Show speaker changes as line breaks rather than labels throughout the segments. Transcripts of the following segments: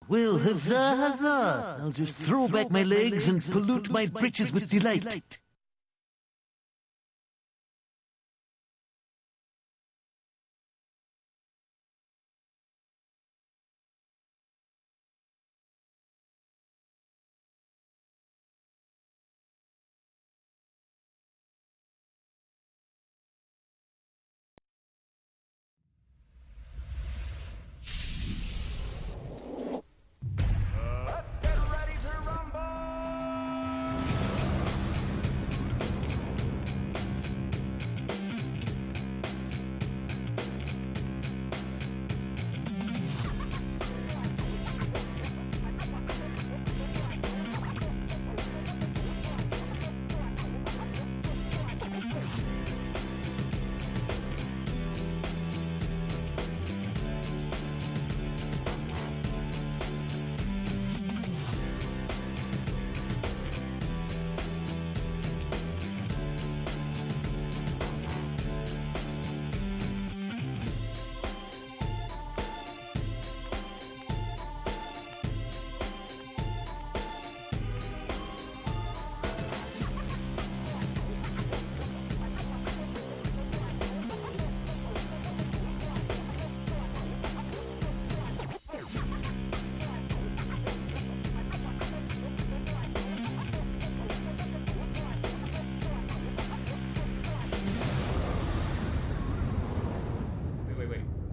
Well, huzzah, huzzah! I'll just throw back my legs and pollute my breeches with delight.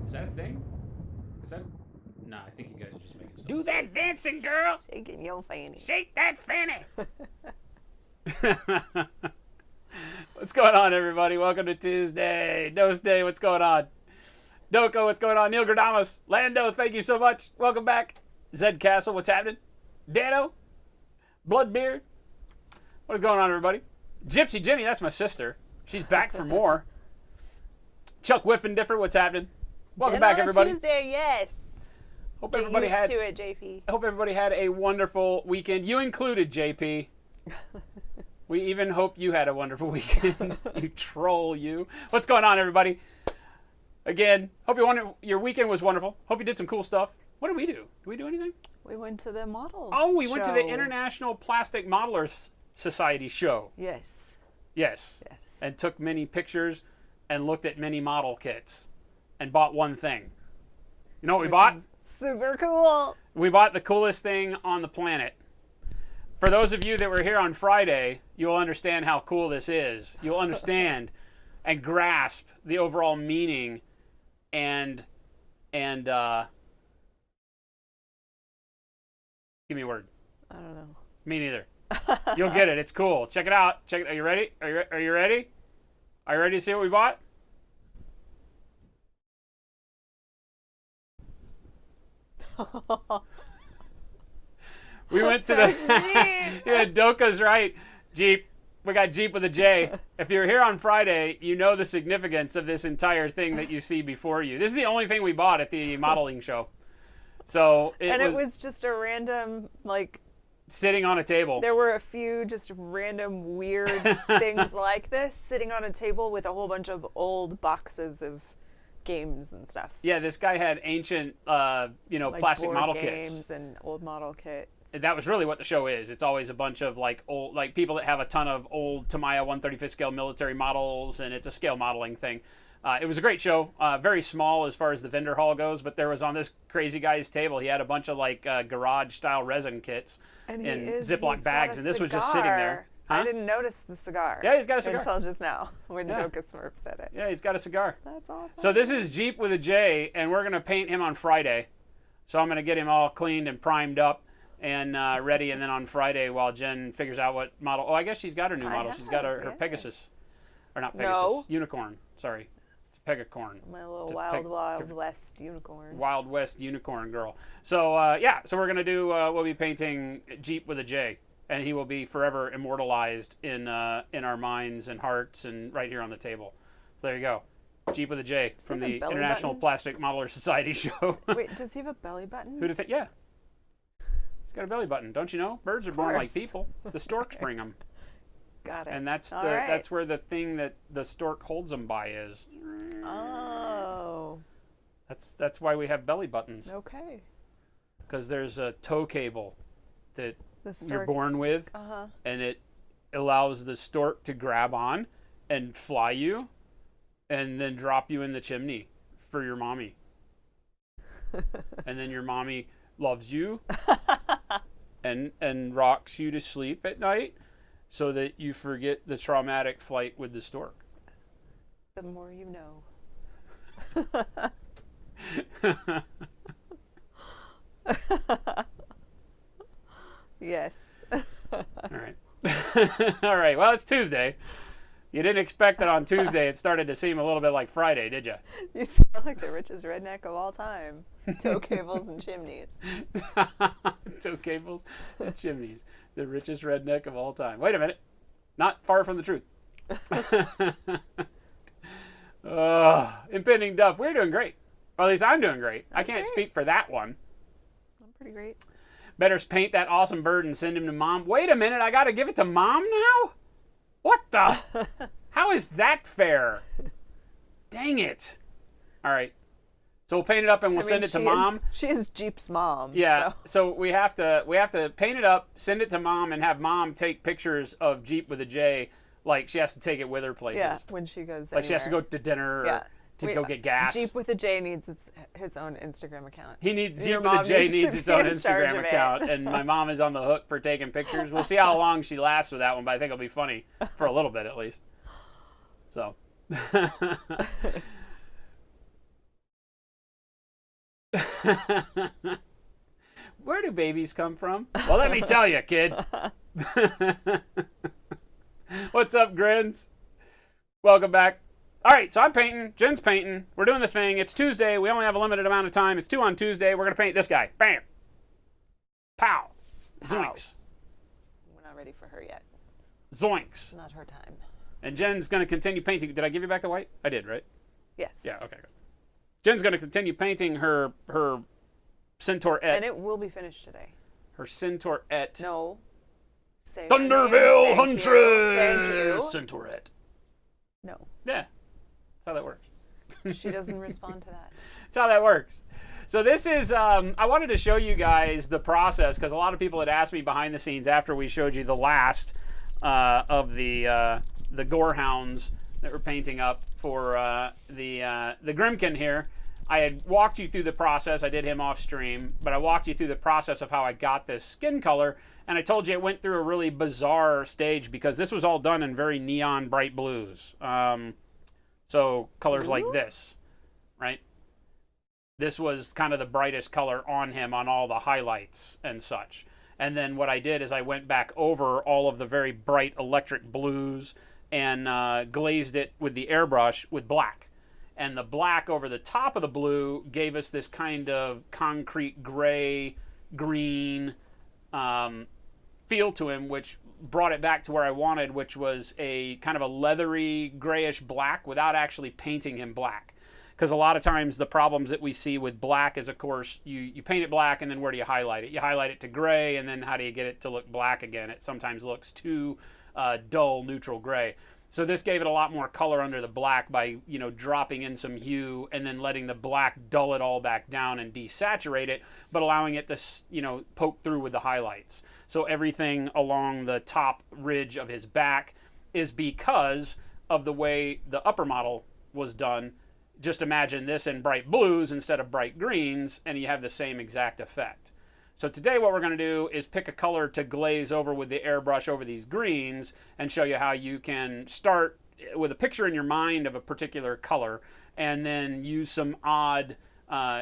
Is that a thing? Is that? Nah, I think you guys are just making stuff.
Do that dancing, girl.
Shaking your fanny.
Shake that fanny. What's going on, everybody? Welcome to Tuesday. Dose Day, what's going on? Doko, what's going on? Neil Gradamus. Lando, thank you so much. Welcome back. Zed Castle, what's happening? Dano. Bloodbeard. What is going on, everybody? Gypsy Jenny, that's my sister. She's back for more. Chuck Whiffendiffer, what's happening? Welcome back, everybody.
Tuesday, yes.
Hope everybody had
to it, JP.
I hope everybody had a wonderful weekend. You included, JP. We even hope you had a wonderful weekend. You troll, you. What's going on, everybody? Again, hope your weekend was wonderful. Hope you did some cool stuff. What did we do? Did we do anything?
We went to the model
we
show.
went to the International Plastic Modelers Society show.
Yes.
Yes.
Yes.
And took many pictures and looked at many model kits and bought one thing. You know what we bought?
Super cool.
We bought the coolest thing on the planet. For those of you that were here on Friday, you'll understand how cool this is. You'll understand and grasp the overall meaning and give me a word.
I don't know.
Me neither. You'll get it. It's cool. Check it out. Check it. Are you ready? Are you ready? Are you ready to see what we bought? We went to the... Yeah, Doka's right. Jeep. We got Jeep with a J. If you're here on Friday, you know the significance of this entire thing that you see before you. This is the only thing we bought at the modeling show. So it
was just a random, like...
Sitting on a table.
There were a few just random weird things like this sitting on a table with a whole bunch of old boxes of games and stuff.
Yeah, this guy had ancient, like plastic
board
model
games
kits.
And old model kits.
That was really what the show is. It's always a bunch of like old, like people that have a ton of old Tamiya 1/35 scale military models, and it's a scale modeling thing. It was a great show. Very small as far as the vendor hall goes, but there was on this crazy guy's table, he had a bunch of like garage style resin kits
and
in
he's
Ziploc bags, and this was just sitting there. Huh?
I didn't notice the cigar.
Yeah, he's got a cigar.
Until just now, when Doka Smurf said it.
Yeah, he's got a cigar.
That's awesome.
So this is Jeep with a J, and we're going to paint him on Friday. So I'm going to get him all cleaned and primed up and ready, and then on Friday while Jen figures out what model. Oh, I guess she's got her new model. She's got her Pegasus. Or not Pegasus.
No.
Unicorn. Sorry. It's Pegacorn.
My little Wild West unicorn.
Wild West unicorn girl. So, so we're going to do, we'll be painting Jeep with a J. And he will be forever immortalized in our minds and hearts and right here on the table. So there you go. Jeep with a J from the International Plastic Modeler Society show.
Wait, does he have a belly button?
Who'd have think? Yeah. He's got a belly button. Don't you know? Birds are born like people. The storks bring them.
Got it.
And that's where the thing that the stork holds them by is.
Oh.
That's why we have belly buttons.
Okay.
Because there's a tow cable that you're born with,
uh-huh.
and it allows the stork to grab on and fly you and then drop you in the chimney for your mommy. And then your mommy loves you and rocks you to sleep at night so that you forget the traumatic flight with the stork.
The more you know. Yes.
All right. All right. Well, it's Tuesday. You didn't expect that on Tuesday it started to seem a little bit like Friday, did you?
You sound like the richest redneck of all time. Tow cables and chimneys.
Tow cables and chimneys. The richest redneck of all time. Wait a minute. Not far from the truth. Impending Duff. We're doing great. Or at least I'm doing great. I can't speak for that one.
I'm pretty great.
Better paint that awesome bird and send him to Mom. Wait a minute, I got to give it to Mom now? What the? How is that fair? Dang it. All right. So we'll paint it up and we'll send it to Mom.
She is Jeep's mom.
Yeah. So we have to paint it up, send it to Mom, and have Mom take pictures of Jeep with a J. Like she has to take it with her places.
Yeah, when she goes
Like she has to go to dinner or to go get gas.
Jeep with a J needs his own Instagram account.
Jeep with a J needs its own Instagram account, and my mom is on the hook for taking pictures. We'll see how long she lasts with that one, but I think it'll be funny for a little bit at least. So. Where do babies come from? Well, let me tell you, kid. What's up, Grins? Welcome back. All right, so I'm painting. Jen's painting. We're doing the thing. It's Tuesday. We only have a limited amount of time. It's 2 on Tuesday. We're going to paint this guy. Bam. Pow. Zoinks.
We're not ready for her yet.
Zoinks.
Not her time.
And Jen's going to continue painting. Did I give you back the white? I did, right?
Yes.
Yeah, okay, good. Jen's going to continue painting her Centaurette.
And it will be finished today.
Her Centaurette.
No. Say
Thunderville Huntress.
Thank you.
Centaurette.
No.
Yeah. That's how that works.
She doesn't respond to that.
That's how that works. So this is, I wanted to show you guys the process because a lot of people had asked me behind the scenes after we showed you the last of the Gorehounds that we're painting up for the Grimkin here. I had walked you through the process. I did him off stream, but I walked you through the process of how I got this skin color, and I told you it went through a really bizarre stage because this was all done in very neon bright blues. So colors like this, right? This was kind of the brightest color on him on all the highlights and such. And then what I did is I went back over all of the very bright electric blues and glazed it with the airbrush with black. and the black over the top of the blue gave us this kind of concrete gray, green feel to him, which brought it back to where I wanted, which was a kind of a leathery grayish black without actually painting him black. Because a lot of times the problems that we see with black is, of course, you paint it black, and then where do you highlight it? You highlight it to gray, and then how do you get it to look black again? It sometimes looks too dull, neutral gray. So this gave it a lot more color under the black by, dropping in some hue and then letting the black dull it all back down and desaturate it, but allowing it to, poke through with the highlights. So everything along the top ridge of his back is because of the way the upper model was done. Just imagine this in bright blues instead of bright greens, and you have the same exact effect. So today what we're going to do is pick a color to glaze over with the airbrush over these greens and show you how you can start with a picture in your mind of a particular color and then use some odd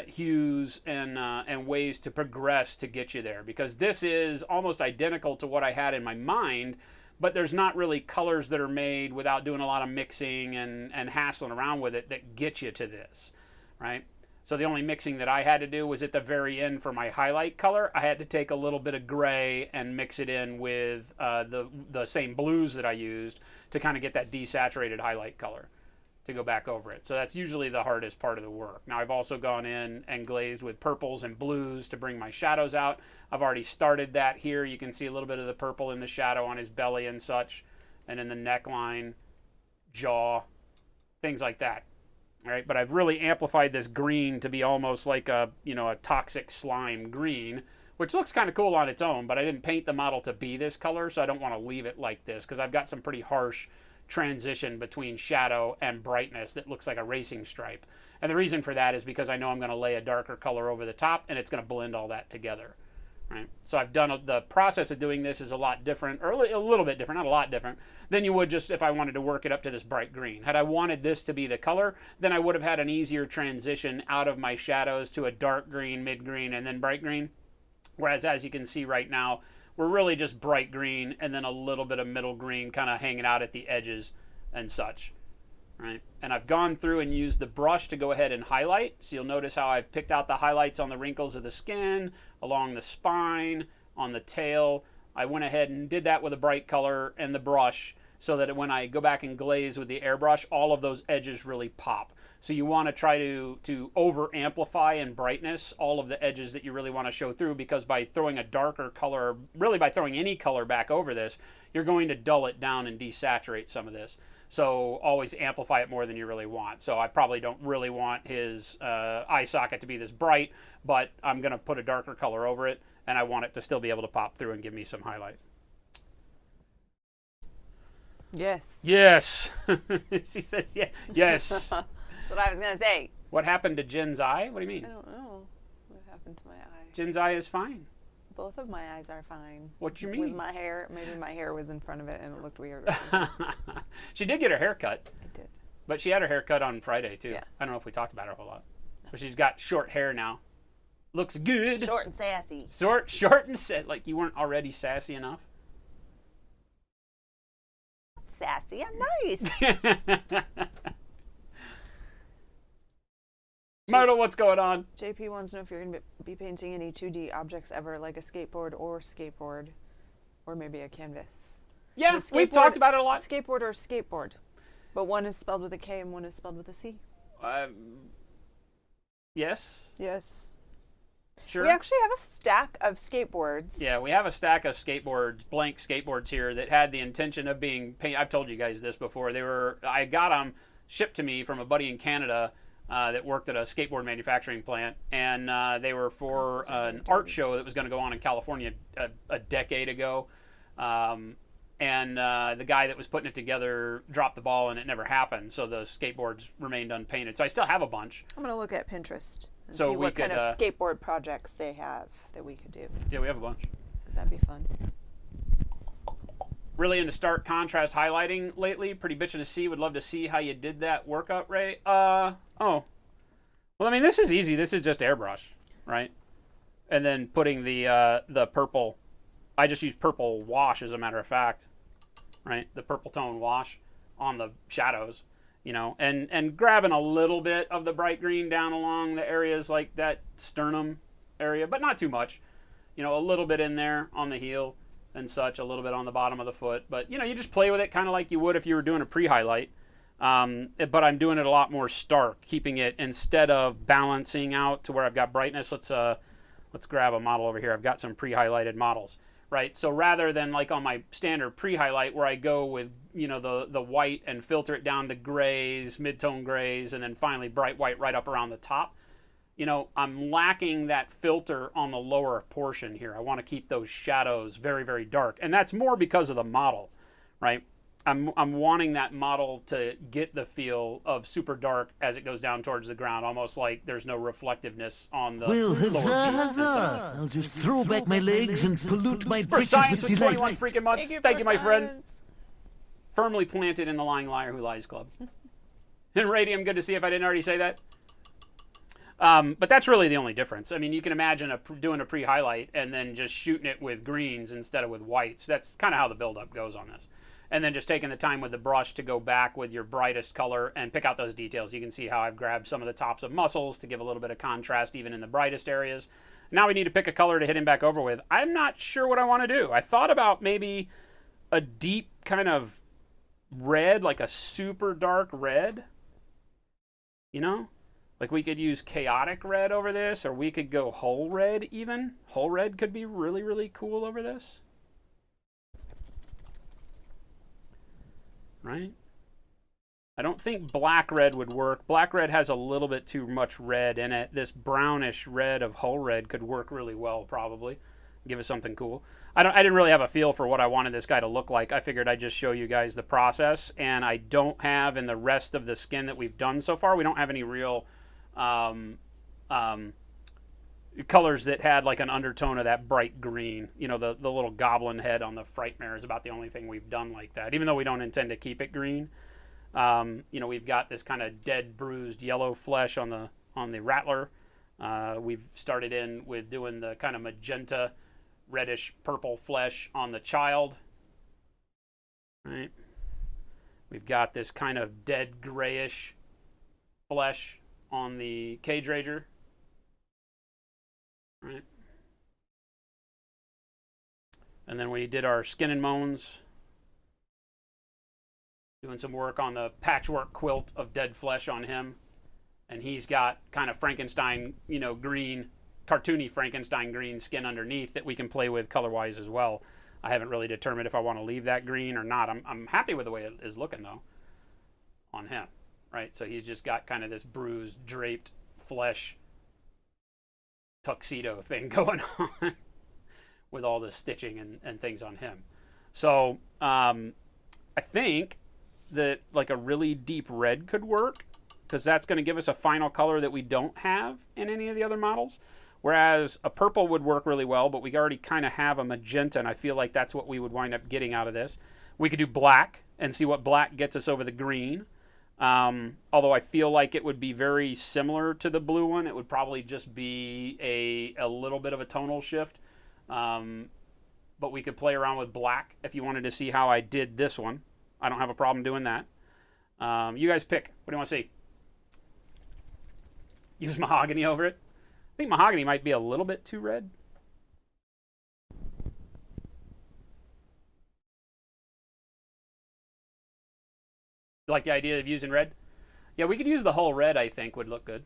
hues and ways to progress to get you there. Because this is almost identical to what I had in my mind, but there's not really colors that are made without doing a lot of mixing and hassling around with it that get you to this, right? So the only mixing that I had to do was at the very end for my highlight color. I had to take a little bit of gray and mix it in with the same blues that I used to kind of get that desaturated highlight color to go back over it. So that's usually the hardest part of the work. Now I've also gone in and glazed with purples and blues to bring my shadows out. I've already started that here. You can see a little bit of the purple in the shadow on his belly and such, and in the neckline, jaw, things like that. All right, but I've really amplified this green to be almost like a toxic slime green, which looks kind of cool on its own, but I didn't paint the model to be this color, so I don't want to leave it like this because I've got some pretty harsh transition between shadow and brightness that looks like a racing stripe. And the reason for that is because I know I'm going to lay a darker color over the top, and it's going to blend all that together. Right? So I've done the process of doing this is a lot different, or a little bit different, not a lot different, than you would just if I wanted to work it up to this bright green. Had I wanted this to be the color, then I would have had an easier transition out of my shadows to a dark green, mid green, and then bright green. Whereas as you can see right now, we're really just bright green and then a little bit of middle green kind of hanging out at the edges and such. Right? And I've gone through and used the brush to go ahead and highlight. So you'll notice how I've picked out the highlights on the wrinkles of the skin, along the spine, on the tail. I went ahead and did that with a bright color and the brush so that when I go back and glaze with the airbrush, all of those edges really pop. So you want to try to over amplify in brightness all of the edges that you really want to show through, because by throwing a darker color, really by throwing any color back over this, you're going to dull it down and desaturate some of this. So always amplify it more than you really want. So I probably don't really want his eye socket to be this bright, but I'm going to put a darker color over it, and I want it to still be able to pop through and give me some highlight.
Yes.
Yes. She says, yeah. Yes.
That's what I was going to say.
What happened to Jin's eye? What do you mean?
I don't know what happened to my eye.
Jin's eye is fine.
Both of my eyes are fine.
What you mean?
With my hair, maybe my hair was in front of it and it looked weird.
She did get her hair cut.
I did.
But she had her hair cut on Friday, too.
Yeah.
I don't know if we talked about her a whole lot. But she's got short hair now. Looks good.
Short and sassy.
Short and set. Like you weren't already sassy enough.
Sassy. I'm nice.
Myrtle, what's going on?
JP wants to know if you're going to be painting any 2D objects ever, like a skateboard, or maybe a canvas.
Yeah, we've talked about it a lot.
Skateboard or skateboard. But one is spelled with a K and one is spelled with a C.
Yes.
Yes.
Sure.
We actually have a stack of skateboards.
Yeah, we have a stack of skateboards, blank skateboards here that had the intention of being painted. I've told you guys this before. I got them shipped to me from a buddy in Canada that worked at a skateboard manufacturing plant, and they were for an art show that was going to go on in California a decade ago. And the guy that was putting it together dropped the ball and it never happened, so the skateboards remained unpainted. So I still have a bunch.
I'm going to look at Pinterest and
So
see what
we
kind
could,
of skateboard projects they have that we could do.
Yeah, we have a bunch.
Because that'd be fun.
Really into stark contrast highlighting lately. Pretty bitchin' to see. Would love to see how you did that workup, Ray. Oh. Well, I mean, this is easy. This is just airbrush, right? And then putting the purple. I just use purple wash, as a matter of fact, right? The purple tone wash on the shadows. you know, and grabbing a little bit of the bright green down along the areas like that sternum area, but not too much. You know, a little bit in there on the heel and such, a little bit on the bottom of the foot. But, you know, you just play with it kind of like you would if you were doing a pre-highlight. But I'm doing it a lot more stark, keeping it, instead of balancing out to where I've got brightness. Let's grab a model over here. I've got some pre-highlighted models, right? So rather than like on my standard pre-highlight where I go with, you know, the white and filter it down to grays, mid-tone grays, and then finally bright white right up around the top, you know, I'm lacking that filter on the lower portion here. I want to keep those shadows very, very dark. And that's more because of the model, right? I'm wanting that model to get the feel of super dark as it goes down towards the ground, almost like there's no reflectiveness on the
Well,
lower feet
huzzah,
and
huzzah!
such.
I'll just throw back my legs and pollute my
For
britches
science
with
with
delight.
21 freaking months. Thank you, my friend. Firmly planted in the Lying Liar Who Lies Club. And Radium, good to see if I didn't already say that. But that's really the only difference. I mean, you can imagine doing a pre-highlight and then just shooting it with greens instead of with whites. That's kind of how the buildup goes on this. And then just taking the time with the brush to go back with your brightest color and pick out those details. You can see how I've grabbed some of the tops of muscles to give a little bit of contrast even in the brightest areas. Now we need to pick a color to hit him back over with. I'm not sure what I want to do. I thought about maybe a deep kind of red, like a super dark red. You know? Like we could use chaotic red over this, or we could go whole red even. Whole red could be really, really cool over this. Right? I don't think black red would work. Black red has a little bit too much red in it. This brownish red of whole red could work really well, probably. Give us something cool. I didn't really have a feel for what I wanted this guy to look like. I figured I'd just show you guys the process, and I don't have in the rest of the skin that we've done so far, we don't have any real colors that had like an undertone of that bright green. You know, the little goblin head on the Frightmare is about the only thing we've done like that, even though we don't intend to keep it green. You know, we've got this kind of dead, bruised yellow flesh on the Rattler. We've started in with doing the kind of magenta, reddish purple flesh on the Child. Right. We've got this kind of dead grayish flesh on the Cage Rager. Right. And then we did our Skin and Moans. Doing some work on the patchwork quilt of dead flesh on him. And he's got kind of Frankenstein, you know, green, cartoony Frankenstein green skin underneath that we can play with color-wise as well. I haven't really determined if I want to leave that green or not. I'm happy with the way it is looking, though, on him. Right? So he's just got kind of this bruised, draped flesh tuxedo thing going on with all the stitching and things on him. So I think that like a really deep red could work, because that's going to give us a final color that we don't have in any of the other models. Whereas a purple would work really well, but we already kind of have a magenta, and I feel like that's what we would wind up getting out of this. We could do black and see what black gets us over the green. Although I feel like it would be very similar to the blue one. It would probably just be a little bit of a tonal shift. But we could play around with black if you wanted to see how I did this one. I don't have a problem doing that. You guys pick. What do you want to see? Use mahogany over it. I think mahogany might be a little bit too red. You like the idea of using red? Yeah, we could use the whole red, I think, would look good.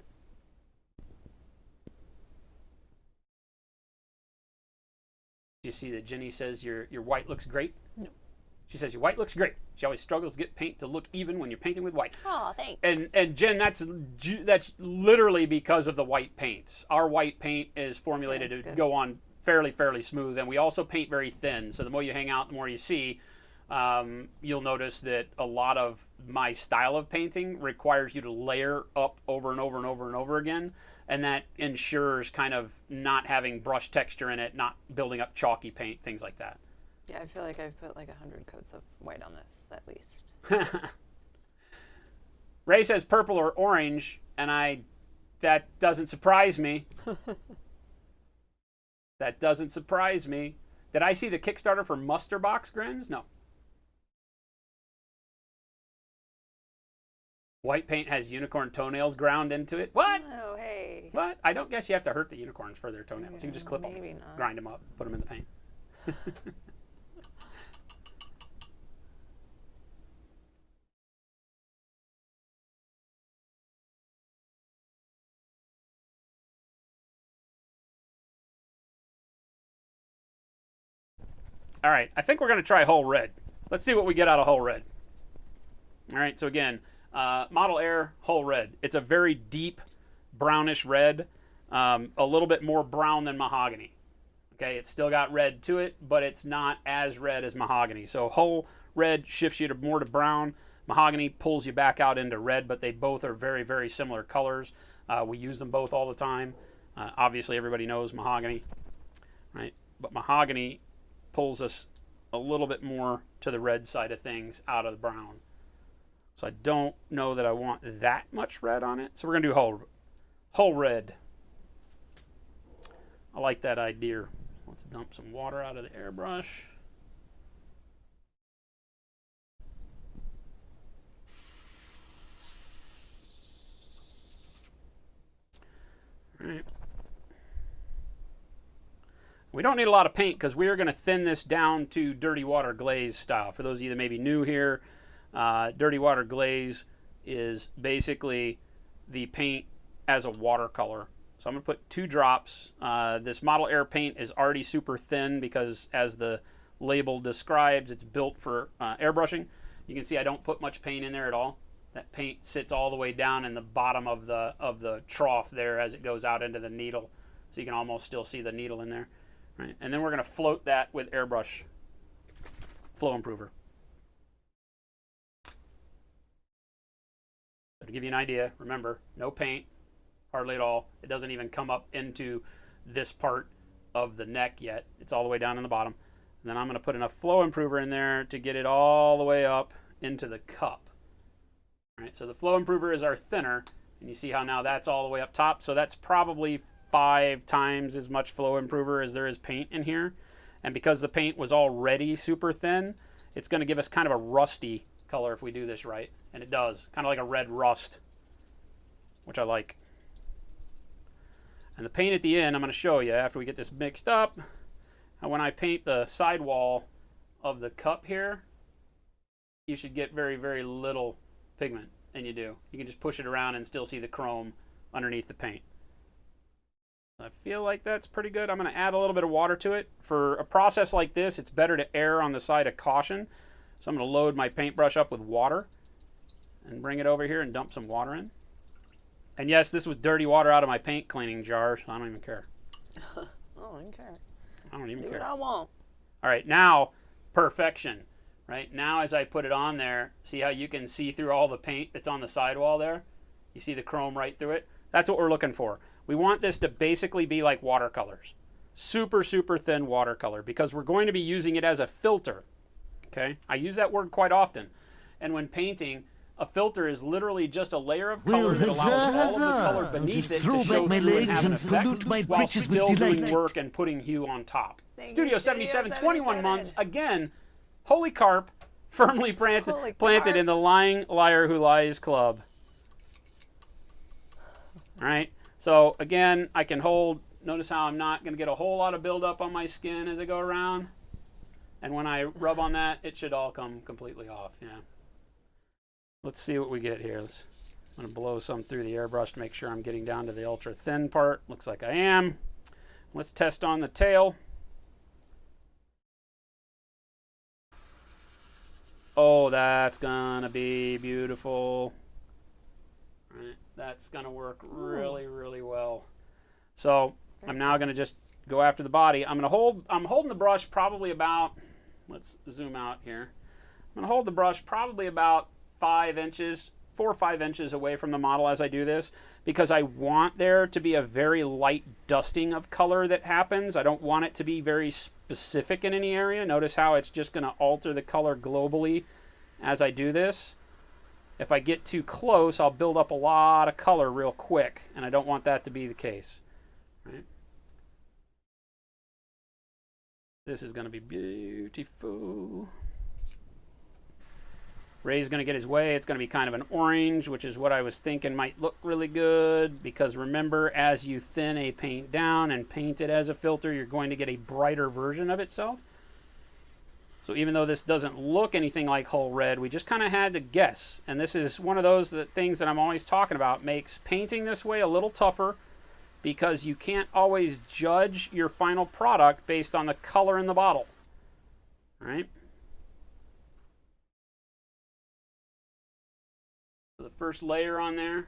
You see that Jenny says your white looks great?
No.
She says your white looks great. She always struggles to get paint to look even when you're painting with white.
Oh, thanks.
And Jen, that's literally because of the white paints. Our white paint is formulated to go on fairly smooth, and we also paint very thin. So the more you hang out, the more you see. You'll notice that a lot of my style of painting requires you to layer up over and over and over and over again, and that ensures kind of not having brush texture in it, not building up chalky paint, things like that.
Yeah, I feel like I've put like 100 coats of white on this, at least.
Ray says purple or orange, and that doesn't surprise me. That doesn't surprise me. Did I see the Kickstarter for Muster Box grins? No. White paint has unicorn toenails ground into it. What?
Oh, hey.
What? I don't guess you have to hurt the unicorns for their toenails. You can just clip them,
Maybe not.
grind them up, put them in the paint. All right, I think we're going to try Hull Red. Let's see what we get out of Hull Red. All right, so again, Model Air Hull Red. It's a very deep brownish red, a little bit more brown than mahogany. Okay, it's still got red to it, but it's not as red as mahogany. So Hull Red shifts you more to brown. Mahogany pulls you back out into red, but they both are very, very similar colors. We use them both all the time. Obviously, everybody knows mahogany, right? But mahogany pulls us a little bit more to the red side of things out of the brown. So I don't know that I want that much red on it. So we're going to do Hull Red. I like that idea. Let's dump some water out of the airbrush. All right. We don't need a lot of paint because we are going to thin this down to dirty water glaze style. For those of you that may be new here, dirty water glaze is basically the paint as a watercolor. So I'm going to put 2 drops. This Model Air paint is already super thin because, as the label describes, it's built for airbrushing. You can see I don't put much paint in there at all. That paint sits all the way down in the bottom of the trough there as it goes out into the needle. So you can almost still see the needle in there. Right. And then we're going to float that with Airbrush Flow Improver. So to give you an idea, remember, no paint, hardly at all. It doesn't even come up into this part of the neck yet. It's all the way down in the bottom. And then I'm going to put enough Flow Improver in there to get it all the way up into the cup. All right, so the Flow Improver is our thinner, and you see how now that's all the way up top. So that's probably 5 times as much Flow Improver as there is paint in here. And because the paint was already super thin, it's going to give us kind of a rusty color if we do this right. And it does, kind of like a red rust, which I like. And the paint at the end, I'm going to show you after we get this mixed up. And when I paint the sidewall of the cup here, you should get very, very little pigment, and you do. You can just push it around and still see the chrome underneath the paint. I feel like that's pretty good. I'm going to add a little bit of water to it. For a process like this, it's better to err on the side of caution. So I'm going to load my paintbrush up with water and bring it over here and dump some water in. And yes, this was dirty water out of my paint cleaning jar, so I don't even care.
I don't even care.
I don't even
Do
care.
what I want.
All right, now perfection. Right now, as I put it on there, see how you can see through all the paint that's on the sidewall there? You see the chrome right through it? That's what we're looking for. We want this to basically be like watercolors. Super, super thin watercolor, because we're going to be using it as a filter. Okay? I use that word quite often. And when painting, a filter is literally just a layer of color that allows all of the color beneath it to show through and have an effect while still doing work and putting hue on top. Studio 77, 21 months. Again, Holy Carp, firmly planted in the Lying Liar Who Lies Club. All right. So again, I can hold, notice how I'm not going to get a whole lot of buildup on my skin as I go around. And when I rub on that, it should all come completely off. Yeah. Let's see what we get here. I'm going to blow some through the airbrush to make sure I'm getting down to the ultra thin part. Looks like I am. Let's test on the tail. Oh, that's going to be beautiful. All right. That's going to work really, really well. So I'm now going to just go after the body. I'm holding the brush probably about, let's zoom out here. I'm going to hold the brush probably about 5 inches, 4 or 5 inches away from the model as I do this, because I want there to be a very light dusting of color that happens. I don't want it to be very specific in any area. Notice how it's just going to alter the color globally as I do this. If I get too close, I'll build up a lot of color real quick, and I don't want that to be the case. Right? This is going to be beautiful. Ray's going to get his way. It's going to be kind of an orange, which is what I was thinking might look really good, because remember, as you thin a paint down and paint it as a filter, you're going to get a brighter version of itself. So even though this doesn't look anything like Hull Red, we just kind of had to guess. And this is one of those things that I'm always talking about. Makes painting this way a little tougher, because you can't always judge your final product based on the color in the bottle. All right? So the first layer on there,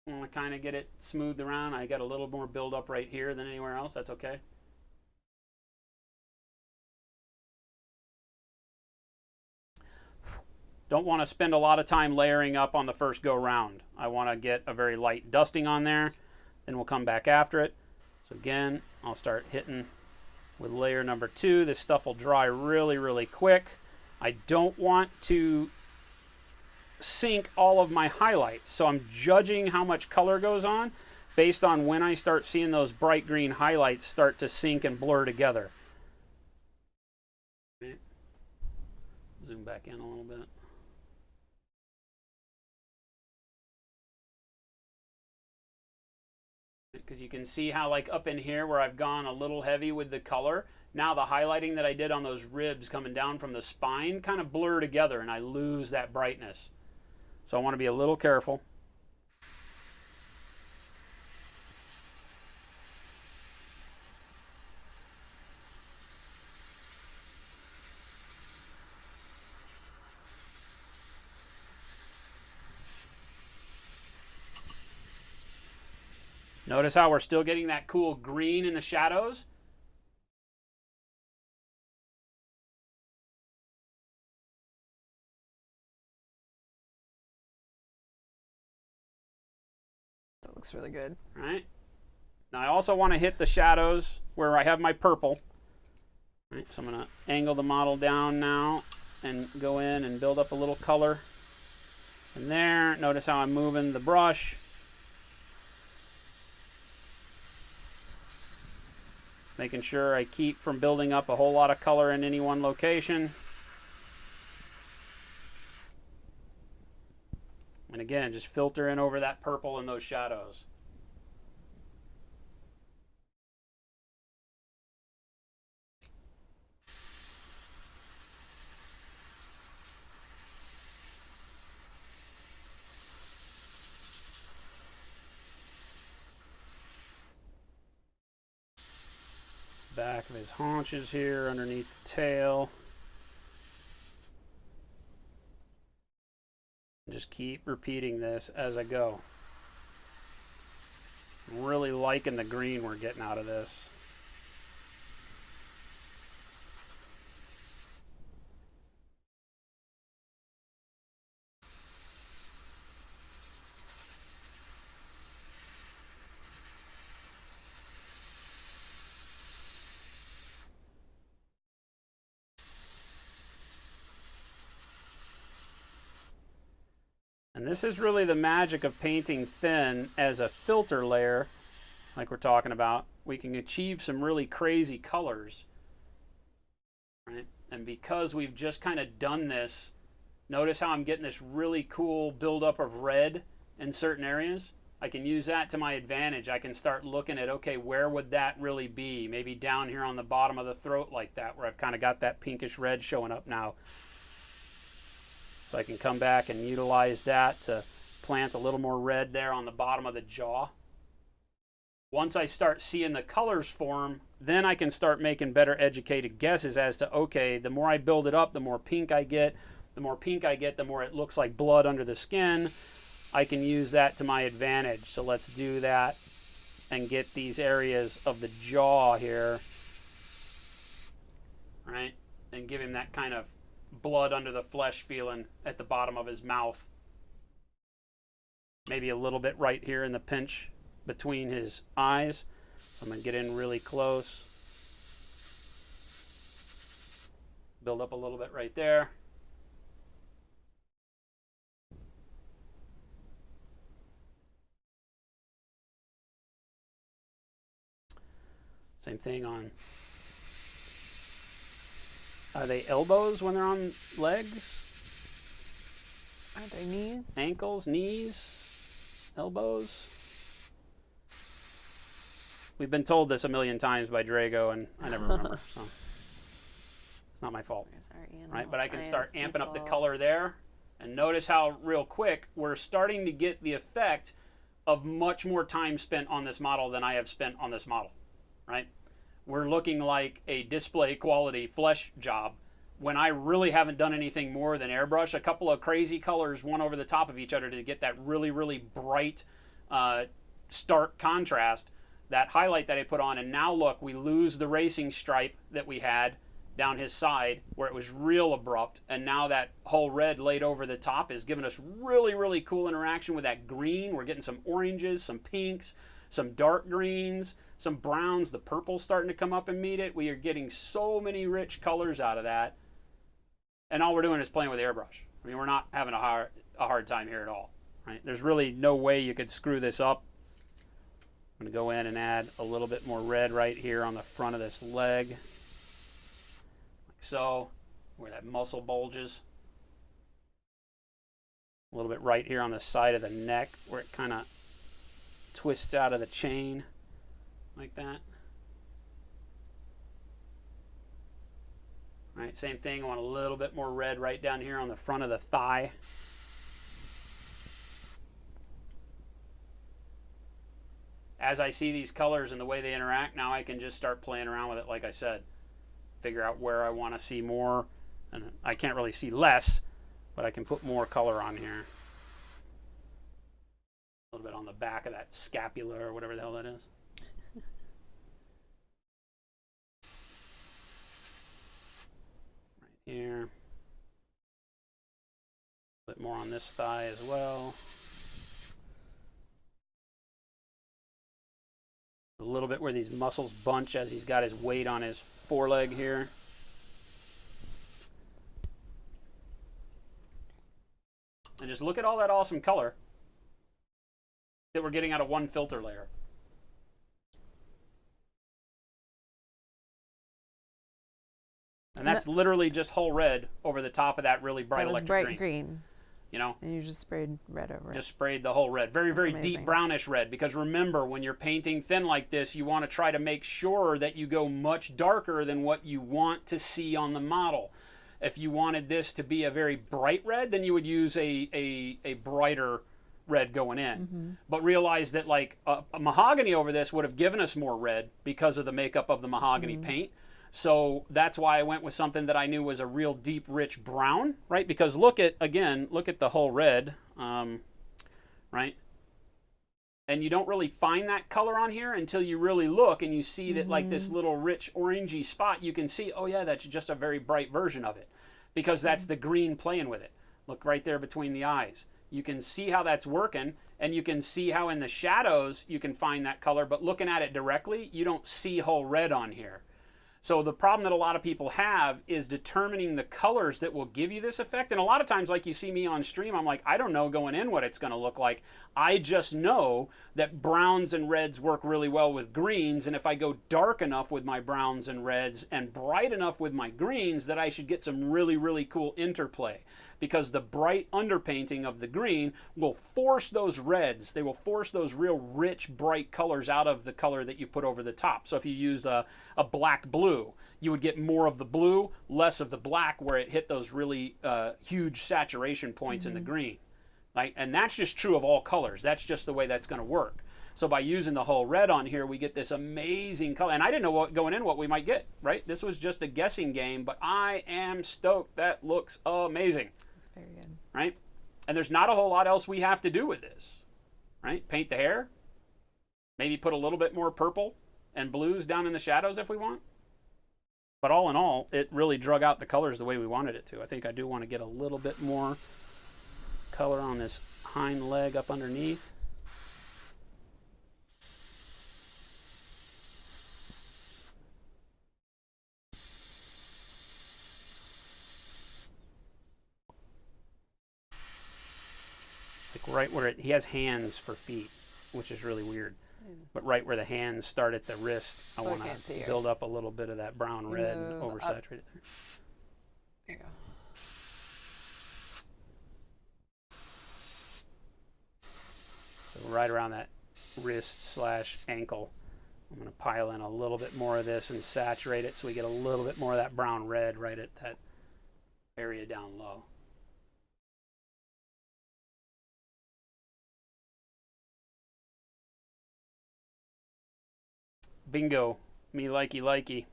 I want to kind of get it smoothed around. I got a little more buildup right here than anywhere else. That's okay. Don't want to spend a lot of time layering up on the first go round. I want to get a very light dusting on there, then we'll come back after it. So again, I'll start hitting with layer number 2. This stuff will dry really, really quick. I don't want to sink all of my highlights, so I'm judging how much color goes on based on when I start seeing those bright green highlights start to sink and blur together. Okay. Zoom back in a little bit. Because you can see how, like, up in here where I've gone a little heavy with the color, now the highlighting that I did on those ribs coming down from the spine kind of blur together and I lose that brightness. So I want to be a little careful. Notice how we're still getting that cool green in the shadows.
That looks really good.
All right. Now I also want to hit the shadows where I have my purple. All right, so I'm going to angle the model down now and go in and build up a little color. And there, notice how I'm moving the brush. Making sure I keep from building up a whole lot of color in any one location. And again, just filter in over that purple and those shadows. Back of his haunches here, underneath the tail. Just keep repeating this as I go. I'm really liking the green we're getting out of this. And this is really the magic of painting thin as a filter layer, like we're talking about. We can achieve some really crazy colors, right? And because we've just kind of done this, notice how I'm getting this really cool buildup of red in certain areas. I can use that to my advantage. I can start looking at, okay, where would that really be? Maybe down here on the bottom of the throat like that, where I've kind of got that pinkish red showing up now. So I can come back and utilize that to plant a little more red there on the bottom of the jaw. Once I start seeing the colors form, then I can start making better educated guesses as to, okay, the more I build it up, the more pink I get. The more pink I get, the more it looks like blood under the skin. I can use that to my advantage. So let's do that and get these areas of the jaw here, right? And give him that kind of blood under the flesh feeling at the bottom of his mouth. Maybe a little bit right here in the pinch between his eyes. So I'm going to get in really close. Build up a little bit right there. Same thing on, are they elbows when they're on legs?
Aren't they knees?
Ankles, knees, elbows. We've been told this a million times by Drago, and I never remember, so it's not my fault.
There's our animal
Right, but I can start
science
amping up the
people.
color there, and notice how real quick we're starting to get the effect of much more time spent on this model than I have spent on this model, right? We're looking like a display quality flesh job when I really haven't done anything more than airbrush a couple of crazy colors one over the top of each other to get that really, really bright, stark contrast, that highlight that I put on. And now look, we lose the racing stripe that we had down his side where it was real abrupt, and now that whole red laid over the top is giving us really, really cool interaction with that green. We're getting some oranges, some pinks, some dark greens, some browns. The purple's starting to come up and meet it. We are getting so many rich colors out of that, and all we're doing is playing with airbrush. I mean, we're not having a hard time here at all, right? There's really no way you could screw this up. I'm going to go in and add a little bit more red right here on the front of this leg, like so, where that muscle bulges. A little bit right here on the side of the neck where it kind of twists out of the chain like that. All right, same thing. I want a little bit more red right down here on the front of the thigh. As I see these colors and the way they interact, now I can just start playing around with it, like I said. Figure out where I want to see more. And I can't really see less, but I can put more color on here. A little bit on the back of that scapula or whatever the hell that is. Right here. A bit more on this thigh as well. A little bit where these muscles bunch as he's got his weight on his foreleg here. And just look at all that awesome color that we're getting out of one filter layer. And that's literally just whole red over the top of that really bright
That was
electric
bright green.
You know?
And you just sprayed red over it.
Just sprayed the whole red. Very, very
That's
deep
amazing.
brownish red. Because remember, when you're painting thin like this, you want to try to make sure that you go much darker than what you want to see on the model. If you wanted this to be a very bright red, then you would use a brighter red going in.
Mm-hmm.
But realize that like a mahogany over this would have given us more red because of the makeup of the mahogany paint. So that's why I went with something that I knew was a real deep, rich brown, right? Because look at the whole red, right? And you don't really find that color on here until you really look and you see that like this little rich orangey spot. You can see, oh yeah, that's just a very bright version of it because that's the green playing with it. Look right there between the eyes. You can see how that's working, and you can see how in the shadows you can find that color, but looking at it directly, you don't see whole red on here. So the problem that a lot of people have is determining the colors that will give you this effect. And a lot of times, like you see me on stream, I'm like, I don't know going in what it's going to look like. I just know that browns and reds work really well with greens. And if I go dark enough with my browns and reds and bright enough with my greens, that I should get some really, really cool interplay. Because the bright underpainting of the green will force those reds, they will force those real rich, bright colors out of the color that you put over the top. So if you used a black blue, you would get more of the blue, less of the black, where it hit those really huge saturation points in the green. Like, and that's just true of all colors. That's just the way that's going to work. So by using the whole red on here, we get this amazing color. And I didn't know what we might get, right? This was just a guessing game, but I am stoked. That looks amazing.
Very good.
Right? And there's not a whole lot else we have to do with this. Right? Paint the hair. Maybe put a little bit more purple and blues down in the shadows if we want. But all in all, it really drug out the colors the way we wanted it to. I think I do want to get a little bit more color on this hind leg up underneath. Right where he has hands for feet, which is really weird. But right where the hands start at the wrist, I want to build up a little bit of that brown red and oversaturate it there.
There you go.
So right around that wrist / ankle. I'm going to pile in a little bit more of this and saturate it so we get a little bit more of that brown red right at that area down low. Bingo, me likey.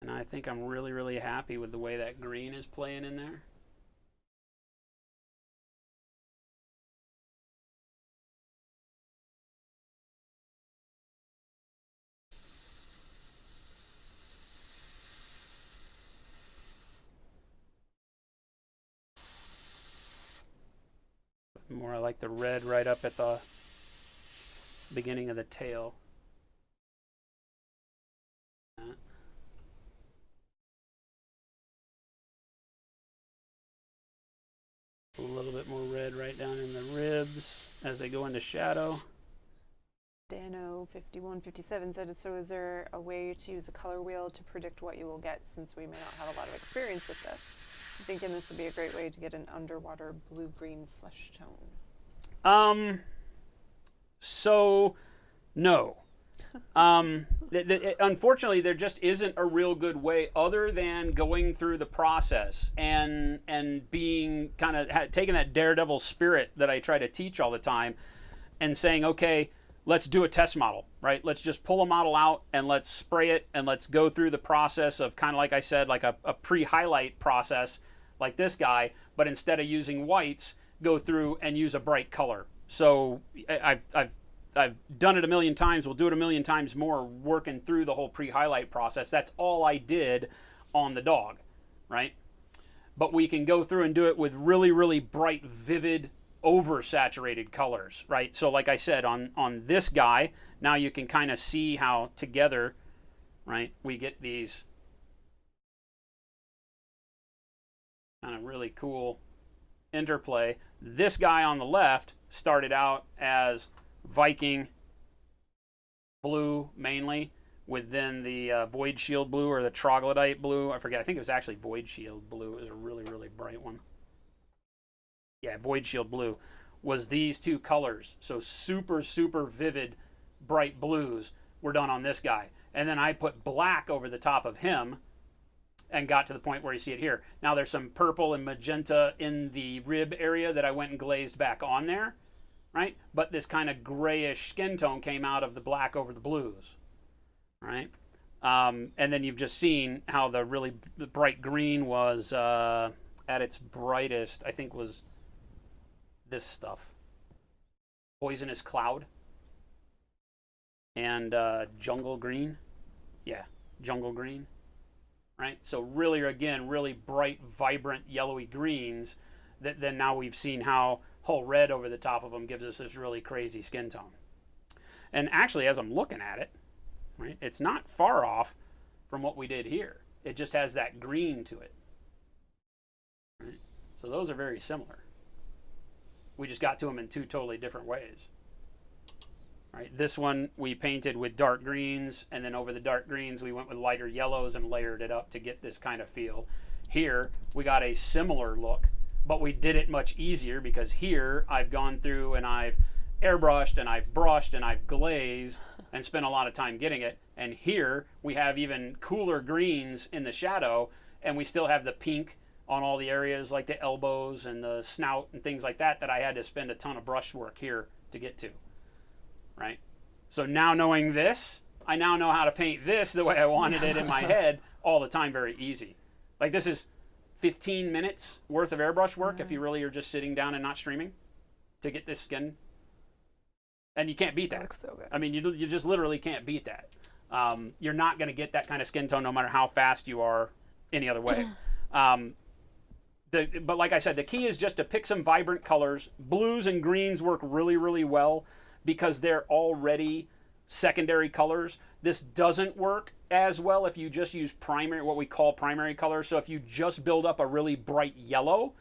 And I think I'm really, really happy with the way that green is playing in there. More I like the red right up at the beginning of the tail. A little bit more red right down in the ribs as they go into shadow.
Dano5157 said, so is there a way to use a color wheel to predict what you will get, since we may not have a lot of experience with this? I'm thinking this would be a great way to get an underwater blue-green flesh tone.
So, no. Unfortunately, there just isn't a real good way other than going through the process and being kind of taking that daredevil spirit that I try to teach all the time and saying, okay, let's do a test model, right? Let's just pull a model out and let's spray it and let's go through the process of kind of, like I said, like a pre-highlight process like this guy, but instead of using whites, go through and use a bright color. So I've done it a million times. We'll do it a million times more, working through the whole pre-highlight process. That's all I did on the dog, right? But we can go through and do it with really, really bright, vivid, oversaturated colors, right? So like I said, on this guy, now you can kind of see how together, right, we get these kind of really cool interplay. This guy on the left started out as Viking blue mainly, with then the Void Shield blue or the Troglodyte blue. I forget. I think it was actually Void Shield blue. It was a really, really bright one. Yeah, Void Shield blue was these two colors. So super, super vivid, bright blues were done on this guy. And then I put black over the top of him and got to the point where you see it here. Now there's some purple and magenta in the rib area that I went and glazed back on there, right? But this kind of grayish skin tone came out of the black over the blues, right? And then you've just seen how the really bright green was at its brightest, I think was this stuff. Poisonous Cloud and Jungle Green. Yeah, Jungle Green. Right? So really, again, really bright, vibrant, yellowy greens that then now we've seen how whole red over the top of them gives us this really crazy skin tone. And actually, as I'm looking at it, right, it's not far off from what we did here. It just has that green to it. Right? So those are very similar. We just got to them in two totally different ways. Right, this one we painted with dark greens, and then over the dark greens we went with lighter yellows and layered it up to get this kind of feel. Here we got a similar look, but we did it much easier because here I've gone through and I've airbrushed and I've brushed and I've glazed and spent a lot of time getting it. And here we have even cooler greens in the shadow, and we still have the pink on all the areas like the elbows and the snout and things like that that I had to spend a ton of brush work here to get to. Right? So now knowing this, I now know how to paint this the way I wanted it in my head all the time, very easy. Like this is 15 minutes worth of airbrush work if you really are just sitting down and not streaming to get this skin. And you can't beat that.
Looks so good.
I mean, you just literally can't beat that. You're not going to get that kind of skin tone no matter how fast you are any other way. But like I said, the key is just to pick some vibrant colors. Blues and greens work really, really well because they're already secondary colors. This doesn't work as well if you just use primary, what we call primary colors. So if you just build up a really bright yellow,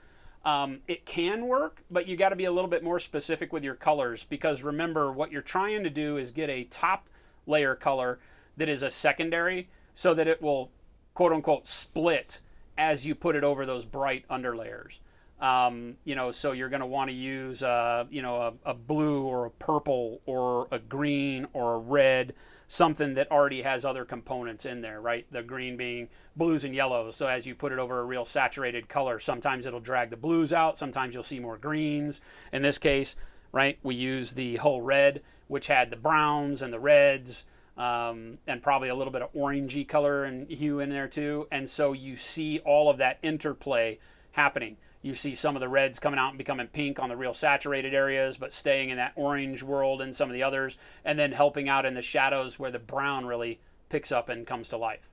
it can work, but you got to be a little bit more specific with your colors, because remember, what you're trying to do is get a top layer color that is a secondary so that it will quote unquote split as you put it over those bright underlayers. You know, so you're going to want to use, you know, a blue or a purple or a green or a red, something that already has other components in there, right? The green being blues and yellows. So as you put it over a real saturated color, sometimes it'll drag the blues out. Sometimes you'll see more greens. In this case, right, we use the whole red, which had the browns and the reds, and probably a little bit of orangey color and hue in there too. And so you see all of that interplay happening. You see some of the reds coming out and becoming pink on the real saturated areas, but staying in that orange world in some of the others, and then helping out in the shadows where the brown really picks up and comes to life.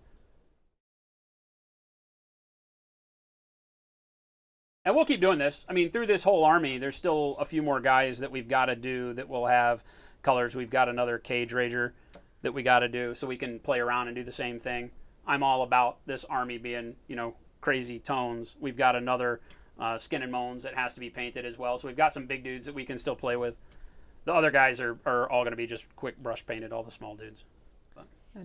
And we'll keep doing this. I mean, through this whole army, there's still a few more guys that we've got to do that will have colors. We've got another Cage Rager that we got to do, so we can play around and do the same thing. I'm all about this army being, you know, crazy tones. We've got another Skin and Moans that has to be painted as well. So we've got some big dudes that we can still play with. The other guys are all going to be just quick brush painted, all the small dudes.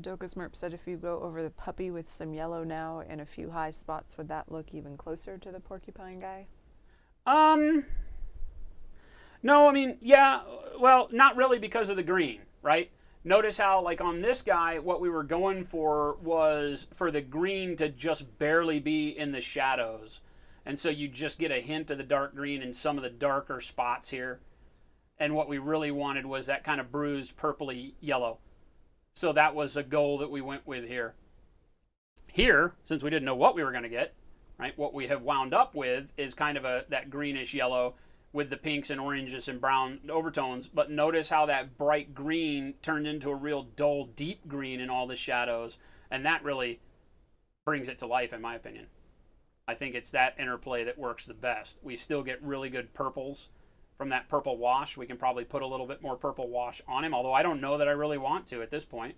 Doka's Merp said if you go over the puppy with some yellow now and a few high spots, would that look even closer to the porcupine guy?
No, I mean, yeah, well, not really because of the green, right? Notice how, like on this guy, what we were going for was for the green to just barely be in the shadows. And so you just get a hint of the dark green in some of the darker spots here. And what we really wanted was that kind of bruised purpley yellow. So that was a goal that we went with here. Here, since we didn't know what we were going to get, right, what we have wound up with is kind of that greenish yellow with the pinks and oranges and brown overtones. But notice how that bright green turned into a real dull, deep green in all the shadows. And that really brings it to life, in my opinion. I think it's that interplay that works the best. We still get really good purples from that purple wash. We can probably put a little bit more purple wash on him, although I don't know that I really want to at this point.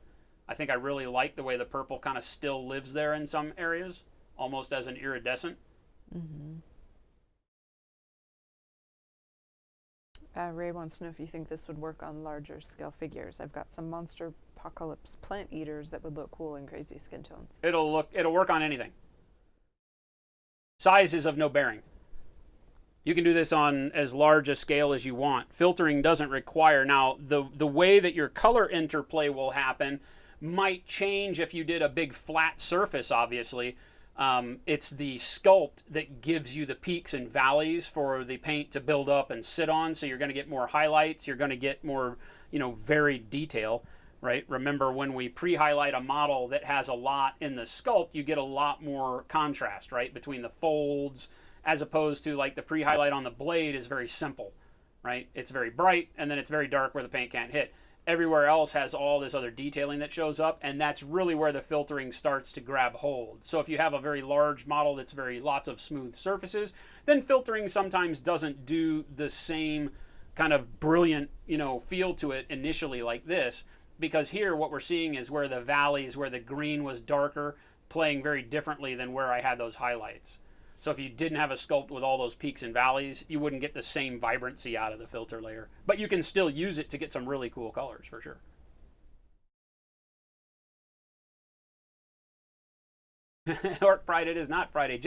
I think I really like the way the purple kind of still lives there in some areas, almost as an iridescent.
Mm-hmm. Ray wants to know if you think this would work on larger scale figures. I've got some Monster Apocalypse plant eaters that would look cool in crazy skin tones.
It'll work on anything. Size is of no bearing. You can do this on as large a scale as you want. Filtering doesn't require. Now, the way that your color interplay will happen might change if you did a big flat surface, obviously. It's the sculpt that gives you the peaks and valleys for the paint to build up and sit on. So you're going to get more highlights. You're going to get more, varied detail, right? Remember, when we pre-highlight a model that has a lot in the sculpt, you get a lot more contrast, right? Between the folds, as opposed to like the pre-highlight on the blade is very simple, right? It's very bright and then it's very dark where the paint can't hit. Everywhere else has all this other detailing that shows up, and that's really where the filtering starts to grab hold. So if you have a very large model that's lots of smooth surfaces, then filtering sometimes doesn't do the same kind of brilliant, feel to it initially like this, because here what we're seeing is where the valleys, where the green was darker, playing very differently than where I had those highlights. So if you didn't have a sculpt with all those peaks and valleys, you wouldn't get the same vibrancy out of the filter layer. But you can still use it to get some really cool colors, for sure. Orc Pride, it is not Friday.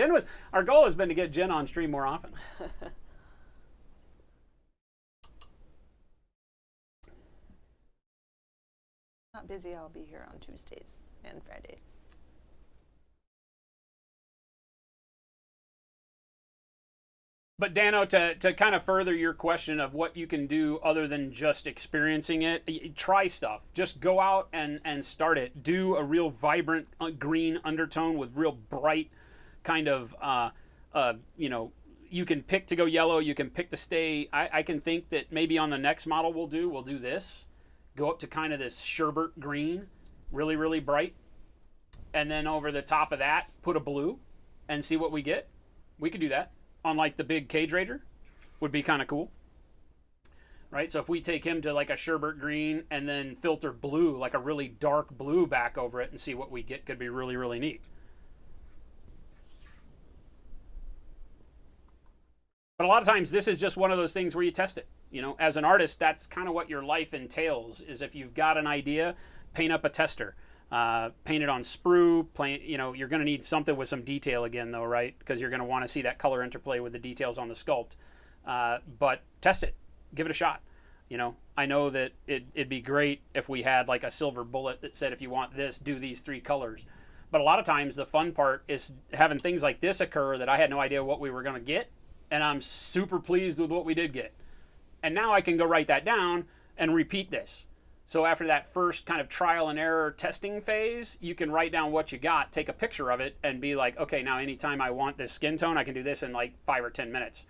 Our goal has been to get Jen on stream more often.
Not busy, I'll be here on Tuesdays and Fridays.
But Dano, to kind of further your question of what you can do other than just experiencing it, try stuff. Just go out and start it. Do a real vibrant green undertone with real bright kind of, you can pick to go yellow. You can pick to stay. I can think that maybe on the next model we'll do this. Go up to kind of this sherbet green, really, really bright. And then over the top of that, put a blue and see what we get. We could do that. On like the big Cage Rager would be kind of cool, right? So if we take him to like a sherbet green and then filter blue, like a really dark blue back over it and see what we get, could be really, really neat. But a lot of times this is just one of those things where you test it. As an artist, that's kind of what your life entails, is if you've got an idea, paint up a tester. Paint it on sprue. You're going to need something with some detail again, though, right? Because you're going to want to see that color interplay with the details on the sculpt. But test it. Give it a shot. I know that it'd be great if we had like a silver bullet that said, if you want this, do these 3 colors. But a lot of times the fun part is having things like this occur that I had no idea what we were going to get, and I'm super pleased with what we did get. And now I can go write that down and repeat this. So after that first kind of trial and error testing phase, you can write down what you got, take a picture of it, and be like, okay, now anytime I want this skin tone, I can do this in like 5 or 10 minutes.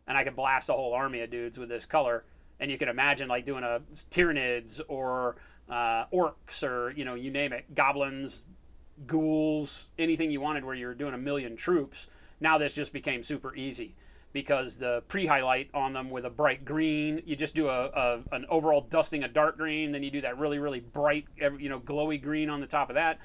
And I can blast a whole army of dudes with this color. And you can imagine like doing a Tyranids or orcs or, you name it, goblins, ghouls, anything you wanted where you're doing a million troops. Now this just became super easy, because the pre-highlight on them with a bright green, you just do an overall dusting of dark green, then you do that really, really bright, glowy green on the top of that,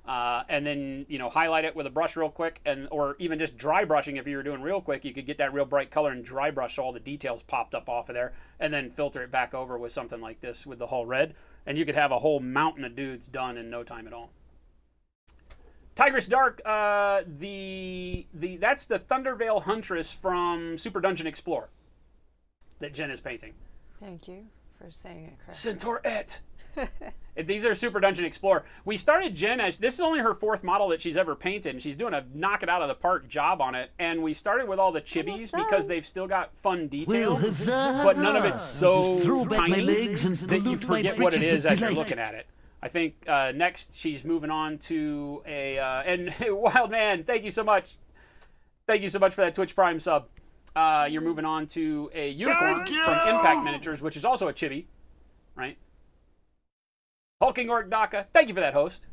and then, highlight it with a brush real quick, or even just dry brushing if you were doing real quick, you could get that real bright color and dry brush so all the details popped up off of there, and then filter it back over with something like this with the whole red, and you could have a whole mountain of dudes done in no time at all. Tigress Dark, that's the Thundervale Huntress from Super Dungeon Explorer that Jen is painting.
Thank you for saying it correctly.
Centaurette. These are Super Dungeon Explorer. We started Jen as, this is only her 4th model that she's ever painted, and she's doing a knock it out of the park job on it. And we started with all the chibis because they've still got fun detail, but none of it's so tiny that you forget what it is as you're looking at it. I think next she's moving on to and Wild Man, thank you so much. Thank you so much for that Twitch Prime sub. You're moving on to a unicorn from Impact Miniatures, which is also a chibi, right? Hulking Orc Daka, thank you for that, host.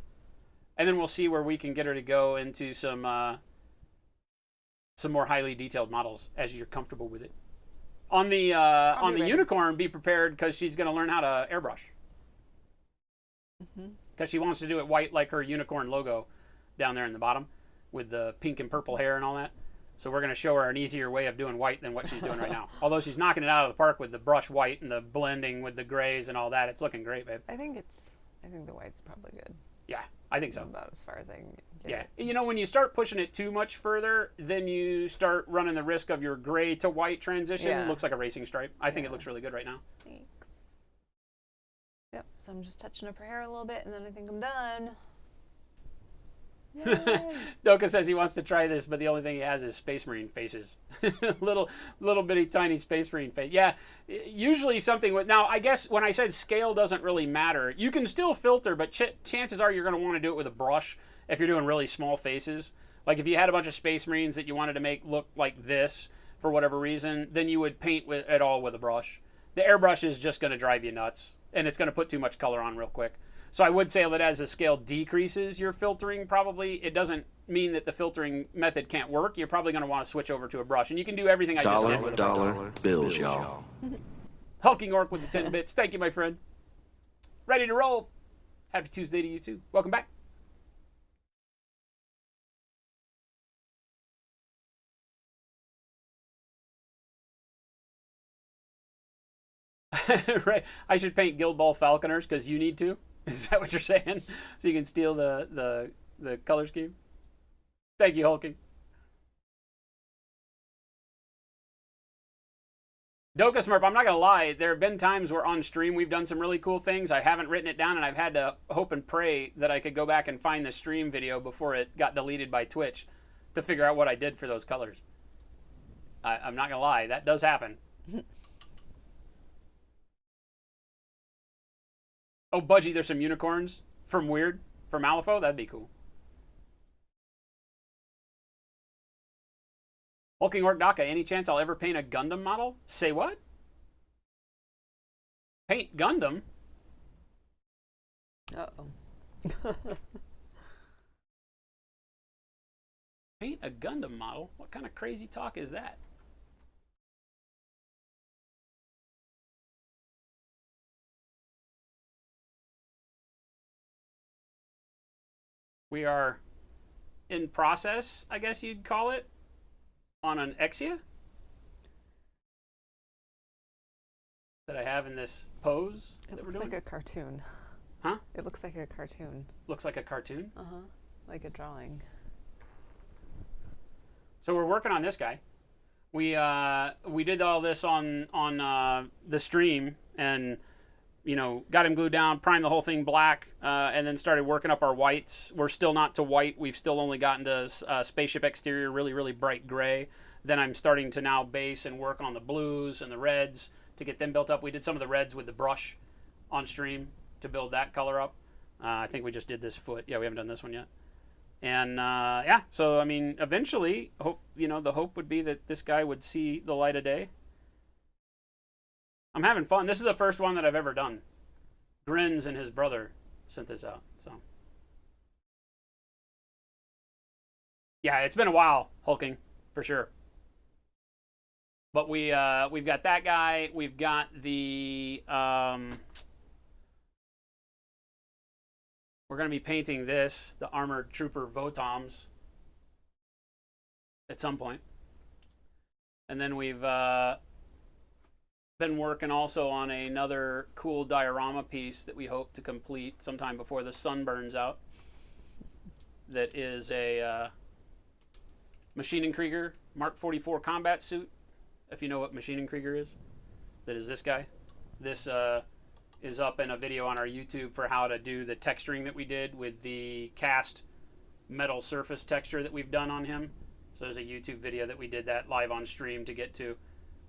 And then we'll see where we can get her to go into some more highly detailed models as you're comfortable with it. On the unicorn, be prepared because she's going to learn how to airbrush. Because she wants to do it white like her unicorn logo down there in the bottom with the pink and purple hair and all that. So we're going to show her an easier way of doing white than what she's doing right now. Although she's knocking it out of the park with the brush white and the blending with the grays and all that. It's looking great, babe.
I think the white's probably good.
Yeah, I think so.
About as far as I can get it.
You know, when you start pushing it too much further, then you start running the risk of your gray to white transition.
Yeah.
It looks like a racing stripe. I think it looks really good right now.
Thanks. Yep, so I'm just touching up her hair a little bit, and then I think I'm done.
Doka says he wants to try this, but the only thing he has is Space Marine faces. little bitty tiny Space Marine face. Yeah, usually something with... Now, I guess when I said scale doesn't really matter, you can still filter, but chances are you're going to want to do it with a brush if you're doing really small faces. Like if you had a bunch of Space Marines that you wanted to make look like this for whatever reason, then you would paint it all with a brush. The airbrush is just going to drive you nuts, and it's going to put too much color on real quick. So I would say that as the scale decreases your filtering, probably, it doesn't mean that the filtering method can't work. You're probably going to want to switch over to a brush. And you can do everything I just did with a brush.
Dollar bills, y'all.
Hulking Orc with the 10 bits. Thank you, my friend. Ready to roll. Happy Tuesday to you, too. Welcome back. Right. I should paint Guild Ball Falconers because you need to. Is that what you're saying? So you can steal the color scheme? Thank you, Hulking. Doka Smurp, I'm not going to lie. There have been times where on stream we've done some really cool things. I haven't written it down, and I've had to hope and pray that I could go back and find the stream video before it got deleted by Twitch to figure out what I did for those colors. I'm not going to lie. That does happen. Oh, Budgie, there's some unicorns from Malifaux. That'd be cool. Hulking Orc Daka, any chance I'll ever paint a Gundam model? Say what? Paint Gundam?
Uh-oh.
Paint a Gundam model? What kind of crazy talk is that? We are in process, I guess you'd call it, on an Exia that I have in this pose.
It
that
looks
we're doing.
like a cartoon.
Huh?
It looks like a cartoon.
Looks like a cartoon?
Uh-huh. Like a drawing.
So we're working on this guy. We did all this on the stream, and got him glued down, primed the whole thing black, and then started working up our whites. We're still not to white. We've still only gotten to spaceship exterior, really, really bright gray. Then I'm starting to now base and work on the blues and the reds to get them built up. We did some of the reds with the brush on stream to build that color up. I think we just did this foot. Yeah, we haven't done this one yet. And yeah, so I mean, eventually, the hope would be that this guy would see the light of day. I'm having fun. This is the first one that I've ever done. Grins and his brother sent this out. So yeah, it's been a while hulking for sure. But we've got that guy. We've got the we're going to be painting this, the Armored Trooper Votoms, at some point. And then we've been working also on another cool diorama piece that we hope to complete sometime before the sun burns out. That is a Maschinenkrieger Mark 44 combat suit, if you know what Maschinenkrieger is. That is this guy. This is up in a video on our YouTube for how to do the texturing that we did with the cast metal surface texture that we've done on him. So there's a YouTube video that we did that live on stream to get to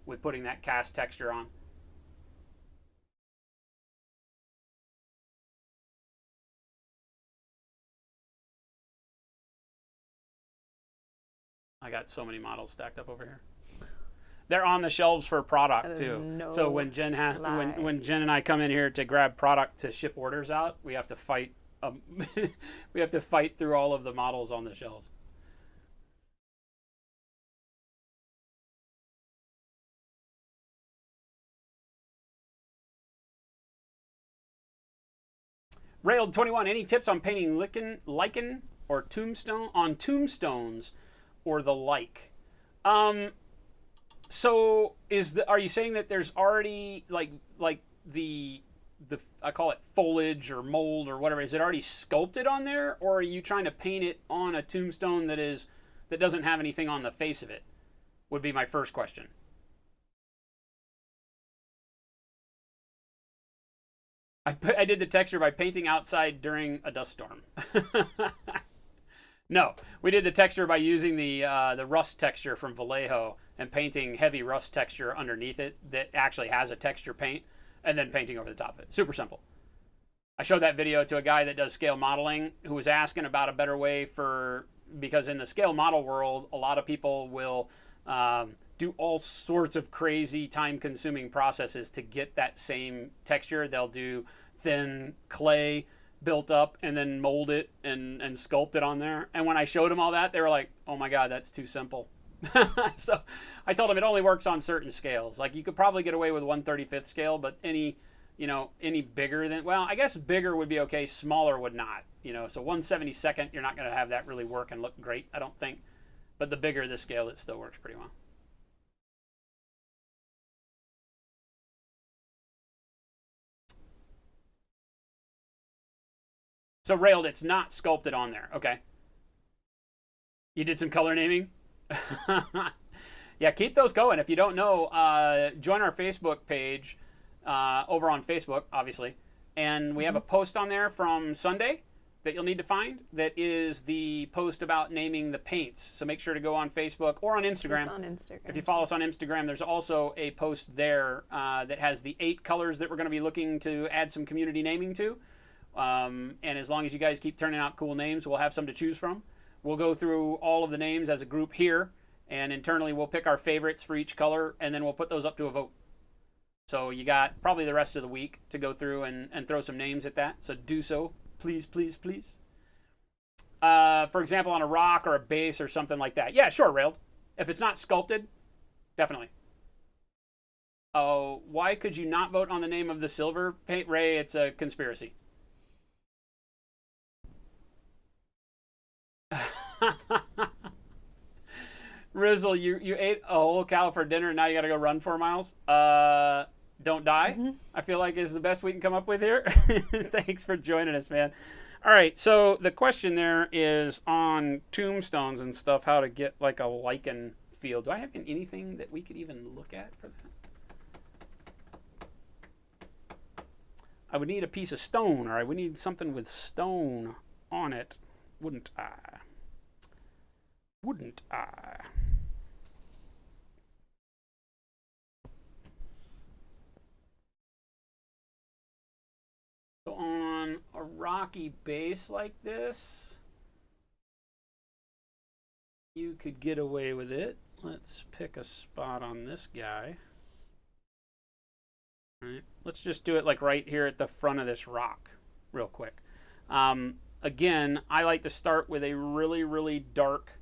with putting that cast texture on. I got so many models stacked up over here. They're on the shelves for product too.
No
so when Jen when Jen and I come in here to grab product to ship orders out, we have to fight. We have to fight through all of the models on the shelves. Railed 21. Any tips on painting lichen or tombstones or the like? So are you saying that there's already like the I call it foliage or mold or whatever, is it already sculpted on there, or are you trying to paint it on a tombstone that doesn't have anything on the face of it? Would be my first question. I did the texture by painting outside during a dust storm. No, we did the texture by using the rust texture from Vallejo and painting heavy rust texture underneath it that actually has a texture paint, and then painting over the top of it. Super simple. I showed that video to a guy that does scale modeling who was asking about a better way because in the scale model world, a lot of people will do all sorts of crazy time-consuming processes to get that same texture. They'll do thin clay built up and then mold it and sculpt it on there. And when I showed them all that, they were like, oh my God, that's too simple. So I told them it only works on certain scales. Like you could probably get away with 1/35th scale, but any bigger than, well, I guess bigger would be okay, smaller would not. So 1/72nd, you're not going to have that really work and look great, I don't think. But the bigger the scale, it still works pretty well. So Railed, it's not sculpted on there. Okay. You did some color naming? Yeah, keep those going. If you don't know, join our Facebook page over on Facebook, obviously. And we have a post on there from Sunday that you'll need to find. That is the post about naming the paints. So make sure to go on Facebook or on Instagram.
It's on Instagram.
If you follow us on Instagram, there's also a post there that has the 8 colors that we're going to be looking to add some community naming to. And as long as you guys keep turning out cool names, we'll have some to choose from. We'll go through all of the names as a group here, and internally we'll pick our favorites for each color, and then we'll put those up to a vote. So you got probably the rest of the week to go through and throw some names at that. So do so, please, please, please. For example, on a rock or a base or something like that. Yeah, sure, Railed. If it's not sculpted, definitely. Oh, why could you not vote on the name of the silver paint? Ray, it's a conspiracy. Rizzle, you ate a whole cow for dinner and now you gotta go run 4 miles? Don't die, I feel like is the best we can come up with here. Thanks for joining us, man. All right, so the question there is on tombstones and stuff, how to get like a lichen feel. Do I have anything that we could even look at for that? I would need a piece of stone, or I would need something with stone on it, wouldn't I? Wouldn't I? So on a rocky base like this, you could get away with it. Let's pick a spot on this guy. All right, let's just do it like right here at the front of this rock real quick. Again, I like to start with a really, really dark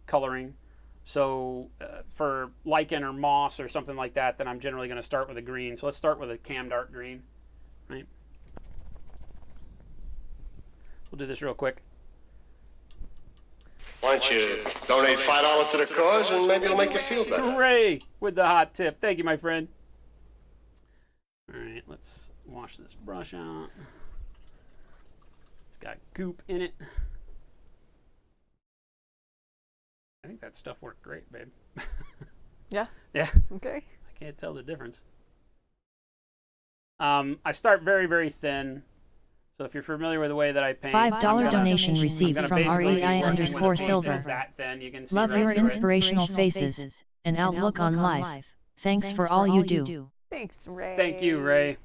coloring. So for lichen or moss or something like that, then I'm generally going to start with a green. So let's start with a cam dark green. Right? We'll do this real quick.
Why don't you donate $5 to the cause and maybe it'll make you feel better.
Hooray! With the hot tip. Thank you, my friend. All right, let's wash this brush out. It's got goop in it. I think that stuff worked great, babe.
Yeah.
Yeah.
Okay.
I can't tell the difference. I start very, very thin. So if you're familiar with the way that I paint,
$5 donation received from REI_silver.
That thin. You can see
Love
right
your
through it.
inspirational faces and outlook on life. Thanks for all you do.
Thanks, Ray.
Thank you, Ray.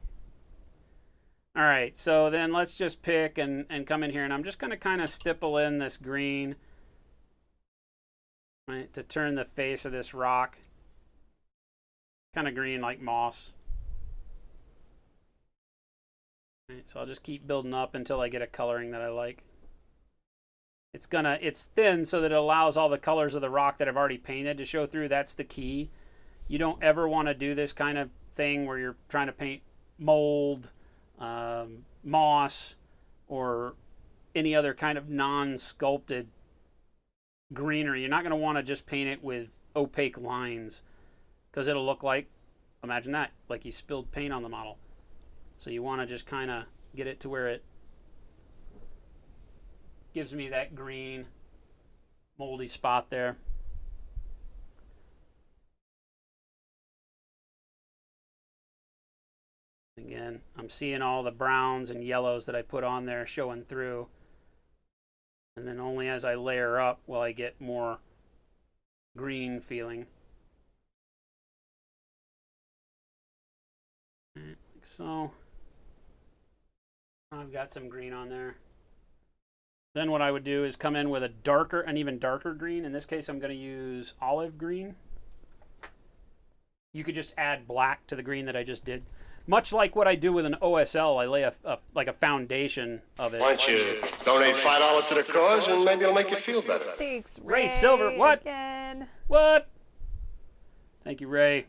All right, so then let's just pick and come in here, and I'm just going to kind of stipple in this green, right, to turn the face of this rock kind of green like moss. Right, so I'll just keep building up until I get a coloring that I like. It's thin so that it allows all the colors of the rock that I've already painted to show through. That's the key. You don't ever want to do this kind of thing where you're trying to paint mold, moss, or any other kind of non-sculpted greenery. You're not going to want to just paint it with opaque lines because it'll look like, imagine that, like you spilled paint on the model. So you want to just kind of get it to where it gives me that green moldy spot there. Again, I'm seeing all the browns and yellows that I put on there showing through. And then only as I layer up will I get more green feeling. Like so. I've got some green on there. Then what I would do is come in with an even darker green. In this case, I'm going to use olive green. You could just add black to the green that I just did. Much like what I do with an OSL, I lay a foundation of it.
Why don't you donate $5 to the cause and maybe it'll make you feel better.
Thanks, Ray.
Ray Silver, what?
Again.
What? Thank you, Ray.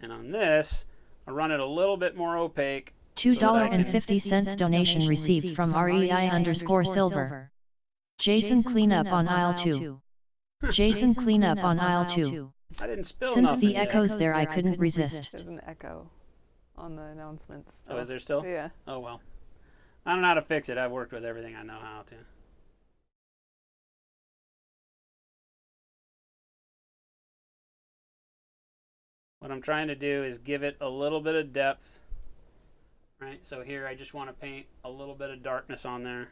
And on this, I run it a little bit more opaque.
$2.50 donation received from REI_silver. Jason cleanup on aisle 2. Jason cleanup on aisle 2.
I didn't spill
Since
nothing
the
yet.
echoes there, I couldn't resist.
There's an echo on the announcements.
Oh, is there still?
Yeah.
Oh, well. I don't know how to fix it. I've worked with everything I know how to. What I'm trying to do is give it a little bit of depth. Right, so here I just want to paint a little bit of darkness on there.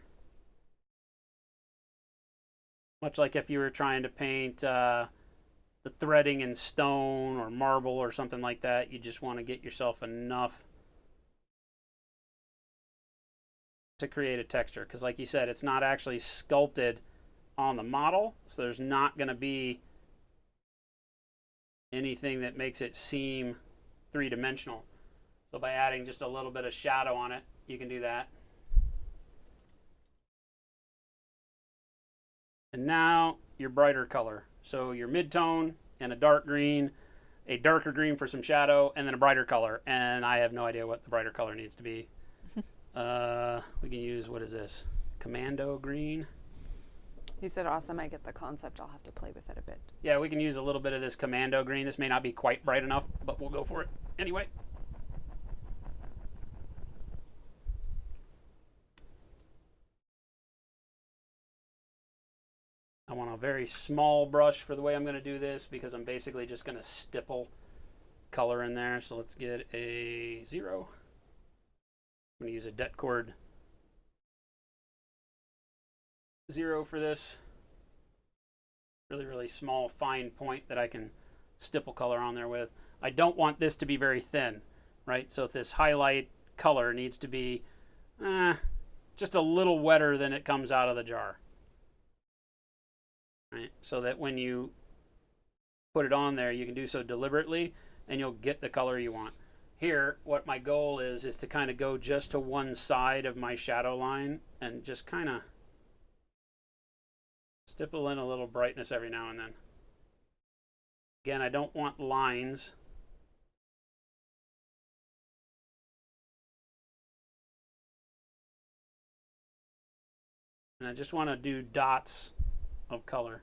Much like if you were trying to paint the threading in stone or marble or something like that, you just want to get yourself enough to create a texture. Because like you said, it's not actually sculpted on the model, so there's not going to be anything that makes it seem three-dimensional. So by adding just a little bit of shadow on it, you can do that. And now your brighter color. So your mid-tone and a dark green, a darker green for some shadow, and then a brighter color. And I have no idea what the brighter color needs to be. We can use, what is this? Commando green?
He said, awesome, I get the concept. I'll have to play with it a bit.
Yeah, we can use a little bit of this commando green. This may not be quite bright enough, but we'll go for it anyway. I want a very small brush for the way I'm going to do this because I'm basically just going to stipple color in there. So let's get a 0. I'm going to use a det cord 0 for this. Really, really small, fine point that I can stipple color on there with. I don't want this to be very thin, right? So if this highlight color needs to be just a little wetter than it comes out of the jar. Right? So that when you put it on there, you can do so deliberately and you'll get the color you want. Here, what my goal is to kind of go just to one side of my shadow line and just kind of stipple in a little brightness every now and then. Again, I don't want lines. And I just want to do dots of color.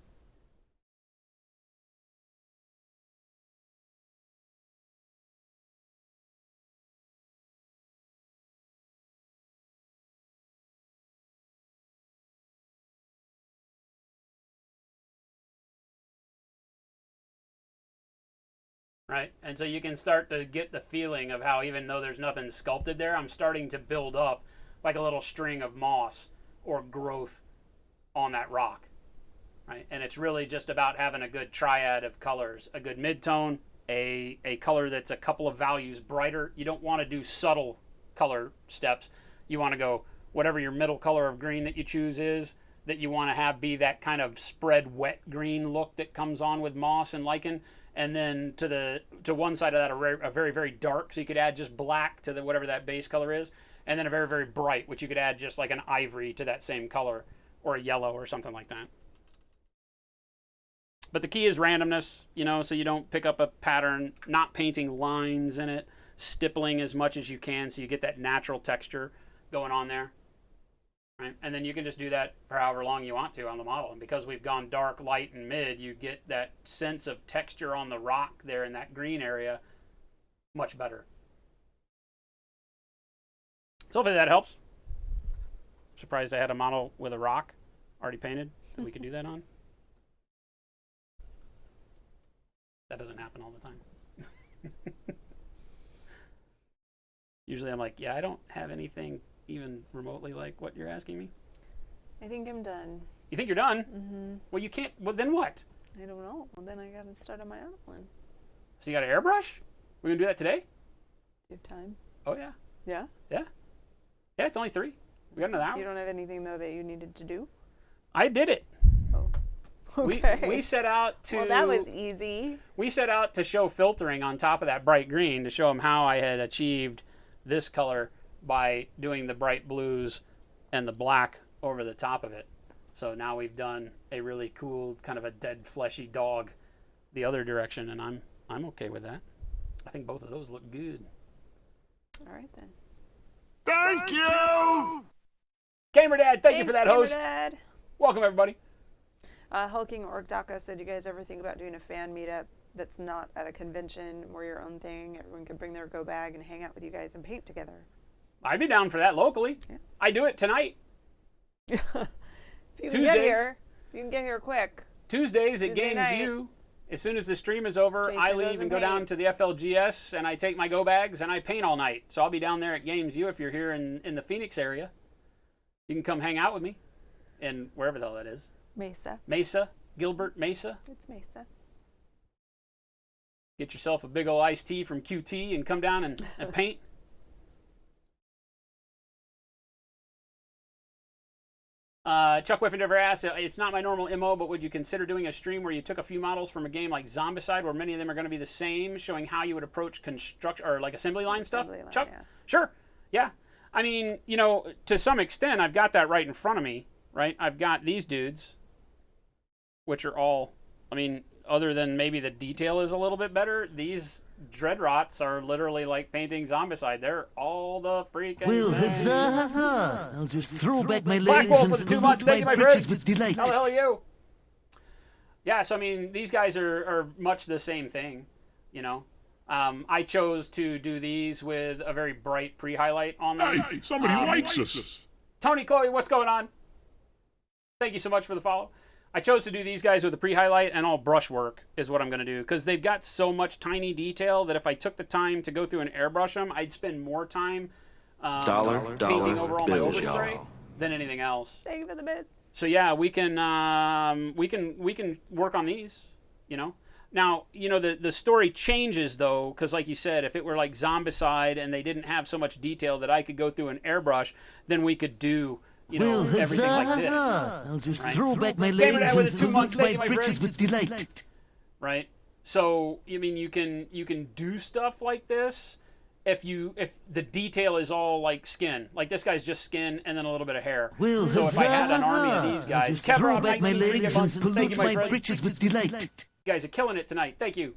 Right, and so you can start to get the feeling of how even though there's nothing sculpted there, I'm starting to build up like a little string of moss or growth on that rock. Right? And it's really just about having a good triad of colors, a good mid-tone, a color that's a couple of values brighter. You don't want to do subtle color steps. You want to go whatever your middle color of green that you choose is, that you want to have be that kind of spread wet green look that comes on with moss and lichen. And then to one side of that, a very, very dark, so you could add just black to whatever that base color is. And then a very, very bright, which you could add just like an ivory to that same color, or a yellow or something like that. But the key is randomness, so you don't pick up a pattern, not painting lines in it, stippling as much as you can so you get that natural texture going on there. Right? And then you can just do that for however long you want to on the model. And because we've gone dark, light, and mid, you get that sense of texture on the rock there in that green area much better. So hopefully that helps. Surprised I had a model with a rock already painted that we could do that on. That doesn't happen all the time. Usually I'm like, yeah, I don't have anything even remotely like what you're asking me.
I think I'm done.
You think you're done?
Mm-hmm.
Well, you can't. Well, then what?
I don't know. Well, then I got to start on my other one.
So you got an airbrush? We're going to do that today?
Do you have time?
Oh, yeah.
Yeah?
Yeah. Yeah, it's only 3. We got another hour.
You don't have anything, though, that you needed to do?
I did it.
Oh. Okay.
We set out to...
Well, that was easy.
We set out to show filtering on top of that bright green to show them how I had achieved this color by doing the bright blues and the black over the top of it. So now we've done a really cool kind of a dead fleshy dog the other direction, and I'm okay with that. I think both of those look good.
All right, then.
Thank you!
Gamer Dad, thank you for that,
Gamer
host.
Dad.
Welcome, everybody.
Hulking Orc Daka said, you guys ever think about doing a fan meetup that's not at a convention, more your own thing? Everyone could bring their go bag and hang out with you guys and paint together.
I'd be down for that locally.
Yeah.
I do it tonight.
If you can
Tuesdays.
get here, you can get here quick.
Tuesdays at
Tuesday
Games
night.
U. As soon as the stream is over,
Jason
I
goes
leave
and
and go down
paints.
to the FLGS, and I take my go bags and I paint all night. So I'll be down there at Games U if you're here in the Phoenix area. You can come hang out with me, and wherever the hell that is.
Mesa.
Gilbert Mesa.
It's Mesa.
Get yourself a big old iced tea from QT and come down and paint. Chuck Whiffendever asked, it's not my normal MO, but would you consider doing a stream where you took a few models from a game like Zombicide, where many of them are going to be the same, showing how you would approach construction or like assembly line stuff? Chuck?
Yeah.
Sure. Yeah. I mean, to some extent, I've got that right in front of me, right? I've got these dudes, which are all, other than maybe the detail is a little bit better, these Dreadrots are literally like painting Zombicide. They're all the freaking
Well,
same.
huzzah, huzzah. I'll just throw back my
Black
legs
Wolf
and
with the 2
pollute
months. Thank you, my
britches
friend.
with delight.
How the hell are you? Yeah, so I mean, these guys are much the same thing, you know. I chose to do these with a very bright pre-highlight on them.
Hey, somebody likes us.
Tony, Chloe, what's going on? Thank you so much for the follow. I chose to do these guys with a pre-highlight and all brushwork is what I'm going to do because they've got so much tiny detail that if I took the time to go through and airbrush them, I'd spend more time painting over all my overspray than anything else.
Thank you for the bits.
So yeah, we can work on these, you know. Now, you know, the story changes though, because like you said, if it were like Zombicide and they didn't have so much detail that I could go through an airbrush, then we could do, you know,
Well,
everything like this.
I'll just
Right.
throw back my
Gamer
legs
Dad with
and
the 2 months.
pollute
Thank
my
you, my
britches
friend.
with delight.
Right. So I mean, you can do stuff like this if the detail is all like skin. Like this guy's just skin and then a little bit of hair.
Well,
So if I had an army of
huzzah.
these
I'll
guys,
just
Kevin
throw
on
back my
19
legs
months.
and
Thank
pollute
you, my
my
friend.
britches with delight.
You guys are killing it tonight. Thank you.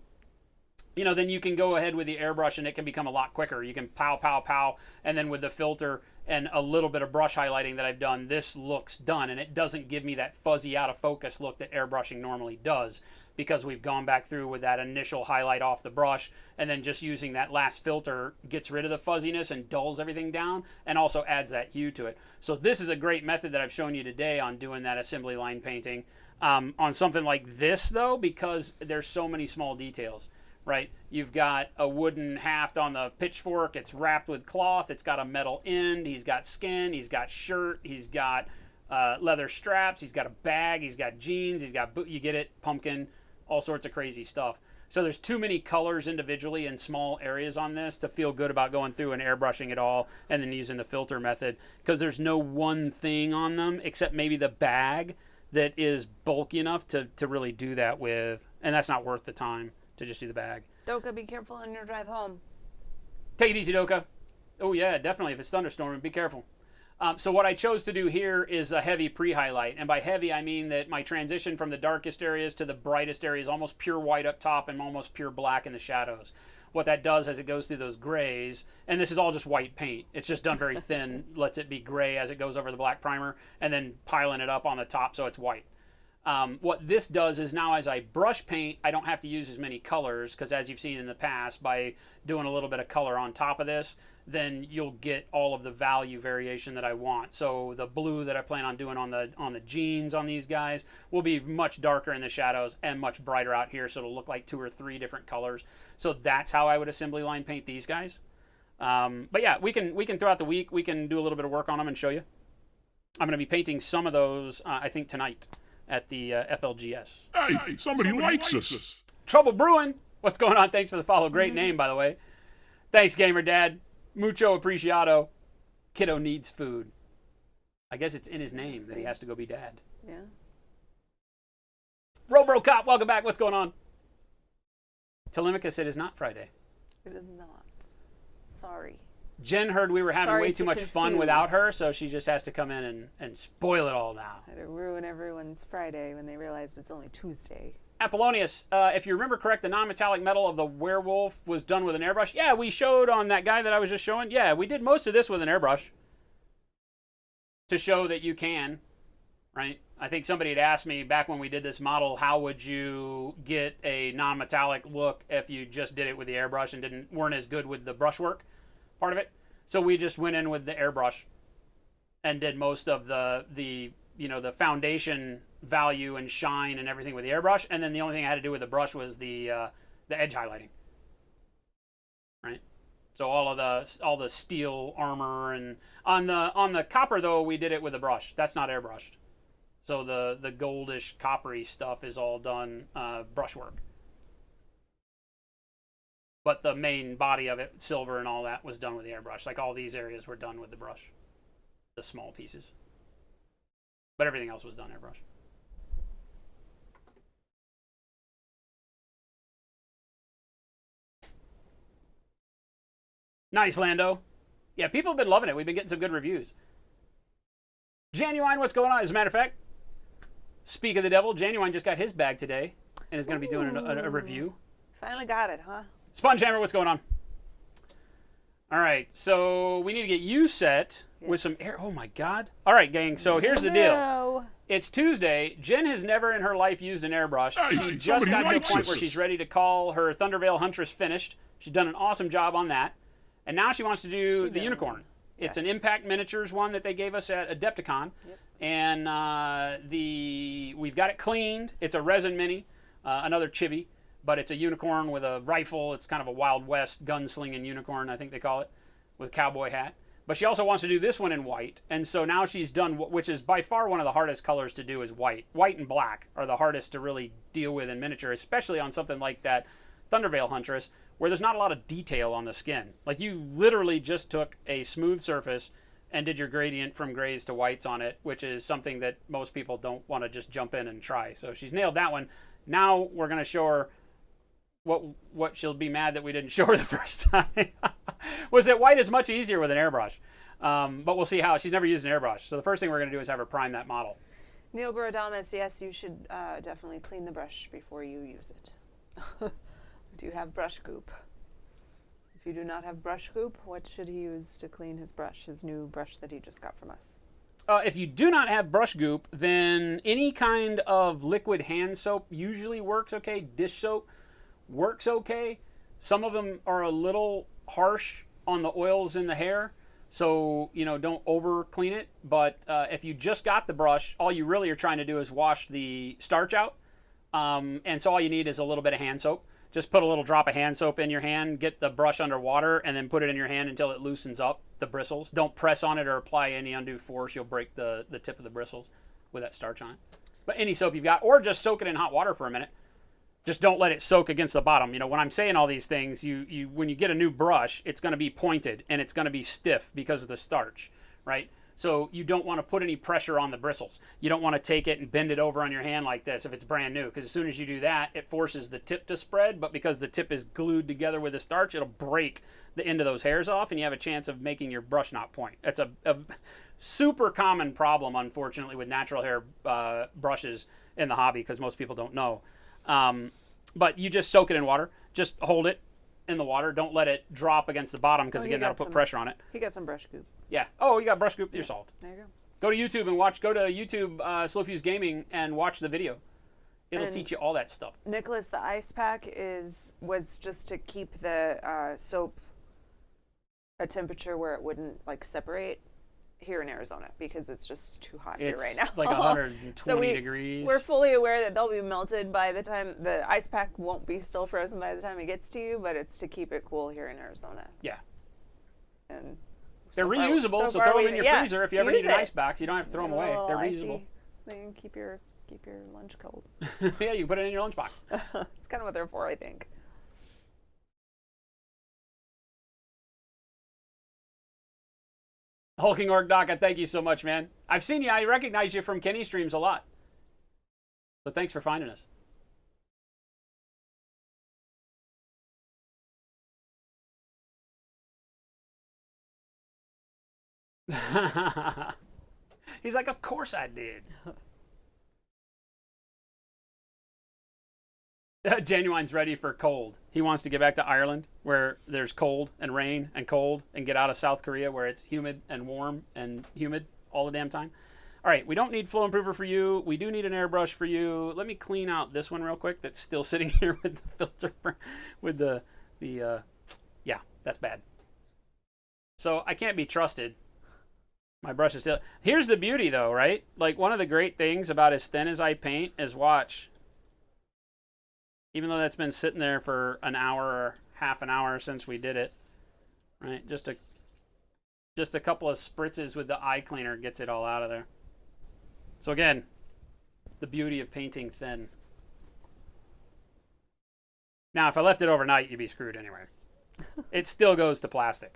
You know, then you can go ahead with the airbrush and it can become a lot quicker. You can pow, pow, pow, and then with the filter and a little bit of brush highlighting that I've done, this looks done, and it doesn't give me that fuzzy out of focus look that airbrushing normally does because we've gone back through with that initial highlight off the brush and then just using that last filter gets rid of the fuzziness and dulls everything down and also adds that hue to it. So this is a great method that I've shown you today on doing that assembly line painting. On something like this though, because there's so many small details. Right, you've got a wooden haft on the pitchfork. It's wrapped with cloth. It's got a metal end. He's got skin. He's got shirt. He's got leather straps. He's got a bag. He's got jeans. He's got you get it, pumpkin, all sorts of crazy stuff. So there's too many colors individually in small areas on this to feel good about going through and airbrushing it all and then using the filter method because there's no one thing on them except maybe the bag that is bulky enough to really do that with, and that's not worth the time to just do the bag.
Doka, be careful on your drive home.
Take it easy, Doka. Oh yeah, definitely. If it's thunderstorming, be careful. So what I chose to do here is a heavy pre-highlight. And by heavy, I mean that my transition from the darkest areas to the brightest areas, almost pure white up top and almost pure black in the shadows. What that does as it goes through those grays, and this is all just white paint. It's just done very thin, lets it be gray as it goes over the black primer, and then piling it up on the top so it's white. What this does is now as I brush paint, I don't have to use as many colors because as you've seen in the past, by doing a little bit of color on top of this, then you'll get all of the value variation that I want. So the blue that I plan on doing on the jeans on these guys will be much darker in the shadows and much brighter out here, so it'll look like 2 or 3 different colors. So that's how I would assembly line paint these guys. But yeah, we can throughout the week, we can do a little bit of work on them and show you. I'm going to be painting some of those, I think, tonight at the FLGS.
Hey, somebody likes us.
Trouble Brewing. What's going on? Thanks for the follow. Great name, by the way. Thanks, Gamer Dad. Mucho apreciado. Kiddo needs food. I guess it's in his name that he has to go be dad.
Yeah.
Robro Cop, welcome back. What's going on? Telemachus said it's not Friday.
It is not. Sorry.
Jen heard we were having
Sorry
way
to
too much fun
confuse.
without her, so she just has to come in and spoil it all now.
I had to ruin everyone's Friday when they realized it's only Tuesday.
Apollonius, if you remember correct, the non-metallic metal of the werewolf was done with an airbrush. Yeah, we showed on that guy that I was just showing. Yeah, we did most of this with an airbrush to show that you can, right? I think somebody had asked me back when we did this model, how would you get a non-metallic look if you just did it with the airbrush and weren't as good with the brushwork part of it? So we just went in with the airbrush and did most of the foundation value and shine and everything with the airbrush, and then the only thing I had to do with the brush was the edge highlighting. Right? So all the steel armor, and on the copper though we did it with a brush. That's not airbrushed. So the goldish coppery stuff is all done brushwork. But the main body of it, silver and all that, was done with the airbrush. Like all these areas were done with the brush, the small pieces. But everything else was done airbrush. Nice, Lando. Yeah, people have been loving it. We've been getting some good reviews. Genuine, what's going on? As a matter of fact, speak of the devil, Genuine just got his bag today. and is going to be doing a review.
Finally got it, huh?
Spongehammer, what's going on? All right, so we need to get you set with some air. Oh, my God. All right, gang, so here's the deal.
No.
It's Tuesday. Jen has never in her life used an airbrush. She just got to a point where she's ready to call her Thunderveil Huntress finished. She's done an awesome job on that. And now she wants to do the unicorn. It's an Impact Miniatures one that they gave us at Adepticon.
Yep.
And we've got it cleaned. It's a resin mini, another chibi. But it's a unicorn with a rifle. It's kind of a Wild West gunslinging unicorn, I think they call it, with a cowboy hat. But she also wants to do this one in white. And so now she's done, which is by far one of the hardest colors to do, is white. White and black are the hardest to really deal with in miniature, especially on something like that Thunderveil Huntress, where there's not a lot of detail on the skin. Like, you literally just took a smooth surface and did your gradient from grays to whites on it, which is something that most people don't want to just jump in and try. So she's nailed that one. Now we're going to show her what she'll be mad that we didn't show her the first time. Was that white is much easier with an airbrush. But we'll see how. She's never used an airbrush. So the first thing we're going to do is have her prime that model.
Neil Gorodamas, yes, you should definitely clean the brush before you use it. Do you have brush goop? If you do not have brush goop, what should he use to clean his brush, his new brush that he just got from us?
If you do not have brush goop, then any kind of liquid hand soap usually works okay. Dish soap works okay. Some of them are a little harsh on the oils in the hair, so don't over clean it. But if you just got the brush, all you really are trying to do is wash the starch out, and so all you need is a little bit of hand soap. Just put a little drop of hand soap in your hand, get the brush under water, and then put it in your hand until it loosens up the bristles. Don't press on it or apply any undue force. You'll break the tip of the bristles with that starch on it. But any soap you've got, or just soak it in hot water for a minute. Just don't let it soak against the bottom. When I'm saying all these things, when you get a new brush, it's going to be pointed and it's going to be stiff because of the starch, right? So you don't want to put any pressure on the bristles. You don't want to take it and bend it over on your hand like this if it's brand new, because as soon as you do that, it forces the tip to spread, but because the tip is glued together with the starch, it'll break the end of those hairs off, and you have a chance of making your brush not point. That's a super common problem, unfortunately, with natural hair brushes in the hobby, because most people don't know. But you just soak it in water. Just hold it in the water. Don't let it drop against the bottom, because again, that'll put pressure on it.
He got some brush goop.
Yeah. Oh, you got brush goop. You're solved.
There you go.
Go to YouTube and watch. Go to YouTube Slow Fuse Gaming and watch the video. It'll teach you all that stuff.
Nicholas, the ice pack was just to keep the soap a temperature where it wouldn't separate here in Arizona, because it's just too hot here right now.
It's like 120 degrees.
We're fully aware that they'll be melted by the time the ice pack won't be still frozen by the time it gets to you, but it's to keep it cool here in Arizona.
Yeah.
And
they're reusable, so throw them in your freezer if you ever need an ice box. You don't have to throw them away. They're reusable.
They can keep your lunch cold.
Yeah, you can put it in your lunchbox.
It's kind of what they're for, I think.
Hulking Orc Daka, thank you so much, man. I've seen you. I recognize you from Kenny streams a lot. So thanks for finding us. He's like, of course I did. Genuine's ready for cold. He wants to get back to Ireland, where there's cold and rain and cold, and get out of South Korea, where it's humid and warm and humid all the damn time. All right, we don't need flow improver for you. We do need an airbrush for you. Let me clean out this one real quick that's still sitting here with the filter, with yeah, that's bad. So I can't be trusted. My brush is still... Here's the beauty, though, right? Like, one of the great things about as thin as I paint is, watch, even though that's been sitting there for an hour or half an hour since we did it, right? Just a couple of spritzes with the eye cleaner gets it all out of there. So again, the beauty of painting thin. Now, if I left it overnight, you'd be screwed anyway. It still goes to plastic.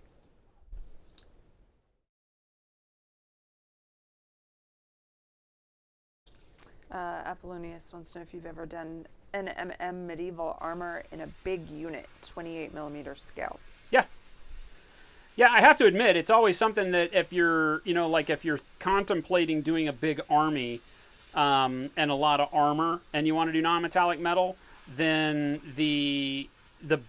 Apollonius wants to know if you've ever done an MM medieval armor in a big unit, 28mm scale.
Yeah. Yeah, I have to admit, it's always something that if you're, if you're contemplating doing a big army, and a lot of armor, and you want to do non-metallic metal, then the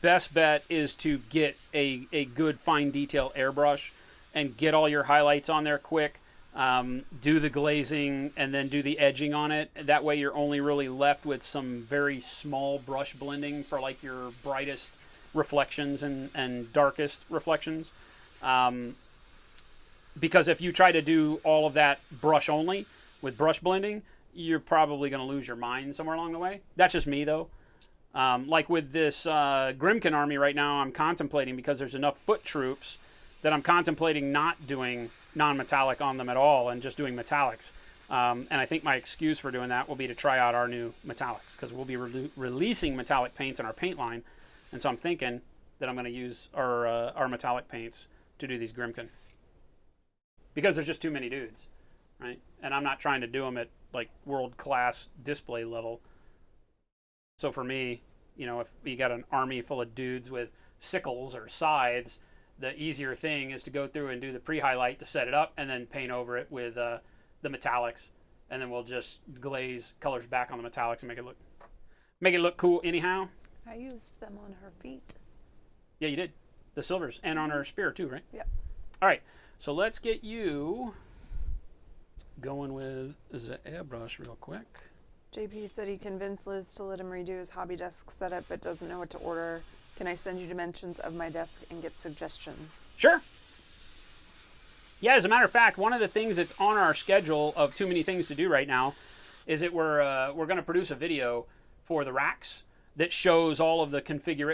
best bet is to get a good fine detail airbrush and get all your highlights on there quick. Do the glazing and then do the edging on it. That way you're only really left with some very small brush blending for like your brightest reflections and darkest reflections. Because if you try to do all of that brush only with brush blending, you're probably going to lose your mind somewhere along the way. That's just me though. Like with this Grimkin army right now, I'm contemplating, because there's enough foot troops, that I'm contemplating not doing non-metallic on them at all and just doing metallics. And I think my excuse for doing that will be to try out our new metallics, because we'll be releasing metallic paints in our paint line. And so I'm thinking that I'm going to use our metallic paints to do these Grimkin, because there's just too many dudes, right? And I'm not trying to do them at like world-class display level. So for me, you know, if you got an army full of dudes with sickles or scythes, the easier thing is to go through and do the pre-highlight to set it up, and then paint over it with the metallics, and then we'll just glaze colors back on the metallics and make it look cool anyhow.
I used them on her feet.
Yeah, you did. The silvers, and on her spear too, right?
Yep.
All right, so let's get you going with the airbrush real quick.
JP said he convinced Liz to let him redo his hobby desk setup, but doesn't know what to order. Can I send you dimensions of my desk and get suggestions?
Sure. Yeah, as a matter of fact, one of the things that's on our schedule of too many things to do right now is that we're going to produce a video for the racks that shows all of the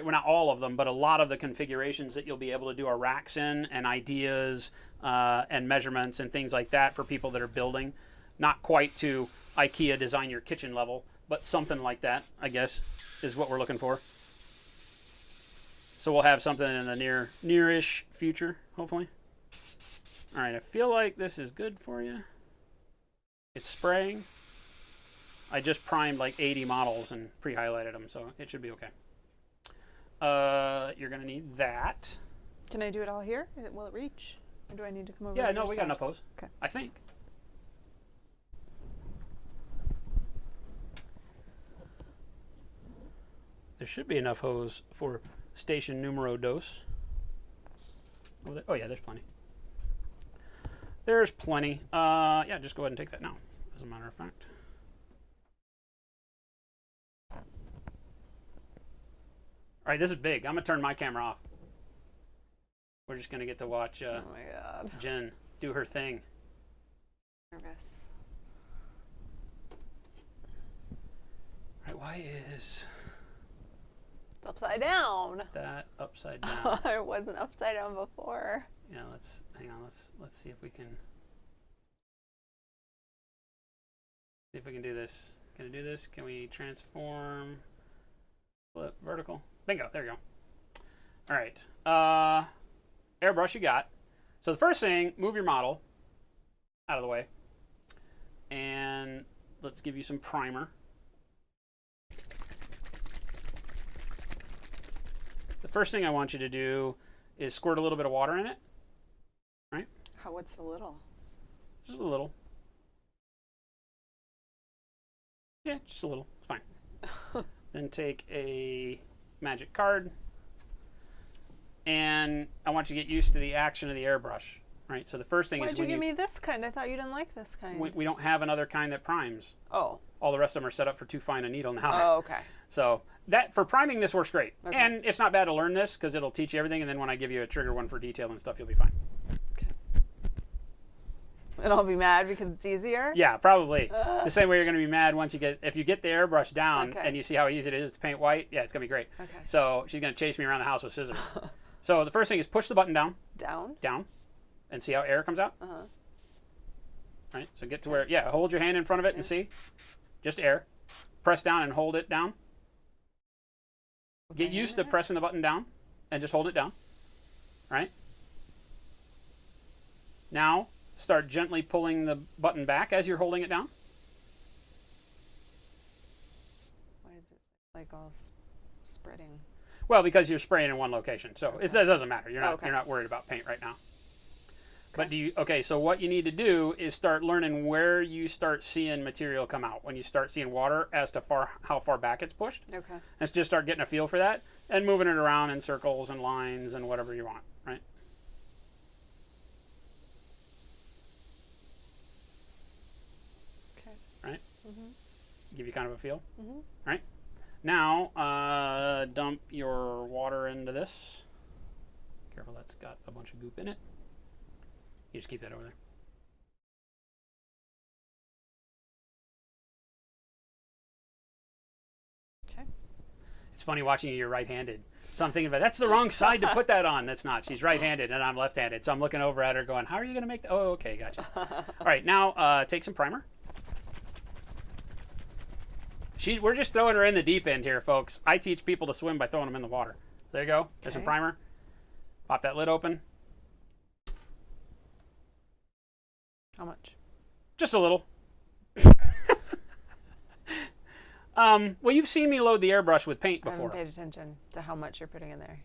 well, not all of them, but a lot of the configurations that you'll be able to do our racks in, and ideas and measurements and things like that for people that are building. Not quite to IKEA design your kitchen level, but something like that, I guess, is what we're looking for. So we'll have something in the near-ish future, hopefully. All right, I feel like this is good for you. It's spraying. I just primed like 80 models and pre-highlighted them, so it should be okay. You're going to need that.
Can I do it all here? Will it reach? Or do I need to come over?
Yeah,
to
no,
your
we got
side?
enough hose.
Okay.
I think. There should be enough hose for station numero dos. Oh yeah, there's plenty. There's plenty. Yeah, just go ahead and take that now, as a matter of fact. All right, this is big. I'm going to turn my camera off. We're just going to get to watch
Oh my God.
Jen do her thing.
Nervous.
All right, why is
It's upside down.
that upside down?
It wasn't upside down before.
Yeah, hang on. Let's see if we can do this. Can I do this? Can we transform? Flip vertical. Bingo. There you go. All right. Airbrush you got. So the first thing, move your model out of the way, and let's give you some primer. The first thing I want you to do is squirt a little bit of water in it. Right?
What's a little?
Just a little. Yeah, just a little. It's fine. Then take a magic card, and I want you to get used to the action of the airbrush. Right? So the first thing is
Why'd you give me this kind? I thought you didn't like this kind.
we don't have another kind that primes.
Oh.
All the rest of them are set up for too fine a needle now.
Oh, okay.
So that for priming, this works great.
Okay.
And it's not bad to learn this, because it'll teach you everything, and then when I give you a trigger one for detail and stuff, you'll be fine.
Okay. And I'll be mad because it's easier?
Yeah, probably. The same way you're going to be mad if you get the airbrush down
Okay.
and you see how easy it is to paint white. Yeah, it's going to be great.
Okay.
So she's going to chase me around the house with scissors. So the first thing is push the button down,
Down?
and see how air comes out.
Uh-huh.
Right? So get to where, yeah, hold your hand in front of it and see. Just air. Press down and hold it down. Get used to pressing the button down and just hold it down. Right? Now, start gently pulling the button back as you're holding it down.
Why is it like all spreading?
Well, because you're spraying in one location, so that doesn't matter. You're not
Okay.
you're not worried about paint right now. But okay, so what you need to do is start learning where you start seeing material come out. When you start seeing water as to how far back it's pushed.
Okay.
Let's just start getting a feel for that and moving it around in circles and lines and whatever you want, right?
Okay.
Right?
Mm-hmm.
Give you kind of a feel.
Mm-hmm.
Right? Now, dump your water into this. Careful, that's got a bunch of goop in it. You just keep that over there.
Okay.
It's funny watching you. You're right-handed. So I'm thinking about that's the wrong side to put that on. That's not. She's right-handed and I'm left-handed. So I'm looking over at her going, how are you going to make that? Oh, okay, gotcha. All right, now take some primer. We're just throwing her in the deep end here, folks. I teach people to swim by throwing them in the water. There you go. There's some primer. Pop that lid open.
How much?
Just a little. Well, you've seen me load the airbrush with paint
I
before.
haven't paid attention to how much you're putting in there.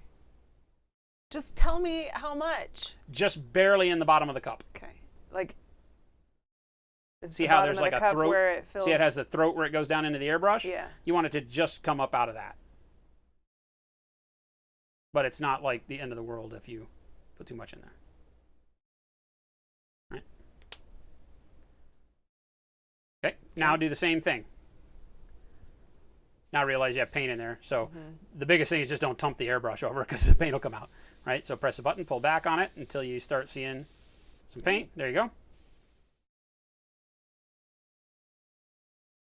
Just tell me how much.
Just barely in the bottom of the cup.
Okay. Like, is
See
the
how
bottom
there's
of
like
the
a
cup
throat?
where it fills...
See, it has the throat where it goes down into the airbrush?
Yeah.
You want it to just come up out of that. But it's not like the end of the world if you put too much in there. Right? Okay, now do the same thing. Now realize you have paint in there. So the biggest thing is just don't dump the airbrush over because the paint will come out. Right? So press the button, pull back on it until you start seeing some paint. There you go.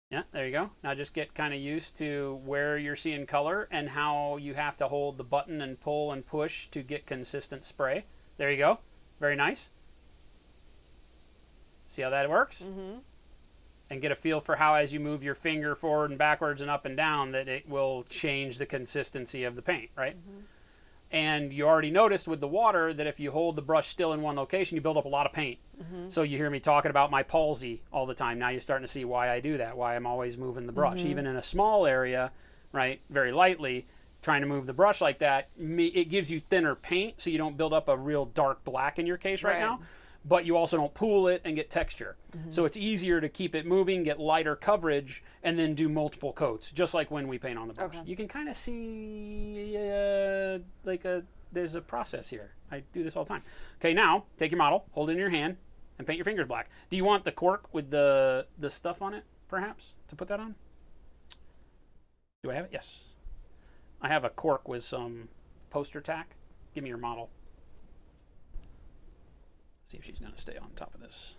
Yeah, there you go. Now just get kind of used to where you're seeing color and how you have to hold the button and pull and push to get consistent spray. There you go. Very nice. See how that works?
Mm-hmm.
And get a feel for how as you move your finger forward and backwards and up and down that it will change the consistency of the paint, right? Mm-hmm. And you already noticed with the water that if you hold the brush still in one location, you build up a lot of paint. Mm-hmm. So you hear me talking about my palsy all the time. Now you're starting to see why I do that, why I'm always moving the brush. Even in a small area, right, very lightly, trying to move the brush like that, it gives you thinner paint so you don't build up a real dark black in your case right now. But you also don't pool it and get texture. So it's easier to keep it moving, get lighter coverage, and then do multiple coats, just like when we paint on the brush. You can kind of see there's a process here. I do this all the time. Okay, now take your model, hold it in your hand, and paint your fingers black. Do you want the cork with the stuff on it, perhaps, to put that on? Do I have it? Yes. I have a cork with some poster tack. Give me your model. See if she's going to stay on top of this.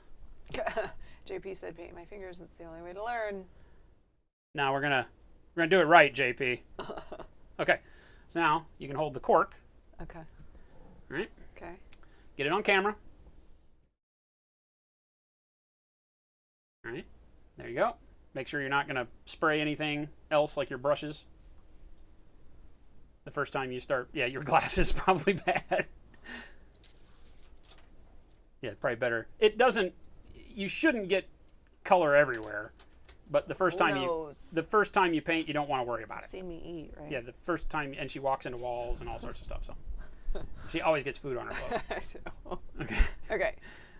JP said paint my fingers. It's the only way to learn.
Now we're gonna do it right, JP. Okay. So now you can hold the cork.
Okay.
All right.
Okay.
Get it on camera. All right. There you go. Make sure you're not going to spray anything else like your brushes. The first time you start, your glass is probably bad. Yeah, probably better. It doesn't. You shouldn't get color everywhere, but the first time you paint, you don't want to worry about it.
Seen me eat, right?
Yeah, the first time, and she walks into walls and all sorts of stuff. So she always gets food on her clothes. Okay.
Okay.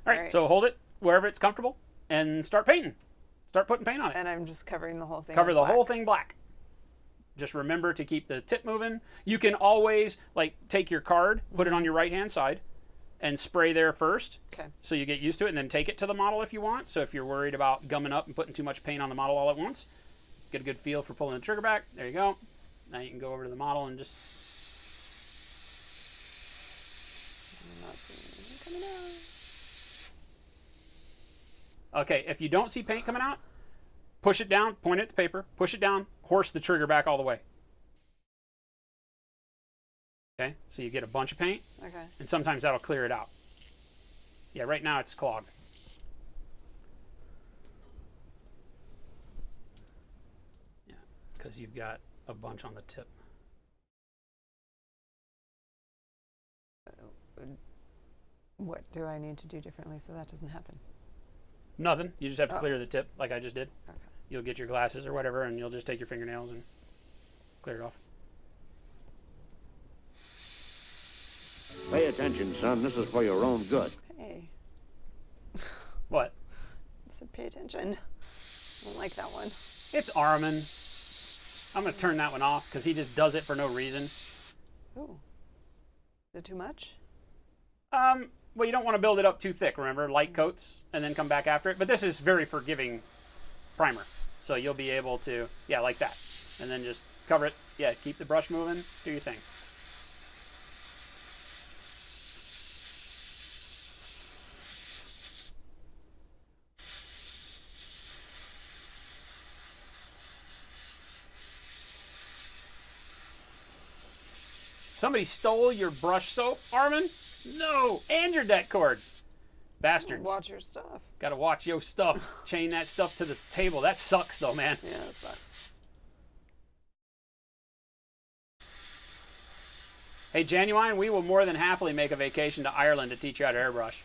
All right. So hold it wherever it's comfortable and start painting. Start putting paint on it.
And I'm just covering the whole thing.
Cover the whole thing black. Just remember to keep the tip moving. You can always take your card, put it on your right hand side, and spray there first.
Okay.
So you get used to it, and then take it to the model if you want. So if you're worried about gumming up and putting too much paint on the model all at once, get a good feel for pulling the trigger back. There you go. Now you can go over to the model and just...
I'm not seeing anything coming out.
Okay, if you don't see paint coming out, push it down, point it at the paper, push it down, horse the trigger back all the way. Okay, so you get a bunch of paint,
Okay.
and sometimes that'll clear it out. Yeah, right now it's clogged. Yeah, because you've got a bunch on the tip.
What do I need to do differently so that doesn't happen?
Nothing. You just have to clear the tip like I just did.
Okay.
You'll get your glasses or whatever, and you'll just take your fingernails and clear it off.
Pay attention, son. This is for your own good.
Hey.
What?
I said pay attention. I don't like that one.
It's Armin. I'm going to turn that one off because he just does it for no reason.
Ooh. Is it too much?
Well, you don't want to build it up too thick, remember? Light coats and then come back after it. But this is very forgiving primer. So you'll be able to, yeah, like that. And then just cover it. Yeah, keep the brush moving. Do your thing. Somebody stole your brush soap, Armin? No! And your deck cord. Bastards.
Watch your stuff.
Gotta watch your stuff. Chain that stuff to the table. That sucks, though, man.
Yeah, that sucks.
Hey, Genuine, we will more than happily make a vacation to Ireland to teach you how to airbrush.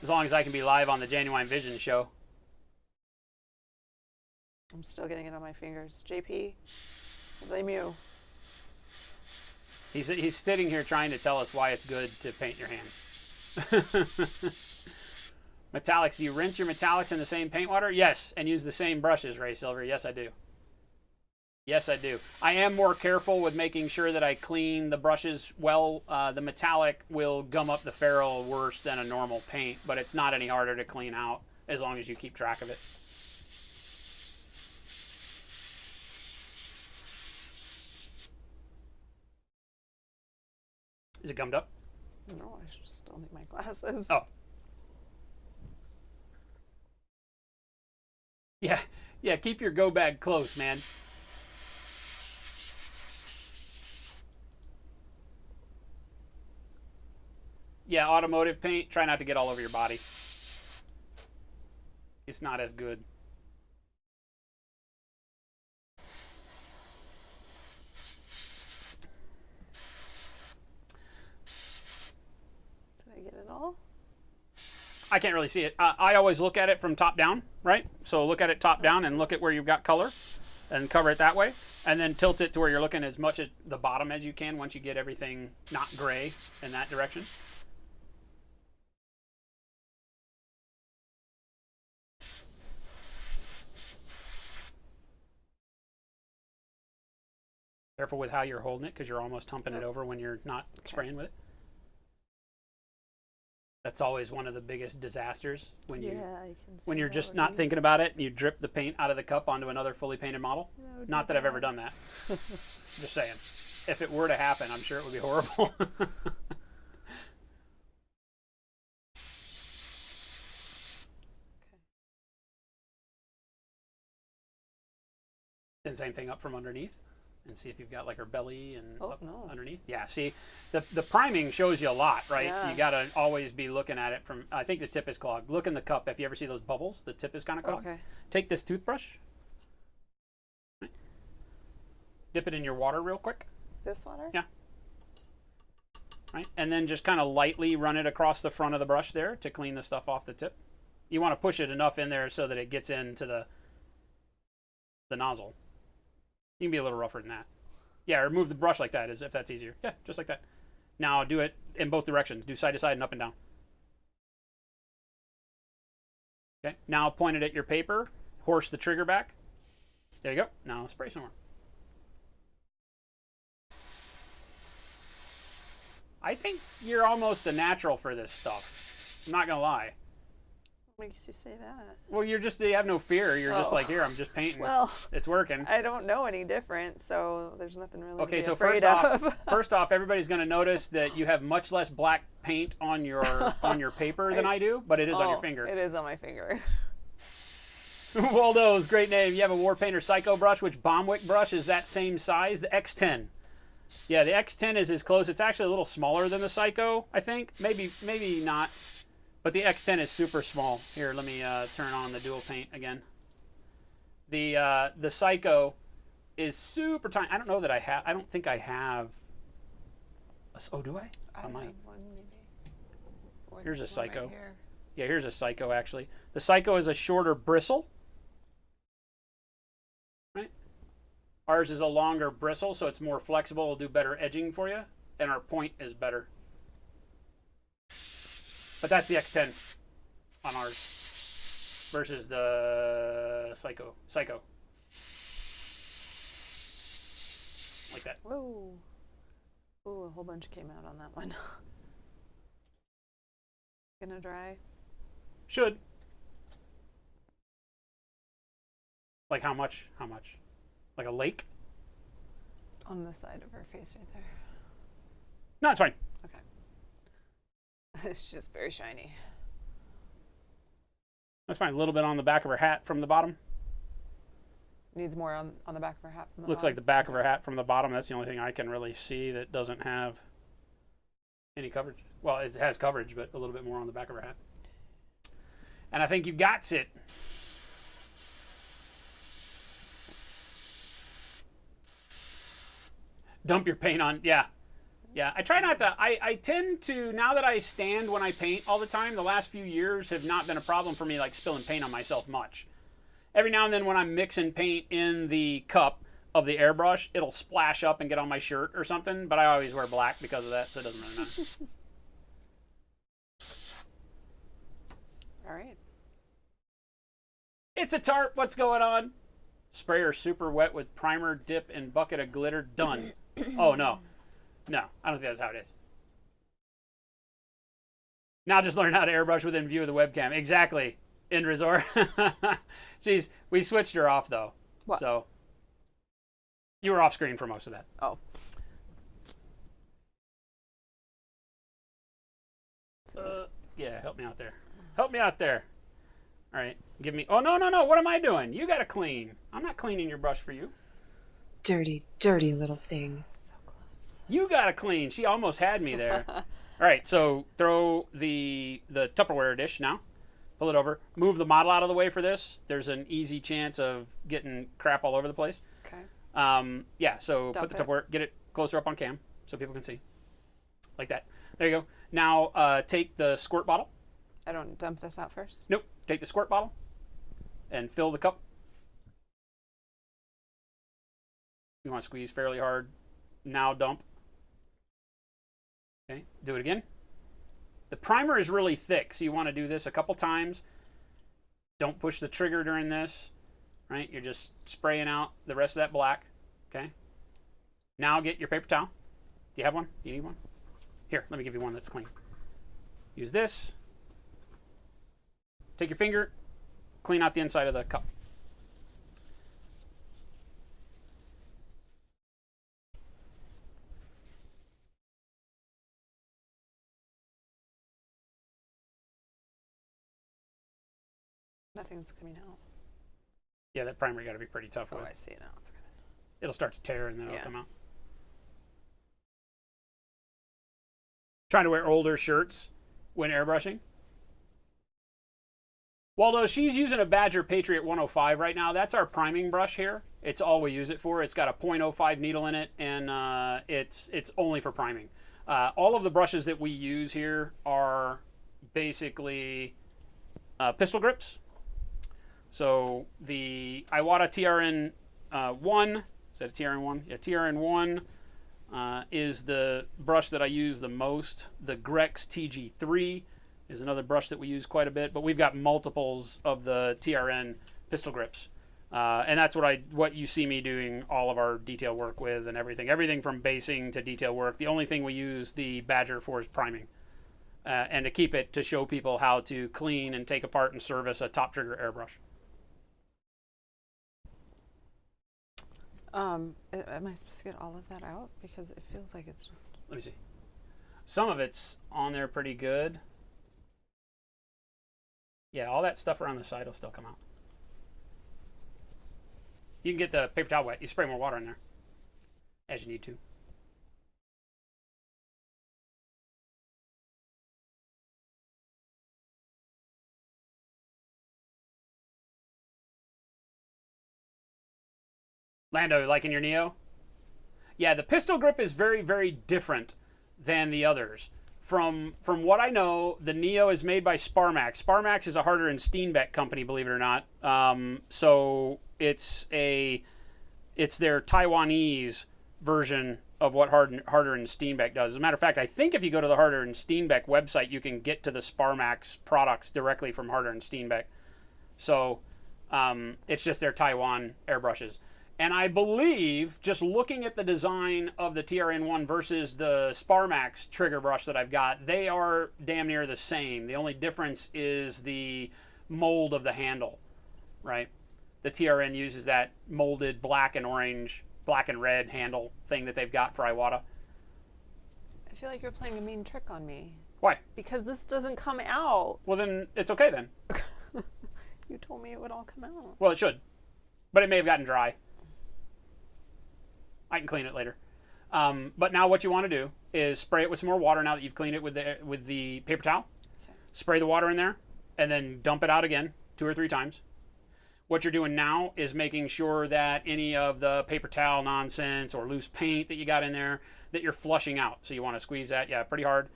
As long as I can be live on the Genuine Vision show.
I'm still getting it on my fingers. JP, I blame you.
He's sitting here trying to tell us why it's good to paint your hands. Metallics, do you rinse your metallics in the same paint water? Yes, and use the same brushes, Ray Silver. Yes, I do. Yes, I do. I am more careful with making sure that I clean the brushes well. The metallic will gum up the ferrule worse than a normal paint, but it's not any harder to clean out as long as you keep track of it. Is it gummed up?
No, I just don't need my glasses.
Oh. Yeah, keep your go bag close, man. Yeah, automotive paint, try not to get all over your body. It's not as good.
Did I get it all?
I can't really see it. I always look at it from top down, right? So look at it top down and look at where you've got color and cover it that way. And then tilt it to where you're looking as much at the bottom as you can once you get everything not gray in that direction. Careful with how you're holding it because you're almost humping it over when you're not spraying with it. That's always one of the biggest disasters when you when you're just not thinking about it and you drip the paint out of the cup onto another fully painted model. Not that I've ever done that. Just saying. If it were to happen, I'm sure it would be horrible. Then same thing up from underneath. And see if you've got like her belly and up underneath. Yeah, see, the priming shows you a lot, right?
Yeah.
You got to always be looking at it from, I think the tip is clogged. Look in the cup. If you ever see those bubbles, the tip is kind of clogged.
Okay.
Take this toothbrush. Right. Dip it in your water real quick.
This water?
Yeah. Right, and then just kind of lightly run it across the front of the brush there to clean the stuff off the tip. You want to push it enough in there so that it gets into the nozzle. You can be a little rougher than that. Yeah, or move the brush like that, as if that's easier. Yeah, just like that. Now do it in both directions. Do side to side and up and down. Okay, now point it at your paper. Horse the trigger back. There you go. Now spray some more. I think you're almost a natural for this stuff. I'm not going to lie.
What makes you say that?
Well, you have no fear. You're just like, here, I'm just painting.
Well,
it's working.
I don't know any different, so there's nothing really to be
so
afraid of.
first off, everybody's going to notice that you have much less black paint on your paper than I do, but it is on your finger.
It is on my finger.
Waldo's great name. You have a War Painter Psycho brush. Which Bombwick brush is that same size? The X10. Yeah, the X10 is as close. It's actually a little smaller than the Psycho, I think. Maybe not. But the X10 is super small. Here, let me turn on the dual paint again. The Psycho is super tiny. I don't know that I have. I don't think I have. Oh, do I?
I
might.
have one maybe. Or
Here's a
there's one
Psycho.
right here.
Yeah, here's a Psycho actually. The Psycho is a shorter bristle. Right. Ours is a longer bristle, so it's more flexible. It'll do better edging for you, and our point is better. But that's the X10 on ours. versus the Psycho. Like that.
Whoa. Ooh, a whole bunch came out on that one. Gonna dry.
Should. Like how much? How much? Like a lake?
On the side of her face right there.
No, it's fine.
Okay. It's just very shiny.
That's fine. A little bit on the back of her hat from the bottom.
Needs more on the back of her hat. From the
Looks
bottom.
like the back of her hat from the bottom. That's the only thing I can really see that doesn't have any coverage. Well, it has coverage, but a little bit more on the back of her hat. And I think you got it. Dump your paint on. Yeah. Yeah. I try not to. I tend to, now that I stand when I paint all the time, the last few years have not been a problem for me, like spilling paint on myself much. Every now and then when I'm mixing paint in the cup of the airbrush, it'll splash up and get on my shirt or something, but I always wear black because of that, so it doesn't really matter.
All right.
It's a tarp. What's going on? Sprayer super wet with primer, dip, and bucket of glitter. Done. Oh, no. No, I don't think that's how it is. Now just learn how to airbrush within view of the webcam. Exactly, Indrazor. Jeez, we switched her off, though.
What?
So you were off screen for most of that.
Oh.
Yeah, help me out there. Help me out there. All right, give me... Oh, no, no, no. What am I doing? You got to clean. I'm not cleaning your brush for you.
Dirty, dirty little thing.
So close.
You got to clean. She almost had me there. All right, so throw the Tupperware dish now. Pull it over. Move the model out of the way for this. There's an easy chance of getting crap all over the place.
Okay.
Yeah, so
Dump
put the
it.
Tupperware, get it closer up on cam so people can see. Like that. There you go. Now take the squirt bottle.
I don't dump this out first.
Nope. Take the squirt bottle and fill the cup. You want to squeeze fairly hard. Now dump. Okay, do it again. The primer is really thick, so you want to do this a couple times. Don't push the trigger during this, right? You're just spraying out the rest of that black, okay? Now get your paper towel. Do you have one? Do you need one? Here, let me give you one that's clean. Use this. Take your finger, clean out the inside of the cup.
Nothing's coming out.
Yeah, that primer you got to be pretty tough
Oh,
with.
I see now. It's coming.
It'll start to tear and then it'll
Yeah.
come out. Trying to wear older shirts when airbrushing. Waldo, she's using a Badger Patriot 105 right now. That's our priming brush here. It's all we use it for. It's got a .05 needle in it, and it's only for priming. All of the brushes that we use here are basically pistol grips. So the Iwata TRN1, is that a TRN1? Yeah, TRN1 is the brush that I use the most. The Grex TG3 is another brush that we use quite a bit, but we've got multiples of the TRN pistol grips. And that's what you see me doing all of our detail work with and everything. Everything from basing to detail work. The only thing we use the Badger for is priming. And to keep it to show people how to clean and take apart and service a top trigger airbrush.
Am I supposed to get all of that out? Because it feels like it's just...
Let me see. Some of it's on there pretty good. Yeah, all that stuff around the side will still come out. You can get the paper towel wet. You spray more water in there as you need to. Lando, like in your Neo? Yeah, the pistol grip is very, very different than the others. From what I know, the Neo is made by Sparmax. Sparmax is a Harder and Steenbeck company, believe it or not. So it's their Taiwanese version of what Harder and Steenbeck does. As a matter of fact, I think if you go to the Harder and Steenbeck website, you can get to the Sparmax products directly from Harder and Steenbeck. So it's just their Taiwan airbrushes. And I believe, just looking at the design of the TRN1 versus the Sparmax trigger brush that I've got, they are damn near the same. The only difference is the mold of the handle, right? The TRN uses that molded black and orange, black and red handle thing that they've got for Iwata.
I feel like you're playing a mean trick on me.
Why?
Because this doesn't come out.
Well, then it's okay then.
You told me it would all come out.
Well, it should. But it may have gotten dry. I can clean it later. But now what you want to do is spray it with some more water now that you've cleaned it with the paper towel. Okay. Spray the water in there and then dump it out again 2 or 3 times. What you're doing now is making sure that any of the paper towel nonsense or loose paint that you got in there, that you're flushing out. So you want to squeeze that, pretty hard.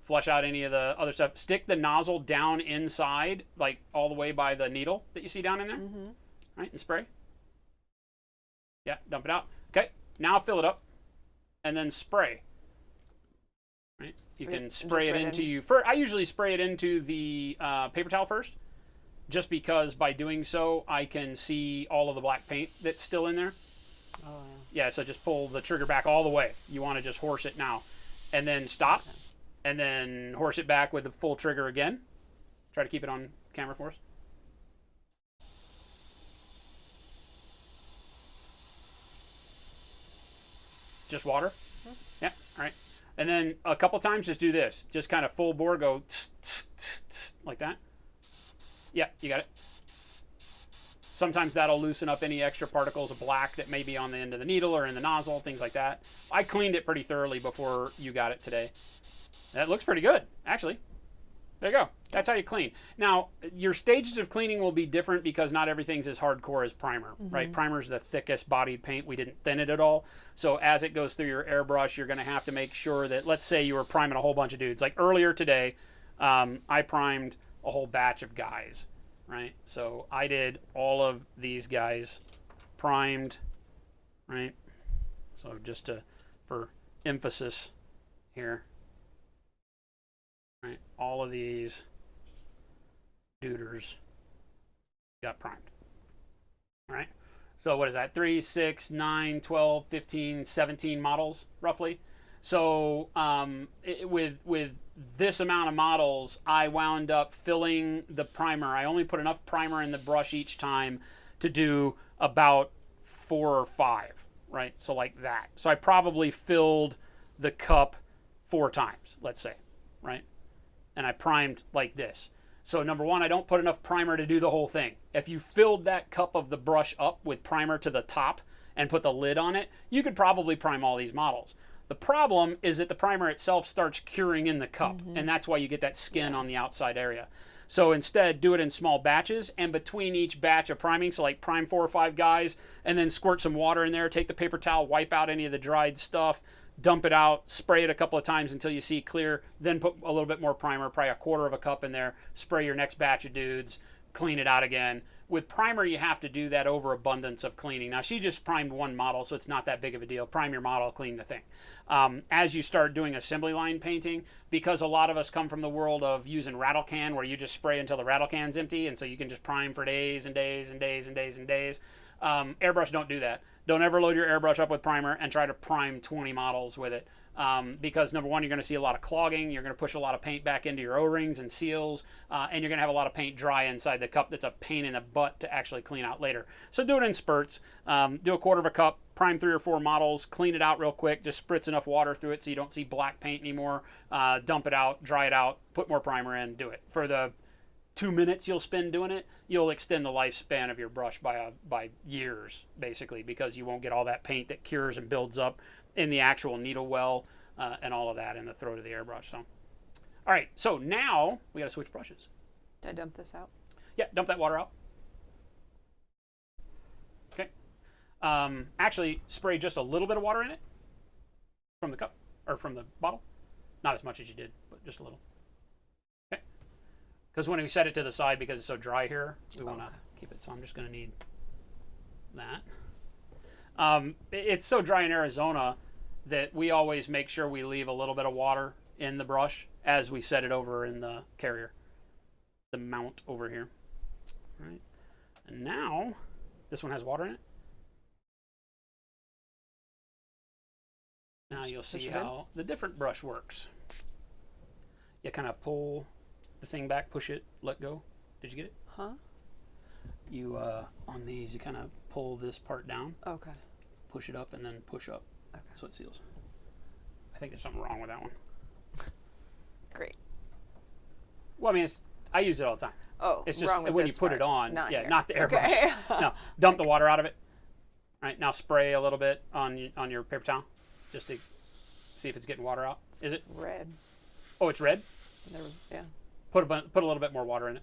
Flush out any of the other stuff. Stick the nozzle down inside, like all the way by the needle that you see down in there. Mm-hmm. Right, and spray. Yeah, dump it out. Okay, now fill it up and then spray. Right, you can spray it into I usually spray it into the paper towel first, just because by doing so I can see all of the black paint that's still in there. Oh yeah. Yeah, so just pull the trigger back all the way. You want to just horse it now, and then stop, and then horse it back with the full trigger again. Try to keep it on camera for us. Just water? Mm-hmm. Yeah, all right. And then a couple times just do this. Just kind of full bore, go tss, tss, tss, tss, like that. Yeah, you got it. Sometimes that'll loosen up any extra particles of black that may be on the end of the needle or in the nozzle, things like that. I cleaned it pretty thoroughly before you got it today. That looks pretty good, actually. There you go. That's how you clean. Now, your stages of cleaning will be different because not everything's as hardcore as primer, right? Primer's the thickest bodied paint. We didn't thin it at all. So as it goes through your airbrush, you're going to have to make sure that, let's say you were priming a whole bunch of dudes. Like earlier today, I primed a whole batch of guys, right? So I did all of these guys primed, right? So just for emphasis here. Right, all of these duders got primed. All right, so what is that? 3, 6, 9, 12, 15, 17 models, roughly. So with this amount of models, I wound up filling the primer. I only put enough primer in the brush each time to do about 4 or 5, right? So like that. So I probably filled the cup 4 times, let's say, right? And I primed like this. So number one, I don't put enough primer to do the whole thing. If you filled that cup of the brush up with primer to the top and put the lid on it, you could probably prime all these models. The problem is that the primer itself starts curing in the cup, and that's why you get that skin on the outside area. So instead, do it in small batches, and between each batch of priming, so like prime 4 or 5 guys, and then squirt some water in there, take the paper towel, wipe out any of the dried stuff, dump it out, spray it a couple of times until you see clear, then put a little bit more primer, probably 1/4 cup in there, spray your next batch of dudes, clean it out again. With primer, you have to do that overabundance of cleaning. Now, she just primed 1 model, so it's not that big of a deal. Prime your model, clean the thing. As you start doing assembly line painting, because a lot of us come from the world of using rattle can, where you just spray until the rattle can's empty, and so you can just prime for days and days and days and days and days. Airbrush don't do that. Don't ever load your airbrush up with primer and try to prime 20 models with it. Because number one, you're going to see a lot of clogging. You're going to push a lot of paint back into your O-rings and seals, and you're going to have a lot of paint dry inside the cup. That's a pain in the butt to actually clean out later. So do it in spurts. Do 1/4 cup, prime 3 or 4 models, clean it out real quick, just spritz enough water through it so you don't see black paint anymore. Dump it out, dry it out, put more primer in, do it. For the 2 minutes you'll spend doing it, you'll extend the lifespan of your brush by years, basically, because you won't get all that paint that cures and builds up in the actual needle well and all of that in the throat of the airbrush. So, all right, so now we got to switch brushes.
Did I dump this out?
Yeah, dump that water out. Okay. Actually, spray just a little bit of water in it from the cup, or from the bottle. Not as much as you did, but just a little. Okay. Because when we set it to the side, because it's so dry here, we want to keep it. So I'm just going to need that. It's so dry in Arizona that we always make sure we leave a little bit of water in the brush as we set it over in the carrier, the mount over here. Right. And now, this one has water in it. Now you'll see how the different brush works. You kind of pull the thing back, push it, let go. Did you get it?
Huh?
You, on these, you kind of pull this part down.
Okay.
Push it up and then push up.
Okay.
So it seals. I think there's something wrong with that one.
Great.
Well, I mean, I use it all the time.
Oh,
it's just
wrong with
when
this
you put
part.
it on.
Not
Yeah,
here.
not the airbrush.
Okay.
No, dump the water out of it. All right, now spray a little bit on your paper towel, just to see if it's getting water out. Is it
red?
Oh, it's red.
There was, yeah.
Put a little bit more water in it,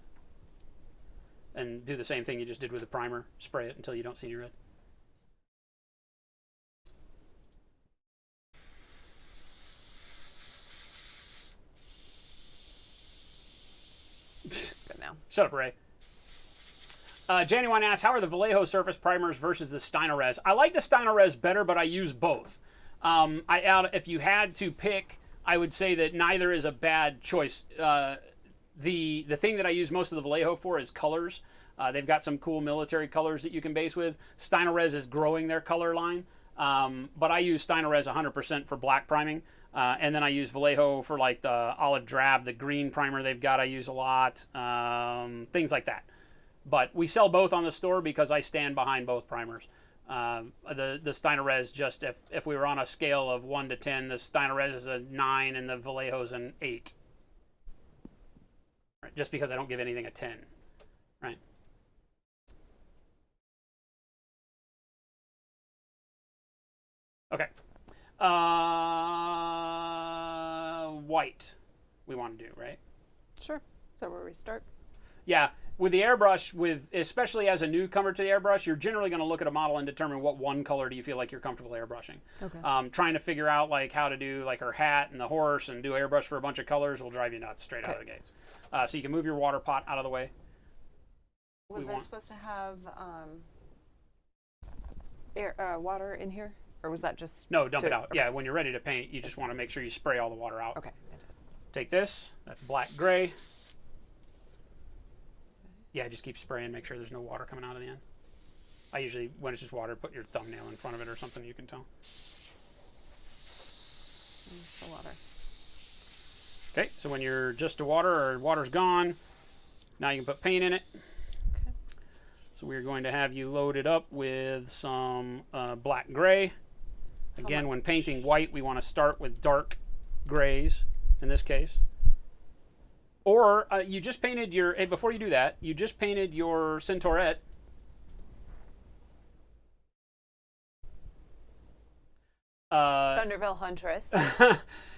and do the same thing you just did with the primer. Spray it until you don't see any red.
Good now.
Shut up, Ray. Genuine asks, how are the Vallejo surface primers versus the Stynylrez? I like the Stynylrez better, but I use both. If you had to pick, I would say that neither is a bad choice. The thing that I use most of the Vallejo for is colors. They've got some cool military colors that you can base with. Stynylrez is growing their color line, but I use Stynylrez 100% for black priming. And then I use Vallejo for like the olive drab, the green primer they've got I use a lot, things like that. But we sell both on the store because I stand behind both primers. The Stynylrez, just if we were on a scale of 1 to 10, the Stynylrez is a 9 and the Vallejo's an 8. Right, just because I don't give anything a 10. Right. Okay. White we want to do, right?
Sure. Is that where we start?
Yeah. With the airbrush, especially as a newcomer to the airbrush, you're generally going to look at a model and determine what one color do you feel like you're comfortable airbrushing.
Okay.
Trying to figure out like how to do like her hat and the horse and do airbrush for a bunch of colors will drive you nuts straight out of the gates. So you can move your water pot out of the way.
Was I supposed to have water in here? Or was that just...
No, dump it out. Okay. Yeah, when you're ready to paint, you just want to make sure you spray all the water out.
Okay.
Take this. That's black gray. Yeah, just keep spraying. Make sure there's no water coming out of the end. I usually, when it's just water, put your thumbnail in front of it or something you can tell.
There's the water.
Okay, so when you're just to water or water's gone, now you can put paint in it.
Okay.
So we're going to have you load it up with some black gray. Again, when painting white, we want to start with dark grays in this case. Or you just painted your, before you do that, you just painted your Centaurette.
Thunderville Huntress.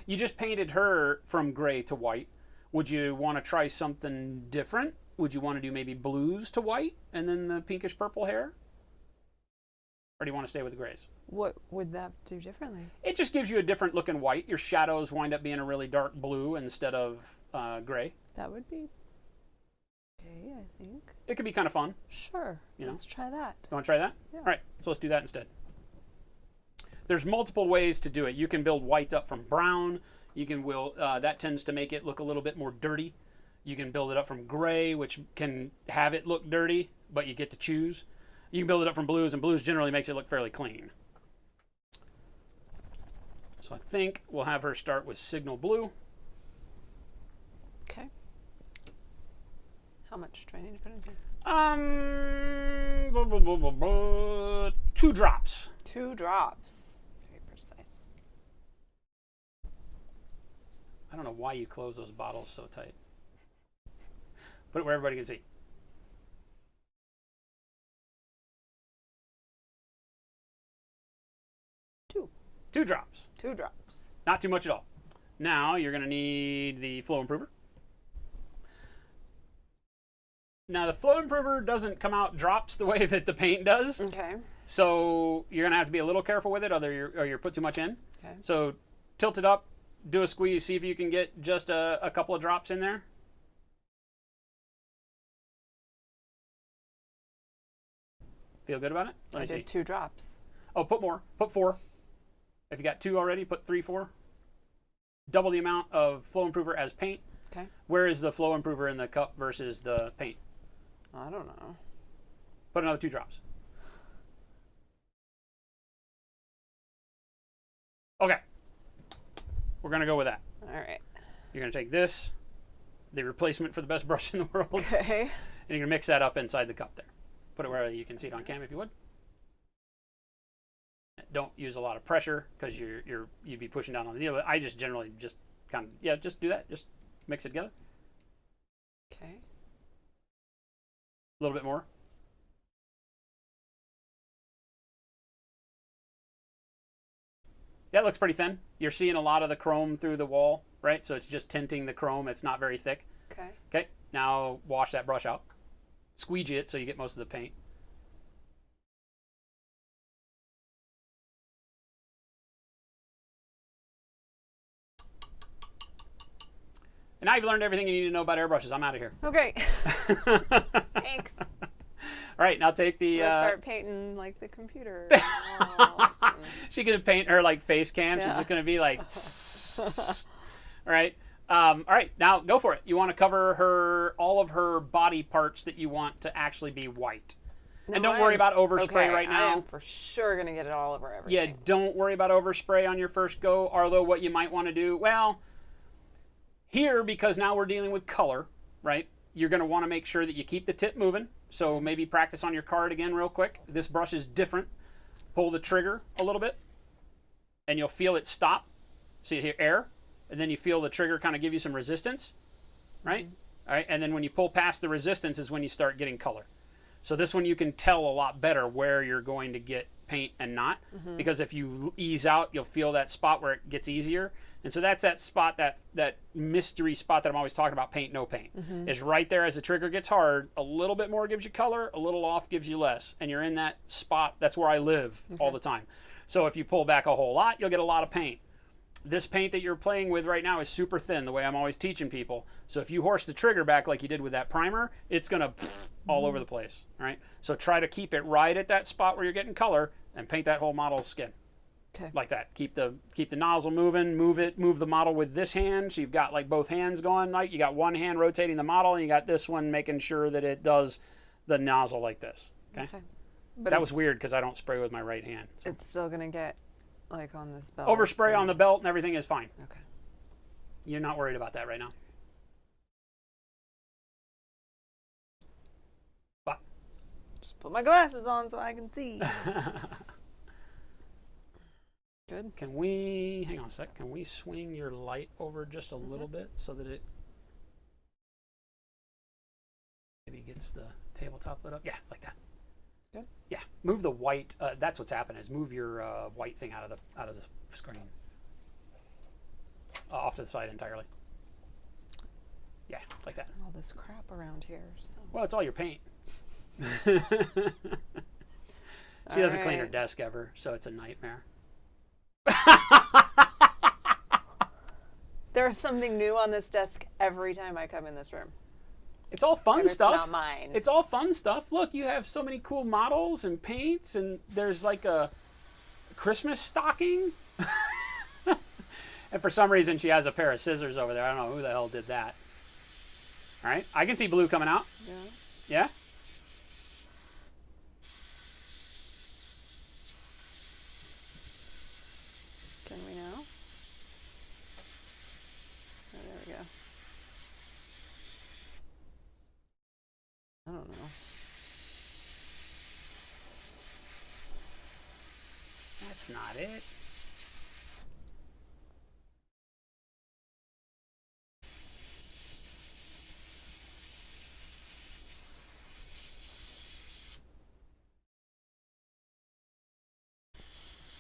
You just painted her from gray to white. Would you want to try something different? Would you want to do maybe blues to white and then the pinkish purple hair? Or do you want to stay with the grays?
What would that do differently?
It just gives you a different looking white. Your shadows wind up being a really dark blue instead of gray.
That would be okay, I think.
It could be kind of fun.
Sure. Let's try that.
You want to try that?
Yeah.
All right, so let's do that instead. There's multiple ways to do it. You can build white up from brown. You can that tends to make it look a little bit more dirty. You can build it up from gray, which can have it look dirty, but you get to choose. You can build it up from blues, and blues generally makes it look fairly clean. So I think we'll have her start with Signal Blue.
Okay. How much do I need to put in here?
2 drops.
2 drops. Very precise.
I don't know why you close those bottles so tight. Put it where everybody can see. Two drops.
2 drops.
Not too much at all. Now you're going to need the Flow Improver. Now the Flow Improver doesn't come out drops the way that the paint does.
Okay.
So you're going to have to be a little careful with it, or you put too much in.
Okay.
So tilt it up, do a squeeze, see if you can get just a couple of drops in there. Feel good about it? Let me see.
I did 2 drops.
Oh, put more. Put 4. If you got 2 already, put 3, 4. Double the amount of Flow Improver as paint.
Okay.
Where is the Flow Improver in the cup versus the paint?
I don't know.
Put another 2 drops. Okay. We're going to go with that.
All right.
You're going to take this, the replacement for the best brush in the world,
Okay.
and you're going to mix that up inside the cup there. Put it where you can see it on cam if you would. Don't use a lot of pressure because you'd be pushing down on the needle. I just generally just kind of, just do that. Just mix it together.
Okay.
A little bit more. That looks pretty thin. You're seeing a lot of the chrome through the wall, right? So it's just tinting the chrome. It's not very thick.
Okay.
Okay, now wash that brush out. Squeegee it so you get most of the paint. And now you've learned everything you need to know about airbrushes. I'm out of here.
Okay. Thanks.
All right, now take the...
We'll start painting like the computer. Oh.
She's going to paint her like face cam.
Yeah.
She's just going to be like... all right, now go for it. You want to cover all of her body parts that you want to actually be white. And don't worry about overspray right now.
I am for sure going to get it all over everything.
Yeah, don't worry about overspray on your first go. Although what you might want to do, well, here, because now we're dealing with color, right? You're going to want to make sure that you keep the tip moving. So maybe practice on your card again real quick. This brush is different. Pull the trigger a little bit, and you'll feel it stop. So you hear air, and then you feel the trigger kind of give you some resistance, right? All right, and then when you pull past the resistance is when you start getting color. So this one you can tell a lot better where you're going to get paint and not, because if you ease out, you'll feel that spot where it gets easier. And so that's that spot, that mystery spot that I'm always talking about, paint, no paint. Is right there as the trigger gets hard. A little bit more gives you color, a little off gives you less. And you're in that spot. That's where I live all the time. So if you pull back a whole lot, you'll get a lot of paint. This paint that you're playing with right now is super thin, the way I'm always teaching people. So if you horse the trigger back like you did with that primer, it's going to all over the place, right? So try to keep it right at that spot where you're getting color and paint that whole model's skin.
Okay.
Like that. Keep the nozzle moving, move the model with this hand. So you've got like both hands going, like you got one hand rotating the model and you got this one making sure that it does the nozzle like this. Okay.
But
That was weird because I don't spray with my right hand. So.
It's still going to get like on this belt.
Overspray on the belt and everything is fine.
Okay.
You're not worried about that right now. But
Just put my glasses on so I can see. Good.
can we, hang on a sec, can we swing your light over just a little bit so that it maybe gets the tabletop lit up? Yeah, like that.
Good.
Yeah, move the white, that's what's happening, is move your white thing out of the screen. Off to the side entirely. Yeah, like that.
All this crap around here. So.
Well, it's all your paint. She doesn't clean her desk ever, so it's a nightmare.
There's something new on this desk every time I come in this room.
It's all fun stuff.
It's not mine.
It's all fun stuff. Look, you have so many cool models and paints, and there's like a Christmas stocking. And for some reason, she has a pair of scissors over there. I don't know who the hell did that. All right, I can see blue coming out.
Yeah.
Yeah?
Can we now? Oh, there we go. I don't know.
That's not it.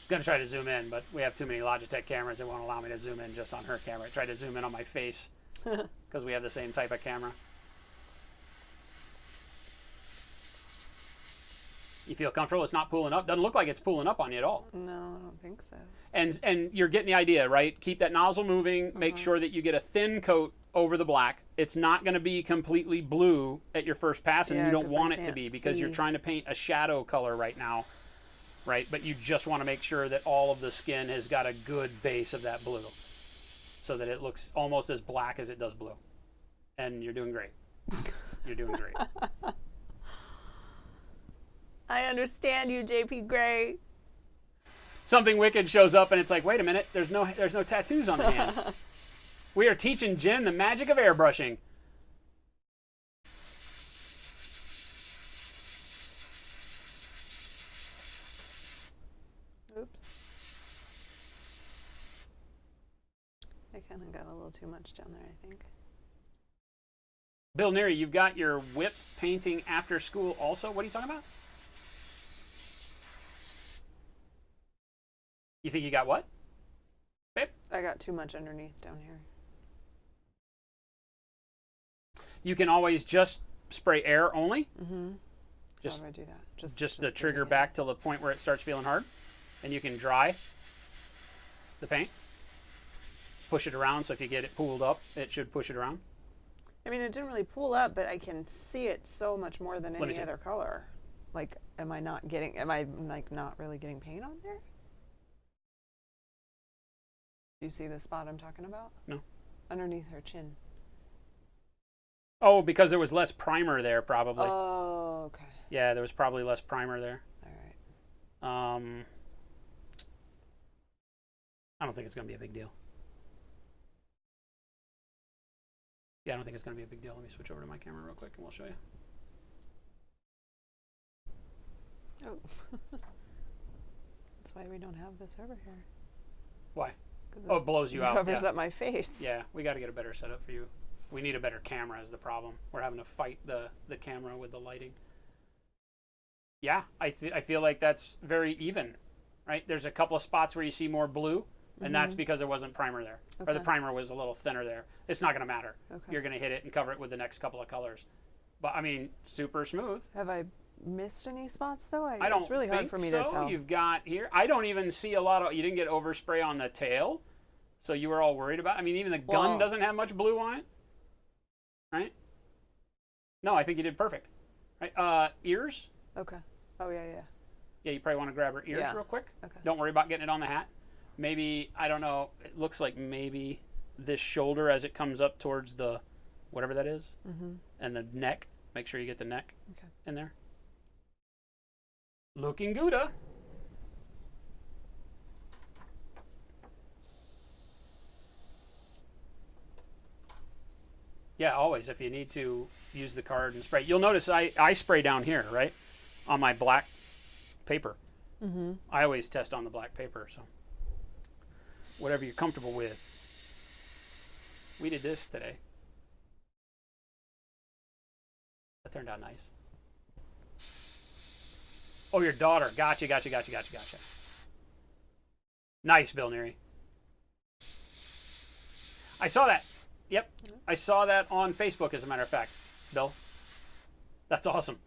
Gonna try to zoom in, but we have too many Logitech cameras that won't allow me to zoom in just on her camera. Try to zoom in on my face because we have the same type of camera. You feel comfortable? It's not pulling up. Doesn't look like it's pulling up on you at all.
No, I don't think so.
And you're getting the idea, right? Keep that nozzle moving. Make sure that you get a thin coat over the black. It's not going to be completely blue at your first pass, and
Yeah,
you don't
'cause I
want it to
can't
be because you're
see.
trying to paint a shadow color right now, right? But you just want to make sure that all of the skin has got a good base of that blue so that it looks almost as black as it does blue. And you're doing great. You're doing great.
I understand you, JP Gray.
Something wicked shows up and it's like, wait a minute, there's no tattoos on the hand. We are teaching Jen the magic of airbrushing.
Oops. I kind of got a little too much down there, I think.
Bill Neary, you've got your whip painting after school also. What are you talking about? You think you got what? Babe?
I got too much underneath down here.
You can always just spray air only.
Mm-hmm.
Just,
how do I do that?
Just the trigger back till the point where it starts feeling hard. And you can dry the paint. Push it around, so if you get it pooled up, it should push it around.
I mean, it didn't really pool up, but I can see it so much more than any other color. Like, am I like not really getting paint on there? Do you see the spot I'm talking about?
No.
Underneath her chin.
Oh, because there was less primer there, probably.
Oh, okay.
Yeah, there was probably less primer there.
All right.
I don't think it's going to be a big deal. Yeah, I don't think it's going to be a big deal. Let me switch over to my camera real quick and we'll show you.
Oh. That's why we don't have this over here.
Why? Oh, it blows you out.
Covers up my face.
Yeah, we got to get a better setup for you. We need a better camera is the problem. We're having to fight the camera with the lighting. Yeah, I feel like that's very even, right? There's a couple of spots where you see more blue, and that's because there wasn't primer there.
Okay.
Or the primer was a little thinner there. It's not going to matter.
Okay.
You're going to hit it and cover it with the next couple of colors. But, I mean, super smooth.
Have I missed any spots, though?
I don't
It's really hard for me to tell.
You've got here. I don't even see a lot of. You didn't get overspray on the tail, so you were all worried about. I mean, even the gun doesn't have much blue on it, right? No, I think you did perfect. Right? Ears.
Okay. Oh yeah.
Yeah, you probably want to grab her ears real quick.
Okay.
Don't worry about getting it on the hat. Maybe I don't know. It looks like maybe this shoulder as it comes up towards the whatever that is, and the neck. Make sure you get the neck in there. Looking gooda. Yeah, always. If you need to use the card and spray. You'll notice I spray down here, right? On my black paper. I always test on the black paper, so whatever you're comfortable with. We did this today. That turned out nice. Oh, your daughter. Gotcha. Nice, Bill Neary. I saw that. Yep. I saw that on Facebook, as a matter of fact, Bill. That's awesome.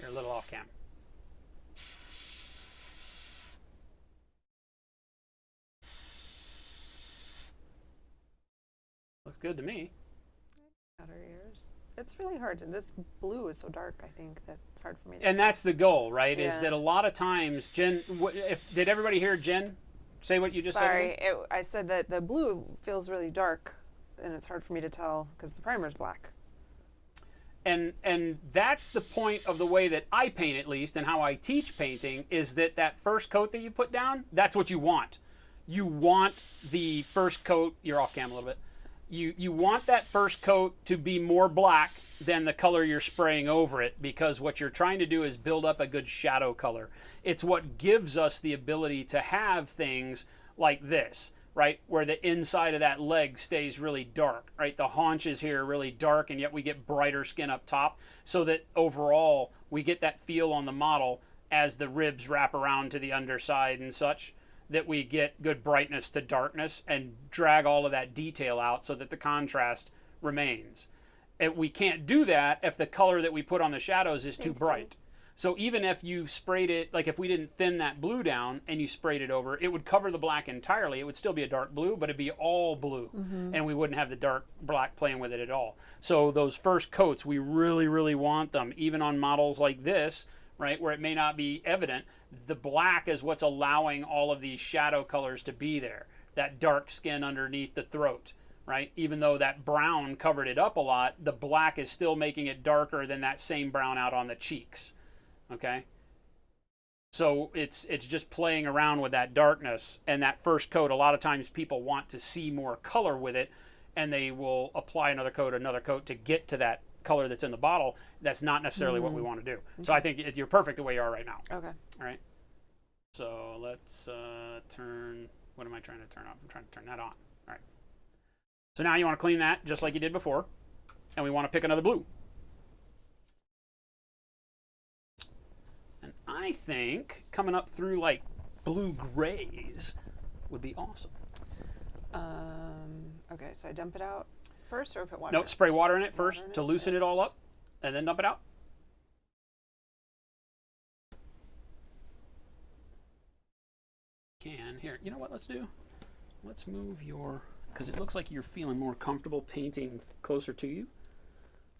You're a little off cam. Looks good to me.
Got her ears. It's really hard to. This blue is so dark. I think that it's hard for me.
And that's the goal, right?
Yeah.
Is that a lot of times, Jen? Did everybody hear Jen say what you just said?
Sorry, I said that the blue feels really dark, and it's hard for me to tell because the primer's black.
And that's the point of the way that I paint, at least, and how I teach painting, is that first coat that you put down, that's what you want. You want the first coat. You're off cam a little bit. You want that first coat to be more black than the color you're spraying over it, because what you're trying to do is build up a good shadow color. It's what gives us the ability to have things like this, right? Where the inside of that leg stays really dark, right? The haunches here are really dark, and yet we get brighter skin up top, so that overall we get that feel on the model as the ribs wrap around to the underside and such, that we get good brightness to darkness and drag all of that detail out so that the contrast remains. And we can't do that if the color that we put on the shadows is too bright. So even if you sprayed it, like if we didn't thin that blue down and you sprayed it over, it would cover the black entirely. It would still be a dark blue, but it'd be all blue. And we wouldn't have the dark black playing with it at all. So those first coats, we really, really want them, even on models like this, right, where it may not be evident. The black is what's allowing all of these shadow colors to be there. That dark skin underneath the throat, right? Even though that brown covered it up a lot, the black is still making it darker than that same brown out on the cheeks, okay? So it's just playing around with that darkness. And that first coat, a lot of times people want to see more color with it, and they will apply another coat to get to that color that's in the bottle. That's not necessarily what we want to do. So I think you're perfect the way you are right now.
Okay.
All right. So let's turn, what am I trying to turn off? I'm trying to turn that on. All right. So now you want to clean that just like you did before. And we want to pick another blue. And I think coming up through like blue grays would be awesome.
Okay, so I dump it out first or put water?
No,
in?
spray water in it first
Water in
to
it
loosen it all up, and then dump it out. Here, you know what, let's do? Let's move your, because it looks like you're feeling more comfortable painting closer to you.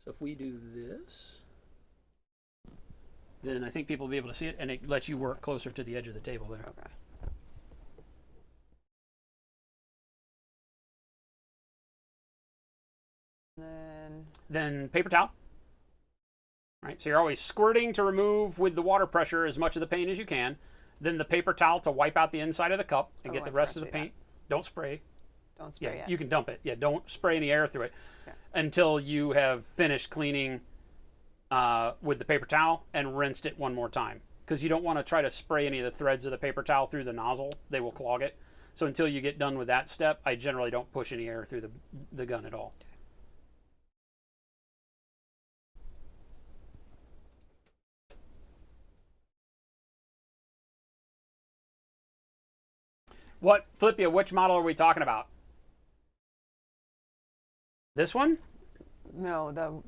So if we do this, then I think people will be able to see it, and it lets you work closer to the edge of the table there.
Okay.
Then paper towel. Right, so you're always squirting to remove with the water pressure as much of the paint as you can. Then the paper towel to wipe out the inside of the cup and get the rest of the paint. Don't spray.
Don't spray
yet. You can dump it. Yeah, don't spray any air through it until you have finished cleaning with the paper towel and rinsed it one more time. Because you don't want to try to spray any of the threads of the paper towel through the nozzle. They will clog it. So until you get done with that step, I generally don't push any air through the gun at all. What, Flippia, which model are we talking about? This one?
No, the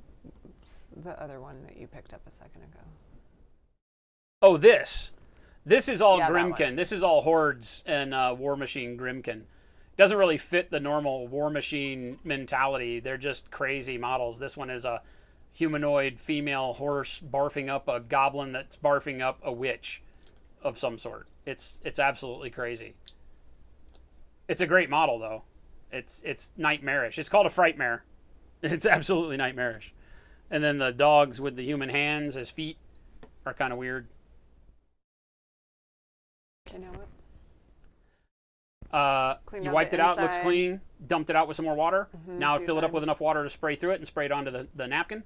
other one that you picked up a second ago.
Oh, this. This is all
Yeah, that
Grimkin.
one.
This is all Hordes and War Machine Grimkin. Doesn't really fit the normal War Machine mentality. They're just crazy models. This one is a humanoid female horse barfing up a goblin that's barfing up a witch of some sort. It's absolutely crazy. It's a great model, though. It's nightmarish. It's called a frightmare. It's absolutely nightmarish. And then the dogs with the human hands as feet are kind of weird.
Okay, now what?
You wiped it out, looks
inside.
clean, dumped it out with some more water. Now
few
fill it up with
times.
enough water to spray through it and spray it onto the napkin.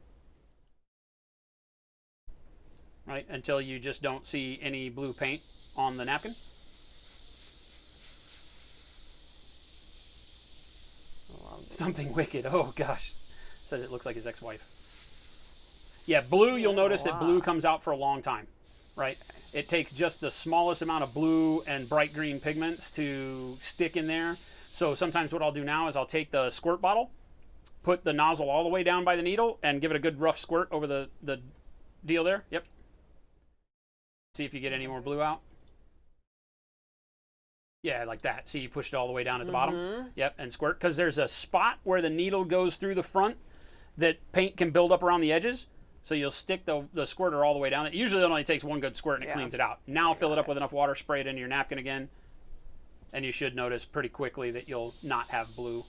Right, until you just don't see any blue paint on the napkin. Something wicked. Oh, gosh. Says it looks like his ex-wife. Yeah, blue, you'll notice that blue comes out for a long time, right? It takes just the smallest amount of blue and bright green pigments to stick in there. So sometimes what I'll do now is I'll take the squirt bottle, put the nozzle all the way down by the needle, and give it a good rough squirt over the deal there. Yep. See if you get any more blue out. Yeah, like that. See, you pushed it all the way down at the bottom. Yep, and squirt. Because there's a spot where the needle goes through the front that paint can build up around the edges. So you'll stick the squirter all the way down. It usually only takes one good squirt and it cleans it out. Now fill it up with enough water, spray it into your napkin again, and you should notice pretty quickly that you'll not have blue.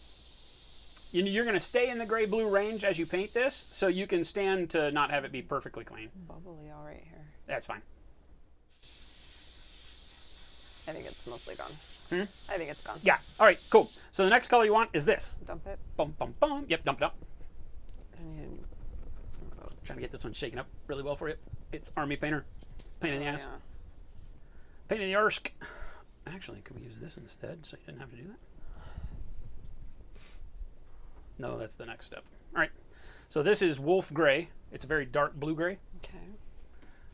You're going to stay in the gray-blue range as you paint this, so you can stand to not have it be perfectly clean.
Bubbly all right here.
That's fine.
I think it's mostly gone. I think it's gone.
Yeah. All right, cool. So the next color you want is this.
Dump it.
Bum, bum, bum. Yep, dump it up.
And you
Trying to get this one shaken up really well for you. It's Army Painter. Pain in the ass.
Yeah.
Pain in the arse. Actually, could we use this instead so you didn't have to do that? No, that's the next step. All right. So this is Wolf Gray. It's a very dark blue gray.
Okay.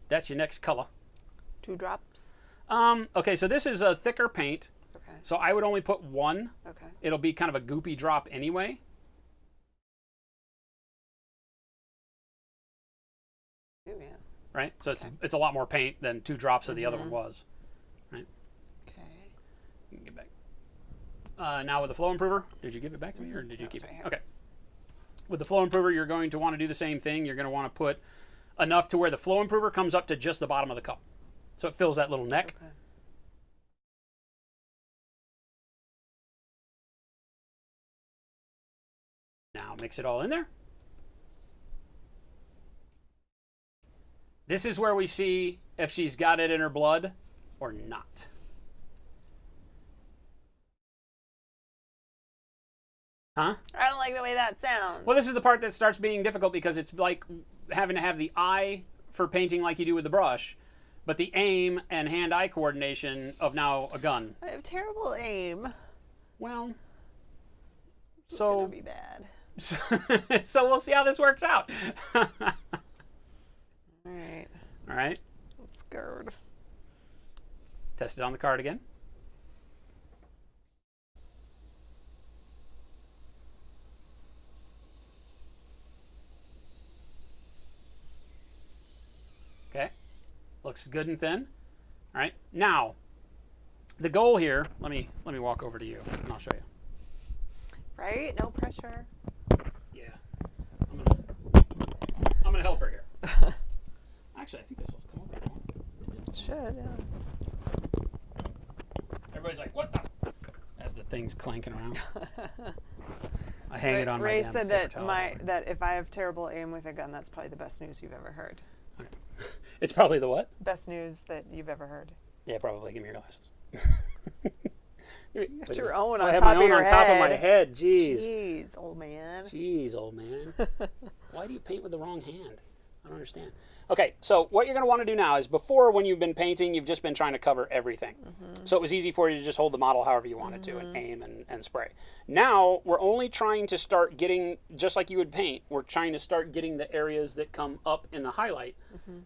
That's your next color.
2 drops.
Okay, so this is a thicker paint.
Okay.
So I would only put 1.
Okay.
It'll be kind of a goopy drop anyway.
Ooh, yeah.
Right? So it's a lot more paint than 2 drops of the other one was. Right?
Okay.
You can get back. Now with the flow improver, did you give it back to me or did you keep
it's
it?
right here.
Okay. With the flow improver, you're going to want to do the same thing. You're going to want to put enough to where the flow improver comes up to just the bottom of the cup. So it fills that little neck.
Okay.
mix it all in there. This is where we see if she's got it in her blood or not. Huh?
I don't like the way that sounds.
Well, this is the part that starts being difficult because it's like having to have the eye for painting like you do with the brush, but the aim and hand-eye coordination of now a gun.
I have terrible aim.
Well,
It's
so
gonna be bad.
so we'll see how this works out.
All right.
All right.
I'm scared.
Test it on the card again. Okay. Looks good and thin. All right. Now, the goal here, let me walk over to you and I'll show you.
Right? No pressure.
Yeah. I'm gonna help her here. Actually, I think this will come over.
It should, yeah.
Everybody's like, what the? As the thing's clanking around. I hang it on
Ray
my damn
said
paper
that
towel.
that if I have terrible aim with a gun, that's probably the best news you've ever heard.
Okay. It's probably the what?
Best news that you've ever heard.
Yeah, probably. Give me your glasses.
You have your own
I
on
have
top
my
of
own
your
on
head.
top of my head. Jeez.
Jeez, old man.
Jeez, old man. Why do you paint with the wrong hand? I don't understand. Okay, so what you're going to want to do now is before when you've been painting, you've just been trying to cover everything. So it was easy for you to just hold the model however you wanted to and aim and spray. Now we're only trying to start getting, just like you would paint, we're trying to start getting the areas that come up in the highlight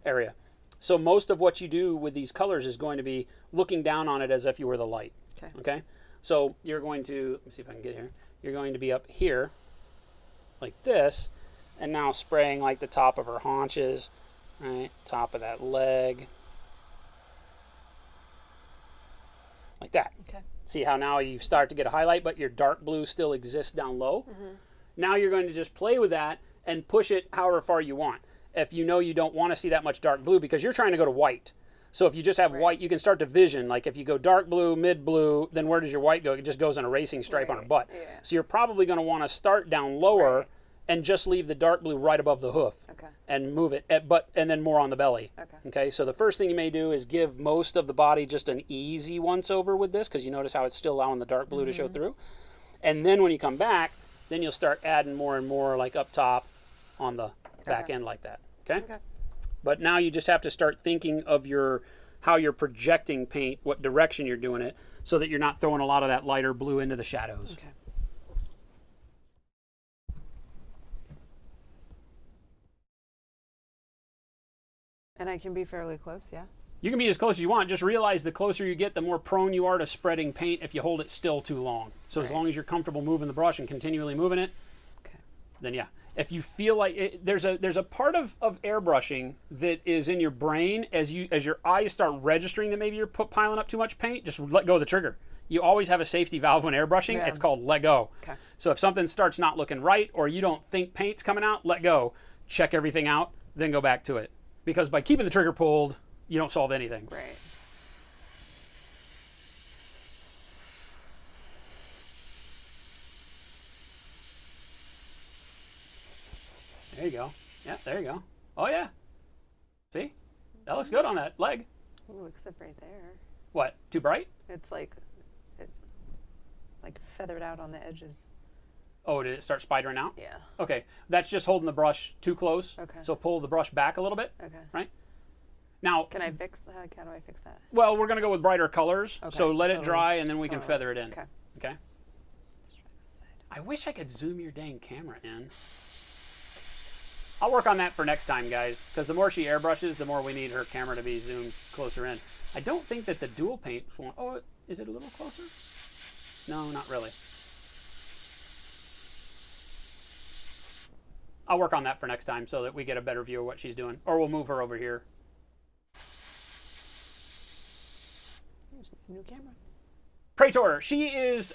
area. So most of what you do with these colors is going to be looking down on it as if you were the light. Okay? So you're going to, let me see if I can get here. You're going to be up here like this, and now spraying like the top of her haunches, right? Top of that leg. Like that.
Okay.
See how now you start to get a highlight, but your dark blue still exists down low? Now you're going to just play with that and push it however far you want. If you know you don't want to see that much dark blue because you're trying to go to white. So if you just have white, you can start to vision. Like if you go dark blue, mid blue, then where does your white go? It just goes in a racing stripe on her butt.
Yeah.
So you're probably going to want to start down lower and just leave the dark blue right above the hoof.
Okay.
And move it, and then more on the belly. Okay. So the first thing you may do is give most of the body just an easy once over with this, because you notice how it's still allowing the dark blue to show through. And then when you come back, then you'll start adding more and more like up top on the back end like that. Okay? But now you just have to start thinking of how you're projecting paint, what direction you're doing it, so that you're not throwing a lot of that lighter blue into the shadows.
Okay. And I can be fairly close, yeah?
You can be as close as you want. Just realize the closer you get, the more prone you are to spreading paint if you hold it still too long. So as long as you're comfortable moving the brush and continually moving it, then yeah. If you feel like there's a part of airbrushing that is in your brain as your eyes start registering that maybe you're piling up too much paint, just let go of the trigger. You always have a safety valve when airbrushing.
Yeah.
It's called let go.
Okay.
So if something starts not looking right or you don't think paint's coming out, let go. Check everything out, then go back to it. Because by keeping the trigger pulled, you don't solve anything.
Right.
There you go. Yeah, there you go. Oh, yeah. See? That looks good on that leg.
Ooh, except right there.
What? Too bright?
It's like feathered out on the edges.
Oh, did it start spidering out?
Yeah.
Okay. That's just holding the brush too close.
Okay.
So pull the brush back a little bit.
Okay.
Right? Now,
Can I fix that? How do I fix that?
well, we're going to go with brighter colors.
Okay.
So let
So
it dry
just
and then we can
color.
feather it in.
Okay.
Okay?
Let's try this side.
I wish I could zoom your dang camera in. I'll work on that for next time, guys, because the more she airbrushes, the more we need her camera to be zoomed closer in. I don't think that the dual paint one, oh, is it a little closer? No, not really. I'll work on that for next time so that we get a better view of what she's doing. Or we'll move her over here.
New camera.
Praetor, she is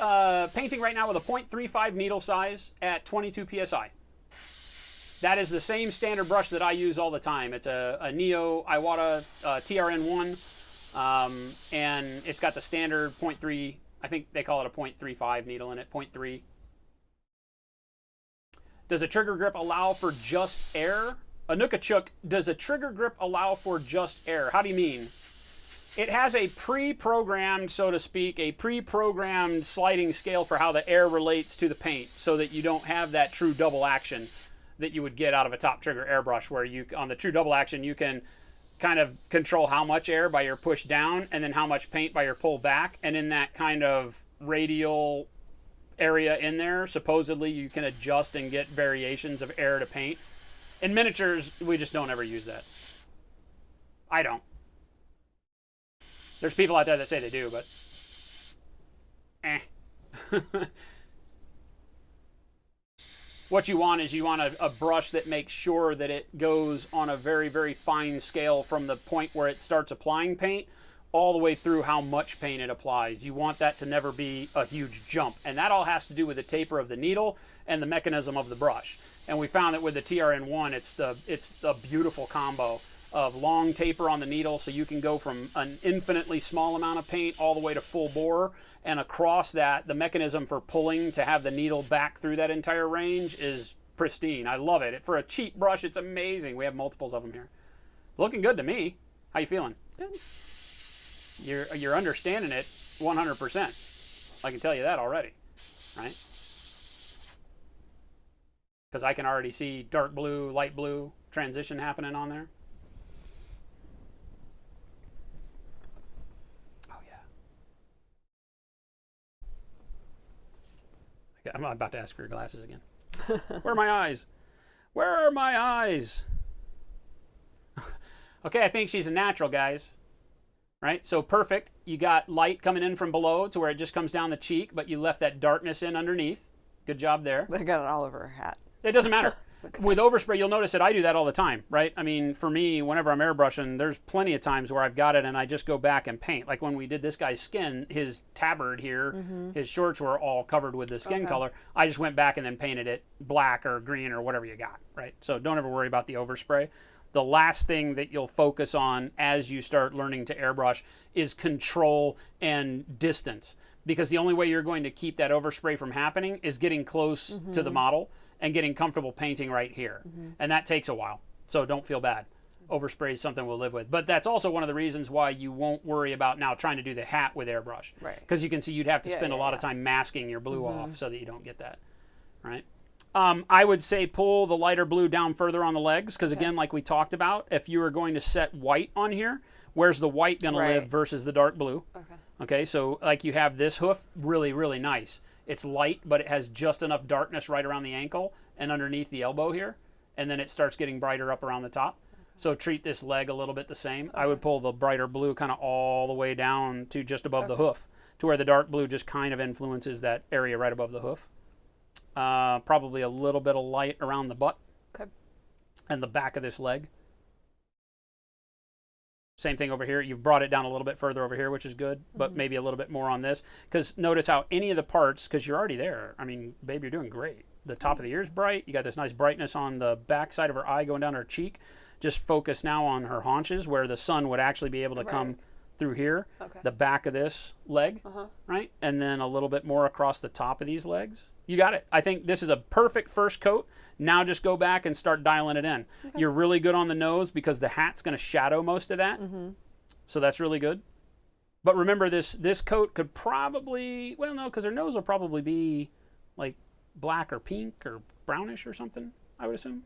painting right now with a 0.35 needle size at 22 psi. That is the same standard brush that I use all the time. It's a Neo Iwata TRN1, and it's got the standard 0.3, I think they call it a 0.35 needle in it, 0.3. Does a trigger grip allow for just air? Anukachuk, does a trigger grip allow for just air? How do you mean? It has a pre-programmed, so to speak, a pre-programmed sliding scale for how the air relates to the paint so that you don't have that true double action that you would get out of a top trigger airbrush, where you, on the true double action, you can kind of control how much air by your push down and then how much paint by your pull back. And in that kind of radial area in there, supposedly you can adjust and get variations of air to paint. In miniatures, we just don't ever use that. I don't. There's people out there that say they do, but What you want is you want a brush that makes sure that it goes on a very, very fine scale from the point where it starts applying paint all the way through how much paint it applies. You want that to never be a huge jump. And that all has to do with the taper of the needle and the mechanism of the brush. And we found that with the TRN1, it's a beautiful combo of long taper on the needle, so you can go from an infinitely small amount of paint all the way to full bore, and across that, the mechanism for pulling to have the needle back through that entire range is pristine. I love it. For a cheap brush, it's amazing. We have multiples of them here. It's looking good to me. How you feeling?
Good.
You're understanding it 100%. I can tell you that already, right? Because I can already see dark blue, light blue transition happening on there. I'm about to ask for your glasses again. Where are my eyes? Where are my eyes? Okay, I think she's a natural, guys. Right? So perfect. You got light coming in from below to where it just comes down the cheek, but you left that darkness in underneath. Good job there.
I got it all over her hat.
It doesn't matter.
Okay.
With overspray, you'll notice that I do that all the time, right? I mean, for me, whenever I'm airbrushing, there's plenty of times where I've got it and I just go back and paint. Like when we did this guy's skin, his tabard here, his shorts were all covered with the skin color. I just went back and then painted it black or green or whatever you got, right? So don't ever worry about the overspray. The last thing that you'll focus on as you start learning to airbrush is control and distance. Because the only way you're going to keep that overspray from happening is getting close to the model and getting comfortable painting right here. And that takes a while, so don't feel bad. Overspray is something we'll live with. But that's also one of the reasons why you won't worry about now trying to do the hat with airbrush. Right. Because you can see you'd have to spend a lot of time masking your blue off so that you don't get that, right? I would say pull the lighter blue down further on the legs, because again, like we talked about, if you were going to set white on here, where's the white going to live versus the dark blue? Okay, so like you have this hoof, really, really nice. It's light, but it has just enough darkness right around the ankle and underneath the elbow here, and then it starts getting brighter up around the top. So treat this leg a little bit the same. I would pull the brighter blue kind of all the way down to just above the hoof, to where the dark blue just kind of influences that area right above the hoof. Probably a little bit of light around the butt and the back of this leg. Same thing over here. You've brought it down a little bit further over here, which is good, but maybe a little bit more on this. Because notice how any of the parts, because you're already there. I mean, babe, you're doing great. The top of the ear's bright. You got this nice brightness on the back side of her eye going down her cheek. Just focus now on her haunches, where the sun would actually be able to come through here, the back of this leg, right? And then a little bit more across the top of these legs. You got it. I think this is a perfect first coat. Now just go back and start dialing it in. You're really good on the nose because the hat's going to shadow most of that. So that's really good. But remember, this coat could probably, well, no, because her nose will probably be like black or pink or brownish or something, I would assume.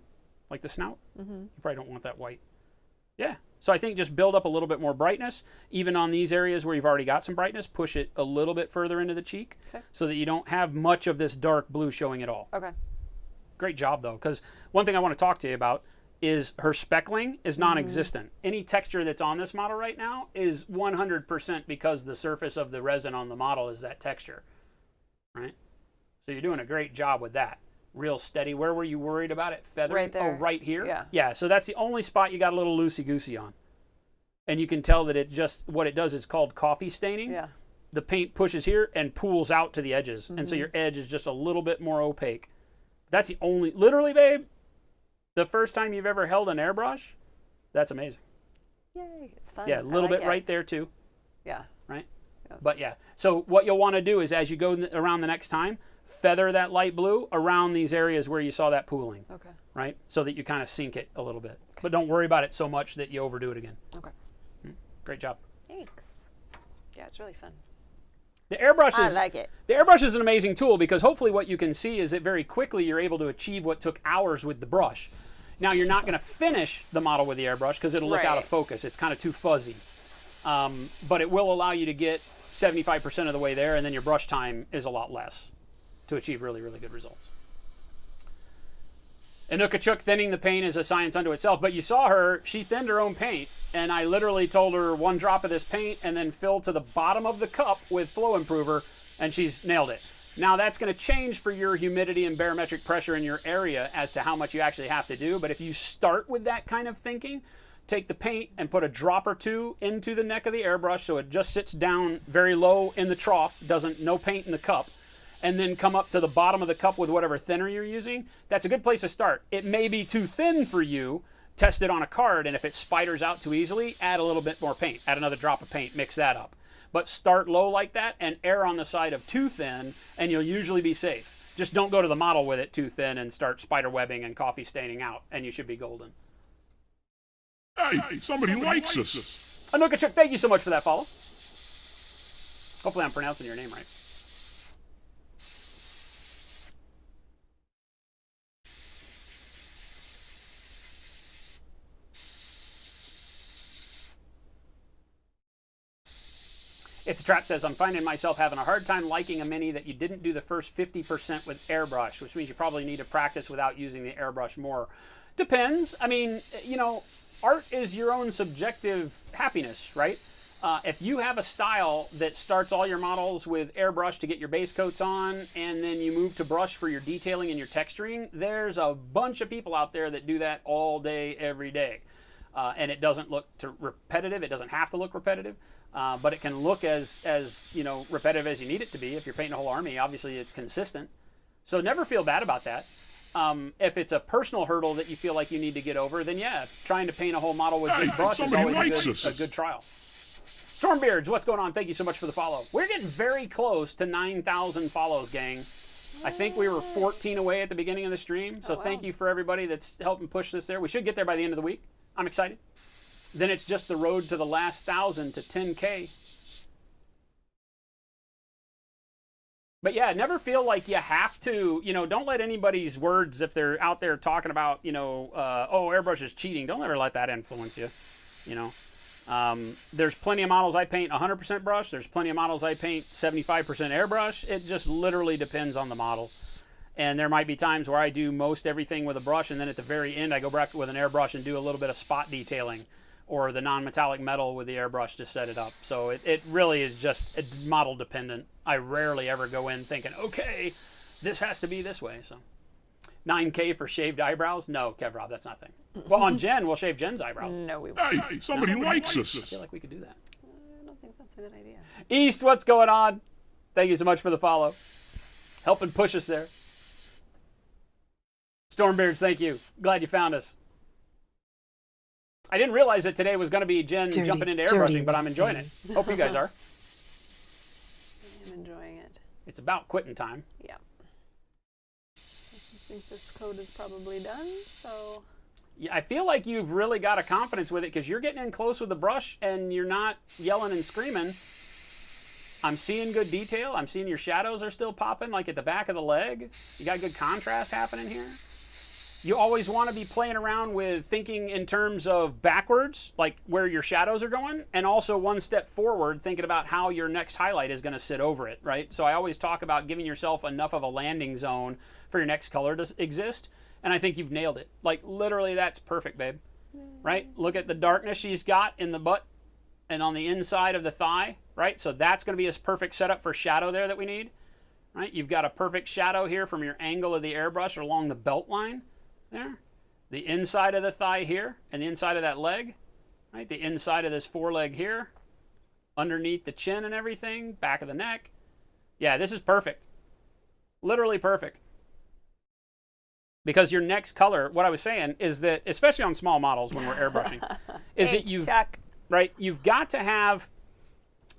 Like the snout. You probably don't want that white. Yeah. So I think just build up a little bit more brightness. Even on these areas where you've already got some brightness, push it a little bit further into the cheek so that you don't have much of this dark blue showing at all. Great job, though, because one thing I want to talk to you about is her speckling is non-existent. Any texture that's on this model right now is 100% because the surface of the resin on the model is that texture, right? So you're doing a great job with that. Real steady. Where were you worried about it feathering?
Right there.
Oh, right here?
Yeah.
Yeah, so that's the only spot you got a little loosey-goosey on. And you can tell that it just, what it does is called coffee staining.
Yeah.
The paint pushes here and pools out to the edges. And so your edge is just a little bit more opaque. That's the only, literally, babe, the first time you've ever held an airbrush, that's amazing.
Yay, it's fun.
Yeah, a little bit right there, too.
Yeah.
Right? But yeah, so what you'll want to do is as you go around the next time, feather that light blue around these areas where you saw that pooling.
Okay.
Right? So that you kind of sink it a little bit. But don't worry about it so much that you overdo it again.
Okay.
Great job.
Thanks. Yeah, it's really fun.
The airbrush
I
is
like it.
The airbrush is an amazing tool because hopefully what you can see is that very quickly you're able to achieve what took hours with the brush. Now you're not going to finish the model with the airbrush because it'll look out of focus. It's kind of too fuzzy. But it will allow you to get 75% of the way there, and then your brush time is a lot less to achieve really, really good results. Inukachuk thinning the paint is a science unto itself, but you saw her, she thinned her own paint, and I literally told her 1 drop of this paint and then fill to the bottom of the cup with flow improver, and she's nailed it. Now that's going to change for your humidity and barometric pressure in your area as to how much you actually have to do, but if you start with that kind of thinking, take the paint and put a drop or 2 into the neck of the airbrush so it just sits down very low in the trough, no paint in the cup, and then come up to the bottom of the cup with whatever thinner you're using, that's a good place to start. It may be too thin for you. Test it on a card, and if it spiders out too easily, add a little bit more paint. Add another drop of paint, mix that up. But start low like that and err on the side of too thin, and you'll usually be safe. Just don't go to the model with it too thin and start spider webbing and coffee staining out, and you should be golden.
Hey, somebody likes us.
Anukachuk, thank you so much for that follow. Hopefully I'm pronouncing your name right. It's a Trap says, I'm finding myself having a hard time liking a mini that you didn't do the first 50% with airbrush, which means you probably need to practice without using the airbrush more. Depends. I mean, you know, art is your own subjective happiness, right? If you have a style that starts all your models with airbrush to get your base coats on, and then you move to brush for your detailing and your texturing, there's a bunch of people out there that do that all day, every day. And it doesn't look repetitive. It doesn't have to look repetitive. But it can look as you know, repetitive as you need it to be. If you're painting a whole army, obviously it's consistent. So never feel bad about that. If it's a personal hurdle that you feel like you need to get over, then yeah, trying to paint a whole model with just brush is always a good trial. Stormbeards, what's going on? Thank you so much for the follow. We're getting very close to 9,000 follows, gang. I think we were 14 away at the beginning of the stream. So thank you for everybody that's helping push this there. We should get there by the end of the week. I'm excited. Then it's just the road to the last 1,000 to 10K. But yeah, never feel like you have to, you know, don't let anybody's words, if they're out there talking about, you know, oh, airbrush is cheating, don't ever let that influence you, you know. There's plenty of models I paint 100% brush. There's plenty of models I paint 75% airbrush. It just literally depends on the model. And there might be times where I do most everything with a brush, and then at the very end I go back with an airbrush and do a little bit of spot detailing or the non-metallic metal with the airbrush to set it up. So it really is just, it's model dependent. I rarely ever go in thinking, okay, this has to be this way. So 9K for shaved eyebrows? No, Kev Rob, that's not a thing. Well, on Jen, we'll shave Jen's eyebrows.
No, we won't.
Hey, somebody likes us.
I feel like we could do that.
I don't think that's a good idea.
East, what's going on? Thank you so much for the follow. Helping push us there. Stormbeards, thank you. Glad you found us. I didn't realize that today was going to be Jen jumping into airbrushing, but I'm enjoying it. Hope you guys are.
I'm enjoying it.
It's about quitting time.
Yeah. I think this code is probably done, so...
Yeah, I feel like you've really got a confidence with it because you're getting in close with the brush and you're not yelling and screaming. I'm seeing good detail. I'm seeing your shadows are still popping, like at the back of the leg. You got good contrast happening here. You always want to be playing around with thinking in terms of backwards, like where your shadows are going, and also one step forward, thinking about how your next highlight is going to sit over it, right? So I always talk about giving yourself enough of a landing zone for your next color to exist, and I think you've nailed it. Like, literally, that's perfect, babe. Right? Look at the darkness she's got in the butt and on the inside of the thigh, right? So that's going to be a perfect setup for shadow there that we need, right? You've got a perfect shadow here from your angle of the airbrush along the belt line. There, the inside of the thigh here, and the inside of that leg, right? The inside of this foreleg here, underneath the chin and everything, back of the neck. Yeah, this is perfect. Literally perfect. Because your next color, what I was saying is that, especially on small models when we're airbrushing, is that you've got to have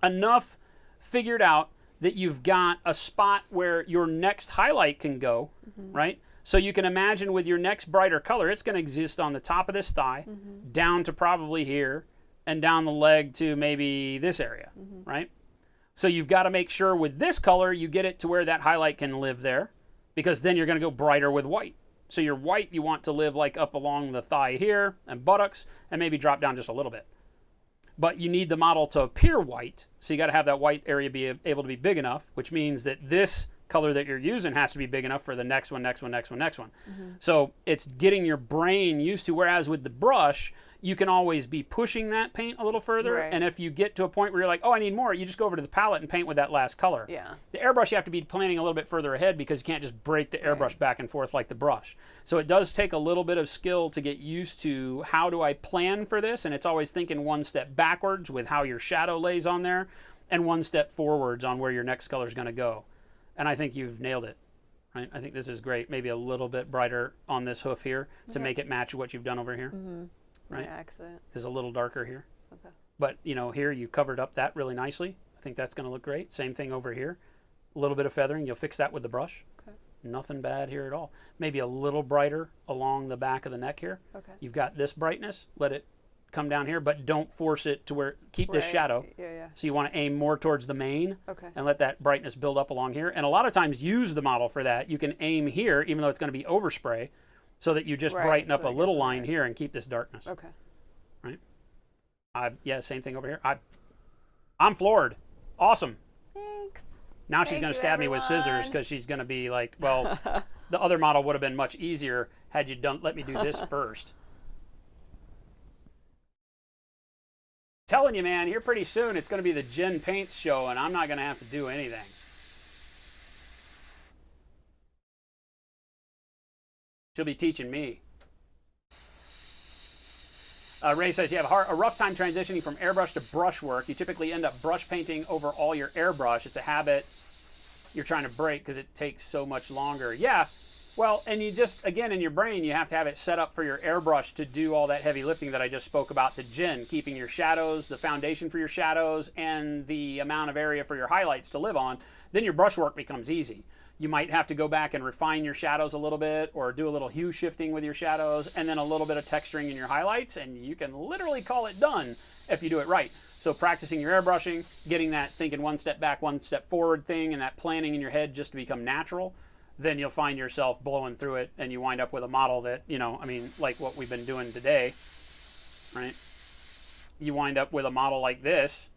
enough figured out that you've got a spot where your next highlight can go, right? So you can imagine with your next brighter color, it's going to exist on the top of this thigh, down to probably here, and down the leg to maybe this area, right? So you've got to make sure with this color, you get it to where that highlight can live there, because then you're going to go brighter with white. So your white, you want to live like up along the thigh here and buttocks, and maybe drop down just a little bit. But you need the model to appear white, so you got to have that white area be able to be big enough, which means that this color that you're using has to be big enough for the next one, next one, next one, next one. So it's getting your brain used to, whereas with the brush, you can always be pushing that paint a little further.
Right.
And if you get to a point where you're like, oh, I need more, you just go over to the palette and paint with that last color.
Yeah.
The airbrush, you have to be planning a little bit further ahead because you can't just break the airbrush back and forth like the brush. So it does take a little bit of skill to get used to how do I plan for this. And it's always thinking one step backwards with how your shadow lays on there and one step forwards on where your next color is going to go. And I think you've nailed it. Right? I think this is great. Maybe a little bit brighter on this hoof here to make it match what you've done over here. Right?
Accident.
Is a little darker here.
Okay.
But, you know, here you covered up that really nicely. I think that's going to look great. Same thing over here. A little bit of feathering. You'll fix that with the brush.
Okay.
Nothing bad here at all. Maybe a little brighter along the back of the neck here.
Okay.
You've got this brightness. Let it come down here, but don't force it to where, keep this shadow.
Yeah.
So you want to aim more towards the mane
Okay.
and let that brightness build up along here. And a lot of times use the model for that. You can aim here, even though it's going to be overspray, so that you just brighten up
so
a
it
little
gets
line here and keep this darkness.
Okay.
Right? Yeah, same thing over here. I'm floored. Awesome.
Thanks.
Now she's
Thank
going to
you,
stab me with scissors
everyone.
because she's going to be like, well, the other model would have been much easier had you let me do this first. Telling you, man, here pretty soon it's going to be the Jen Paints show, and I'm not going to have to do anything. She'll be teaching me. Ray says, you have a rough time transitioning from airbrush to brushwork. You typically end up brush painting over all your airbrush. It's a habit you're trying to break because it takes so much longer. Yeah, well, and you just, again, in your brain, you have to have it set up for your airbrush to do all that heavy lifting that I just spoke about to Jen, keeping your shadows, the foundation for your shadows, and the amount of area for your highlights to live on. Then your brushwork becomes easy. You might have to go back and refine your shadows a little bit or do a little hue shifting with your shadows and then a little bit of texturing in your highlights, and you can literally call it done if you do it right. So practicing your airbrushing, getting that thinking one step back, one step forward thing, and that planning in your head just to become natural, then you'll find yourself blowing through it and you wind up with a model that, you know, I mean, like what we've been doing today, right? You wind up with a model like this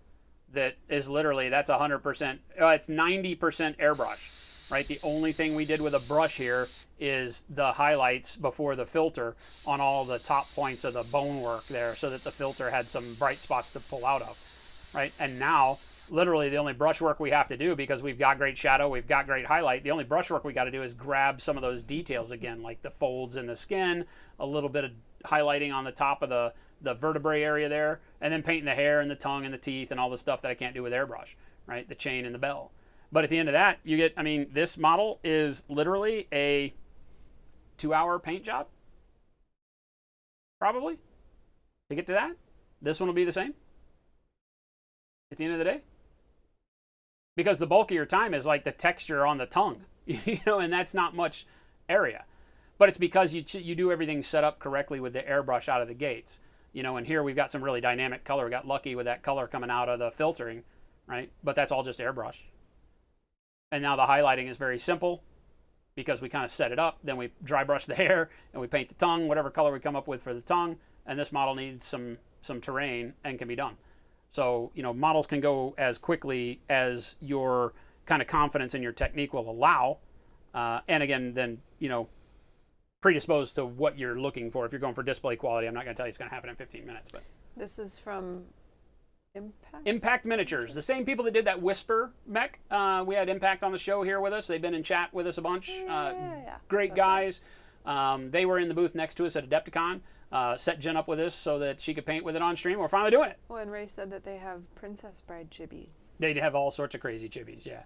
that is literally, that's 100%, it's 90% airbrush. Right, the only thing we did with a brush here is the highlights before the filter on all the top points of the bone work there so that the filter had some bright spots to pull out of, right? And now, literally the only brush work we have to do, because we've got great shadow, we've got great highlight, the only brush work we got to do is grab some of those details again, like the folds in the skin, a little bit of highlighting on the top of the vertebrae area there, and then painting the hair and the tongue and the teeth and all the stuff that I can't do with airbrush, right? The chain and the bell. But at the end of that, you get, I mean, this model is literally a 2-hour paint job, probably, to get to that. This one will be the same at the end of the day. Because the bulk of your time is like the texture on the tongue, you know, and that's not much area. But it's because you do everything set up correctly with the airbrush out of the gates. You know, and here we've got some really dynamic color. We got lucky with that color coming out of the filtering, right? But that's all just airbrush. And now the highlighting is very simple because we kind of set it up. Then we dry brush the hair and we paint the tongue, whatever color we come up with for the tongue. And this model needs some terrain and can be done. So, you know, models can go as quickly as your kind of confidence in your technique will allow. And again, then, you know, predisposed to what you're looking for. If you're going for display quality, I'm not going to tell you it's going to happen in 15 minutes. But
This is from
Impact Miniatures, the same people that did that Whisper mech. We had Impact on the show here with us. They've been in chat with us a bunch. Great
That's
guys. Right. They were in the booth next to us at Adepticon. Set Jen up with us so that she could paint with it on stream. We're finally doing it.
Well, and Ray said that they have Princess Bride chibis.
They have all sorts of crazy chibis, yeah.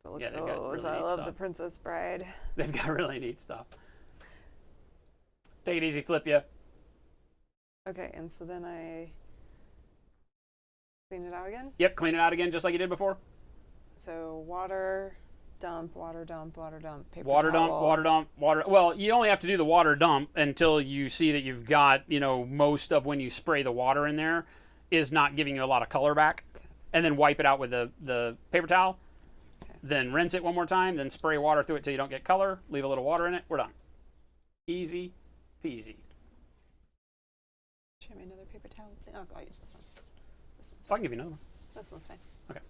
So look
Yeah,
at
they've got
those.
really
I
neat
love
stuff.
the Princess Bride.
They've got really neat stuff. Take it easy, Flip ya.
Okay, and so then I clean it out again?
Yep, clean it out again just like you did before.
So water dump, water dump, water dump, paper
Water
towel.
dump, water dump, water. Well, you only have to do the water dump until you see that you've got, you know, most of when you spray the water in there is not giving you a lot of color back.
Okay.
And then wipe it out with the paper towel.
Okay.
Then rinse it one more time. Then spray water through it till you don't get color. Leave a little water in it. We're done. Easy peasy.
Show me another paper towel. Oh, I'll use this one. This one's
So I
fine.
can give you another one.
This one's fine.
Okay.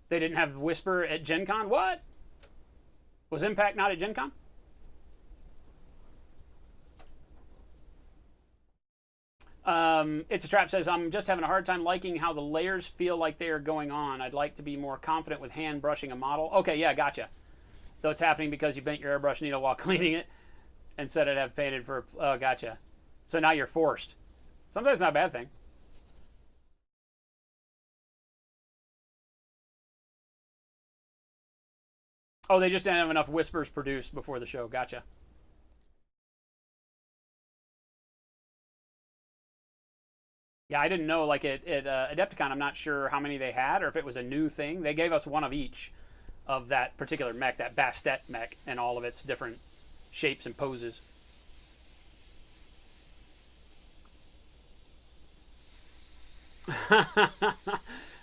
They didn't have Whisper at Gen Con? What? Was Impact not at Gen Con? It's a Trap says, I'm just having a hard time liking how the layers feel like they are going on. I'd like to be more confident with hand brushing a model. Okay, yeah, gotcha. Though it's happening because you bent your airbrush needle while cleaning it and said it had painted for, oh, gotcha. So now you're forced. Sometimes it's not a bad thing. Oh, they just didn't have enough Whispers produced before the show. Gotcha. Yeah, I didn't know. Like at Adepticon, I'm not sure how many they had or if it was a new thing. They gave us one of each of that particular mech, that Bastet mech, and all of its different shapes and poses.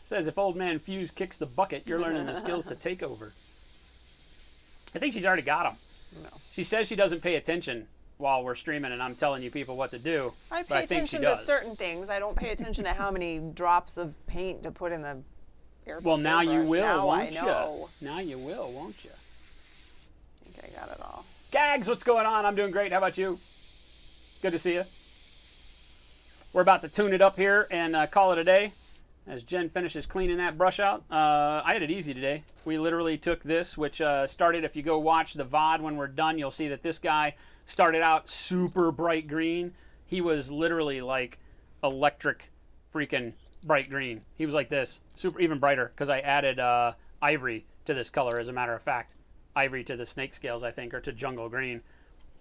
Says, if old man Fuse kicks the bucket, you're learning the skills to take over. I think she's already got them.
No.
She says she doesn't pay attention while we're streaming and I'm telling you people what to do.
I
but
pay
I think she
attention to
does.
certain things. I don't pay attention to how many drops of paint to put in the airbrush.
Well, now you will,
now
won't
I know.
you? Now you will, won't you?
I think I got it all.
Gags, what's going on? I'm doing great. How about you? Good to see you. We're about to tune it up here and call it a day as Jen finishes cleaning that brush out. I had it easy today. We literally took this, which started, if you go watch the VOD when we're done, you'll see that this guy started out super bright green. He was literally like electric freaking bright green. He was like this, super even brighter, because I added ivory to this color, as a matter of fact. Ivory to the snake scales, I think, or to jungle green,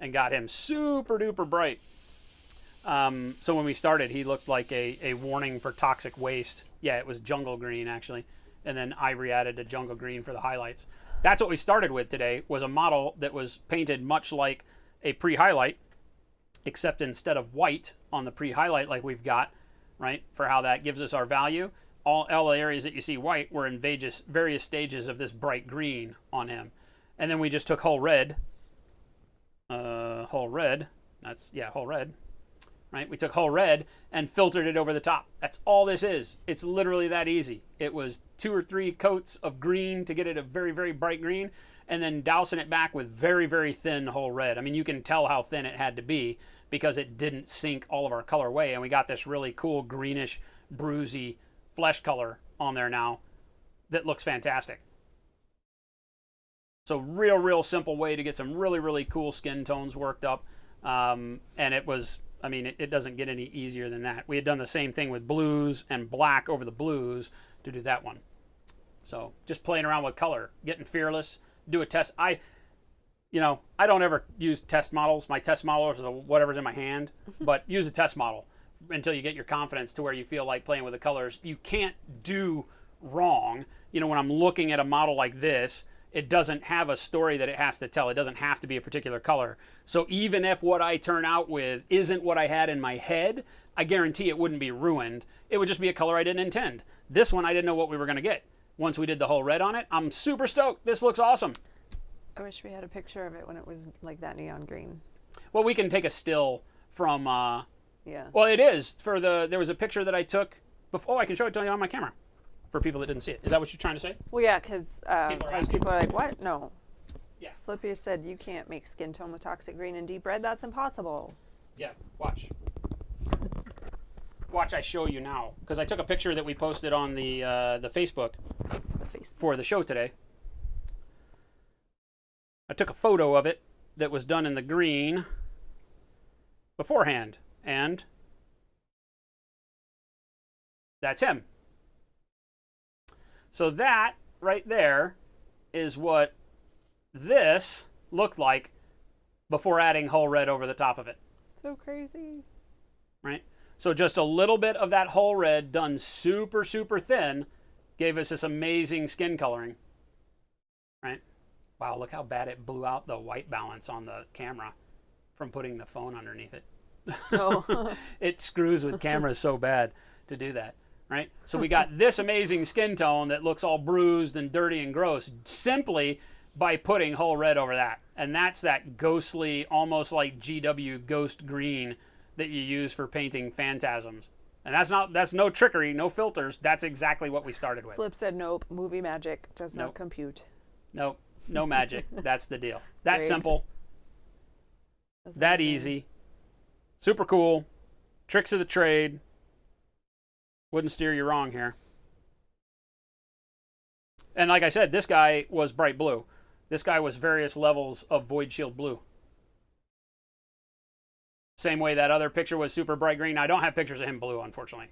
and got him super duper bright. So when we started, he looked like a warning for toxic waste. Yeah, it was jungle green, actually. And then ivory added to jungle green for the highlights. That's what we started with today, was a model that was painted much like a pre-highlight, except instead of white on the pre-highlight like we've got, right, for how that gives us our value, all the areas that you see white were in various stages of this bright green on him. And then we just took whole red, whole red, right? We took whole red and filtered it over the top. That's all this is. It's literally that easy. It was 2 or 3 coats of green to get it a very, very bright green, and then dousing it back with very, very thin whole red. I mean, you can tell how thin it had to be because it didn't sink all of our color away, and we got this really cool greenish, bruisey flesh color on there now that looks fantastic. So real simple way to get some really, really cool skin tones worked up. And it was, I mean, it doesn't get any easier than that. We had done the same thing with blues and black over the blues to do that one. So just playing around with color, getting fearless, do a test. I don't ever use test models. My test models are the whatever's in my hand, but use a test model until you get your confidence to where you feel like playing with the colors. You can't do wrong. You know, when I'm looking at a model like this, it doesn't have a story that it has to tell. It doesn't have to be a particular color. So even if what I turn out with isn't what I had in my head, I guarantee it wouldn't be ruined. It would just be a color I didn't intend. This one, I didn't know what we were going to get. Once we did the whole red on it, I'm super stoked. This looks awesome.
I wish we had a picture of it when it was like that neon green.
Well, we can take a still from,
Yeah.
well, it is. There was a picture that I took before. Oh, I can show it to you on my camera for people that didn't see it. Is that what you're trying to say?
Well, yeah, because
asking.
people are like, what? No.
Yeah.
Flippy said you can't make skin tone with toxic green and deep red. That's impossible.
Yeah, watch. Watch, I show you now. Because I took a picture that we posted on the Facebook
The face.
for the show today. I took a photo of it that was done in the green beforehand. And that's him. So that right there is what this looked like before adding whole red over the top of it.
So crazy.
Right? So just a little bit of that whole red done super, super thin gave us this amazing skin coloring, right? Wow, look how bad it blew out the white balance on the camera from putting the phone underneath it.
Oh.
It screws with cameras so bad to do that, right? So we got this amazing skin tone that looks all bruised and dirty and gross simply by putting whole red over that. And that's that ghostly, almost like GW ghost green that you use for painting phantasms. And that's no trickery, no filters. That's exactly what we started with.
Flip said nope. Movie magic does not compute.
Nope, no magic. That's the deal. That
Great.
simple.
That's
That
amazing.
easy. Super cool. Tricks of the trade. Wouldn't steer you wrong here. And like I said, this guy was bright blue. This guy was various levels of Void Shield blue. Same way that other picture was super bright green. I don't have pictures of him blue, unfortunately.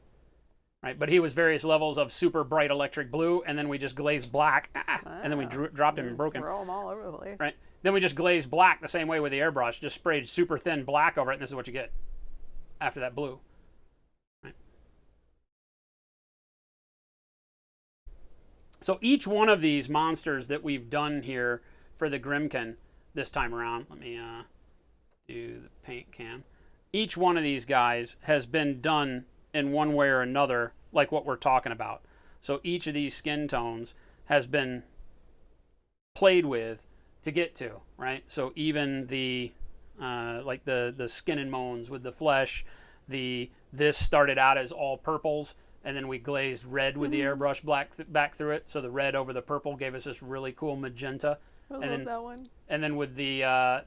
Right? But he was various levels of super bright electric blue, and then we just glazed black, and then we dropped him and broke him.
Throw them all over the place.
Right? Then we just glazed black the same way with the airbrush, just sprayed super thin black over it, and this is what you get after that blue. Right? So each one of these monsters that we've done here for the Grimkin this time around, let me do the paint cam. Each one of these guys has been done in one way or another, like what we're talking about. So each of these skin tones has been played with to get to, right? So even the like the skin and moans with the flesh, this started out as all purples, and then we glazed red with the airbrush back through it. So the red over the purple gave us this really cool magenta.
I love that one.
And then with the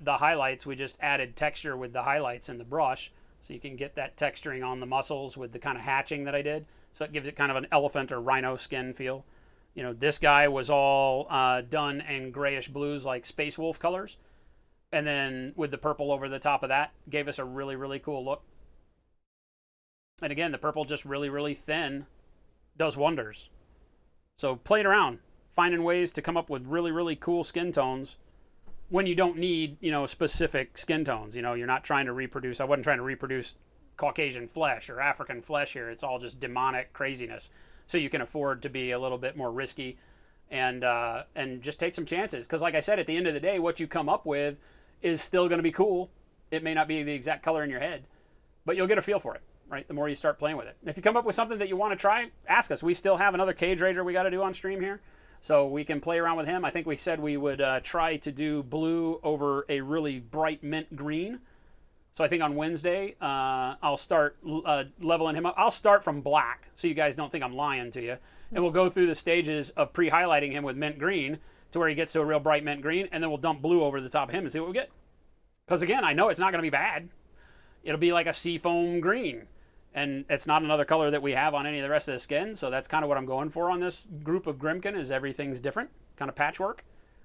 highlights, we just added texture with the highlights in the brush, so you can get that texturing on the muscles with the kind of hatching that I did. So it gives it kind of an elephant or rhino skin feel. You know, this guy was all done in grayish blues like Space Wolf colors. And then with the purple over the top of that, gave us a really, really cool look. And again, the purple just really, really thin does wonders. So playing around, finding ways to come up with really, really cool skin tones when you don't need, specific skin tones. You're not trying to reproduce. I wasn't trying to reproduce Caucasian flesh or African flesh here. It's all just demonic craziness. So you can afford to be a little bit more risky and just take some chances. Because like I said, at the end of the day, what you come up with is still going to be cool. It may not be the exact color in your head, but you'll get a feel for it, right? The more you start playing with it. And if you come up with something that you want to try, ask us. We still have another Cage Rager we got to do on stream here. So we can play around with him. I think we said we would try to do blue over a really bright mint green. So I think on Wednesday, I'll start leveling him up. I'll start from black, so you guys don't think I'm lying to you. And we'll go through the stages of pre-highlighting him with mint green to where he gets to a real bright mint green, and then we'll dump blue over the top of him and see what we get. Because again, I know it's not going to be bad. It'll be like a seafoam green. And it's not another color that we have on any of the rest of the skin, so that's kind of what I'm going for on this group of Grimkin, is everything's different, kind of patchwork,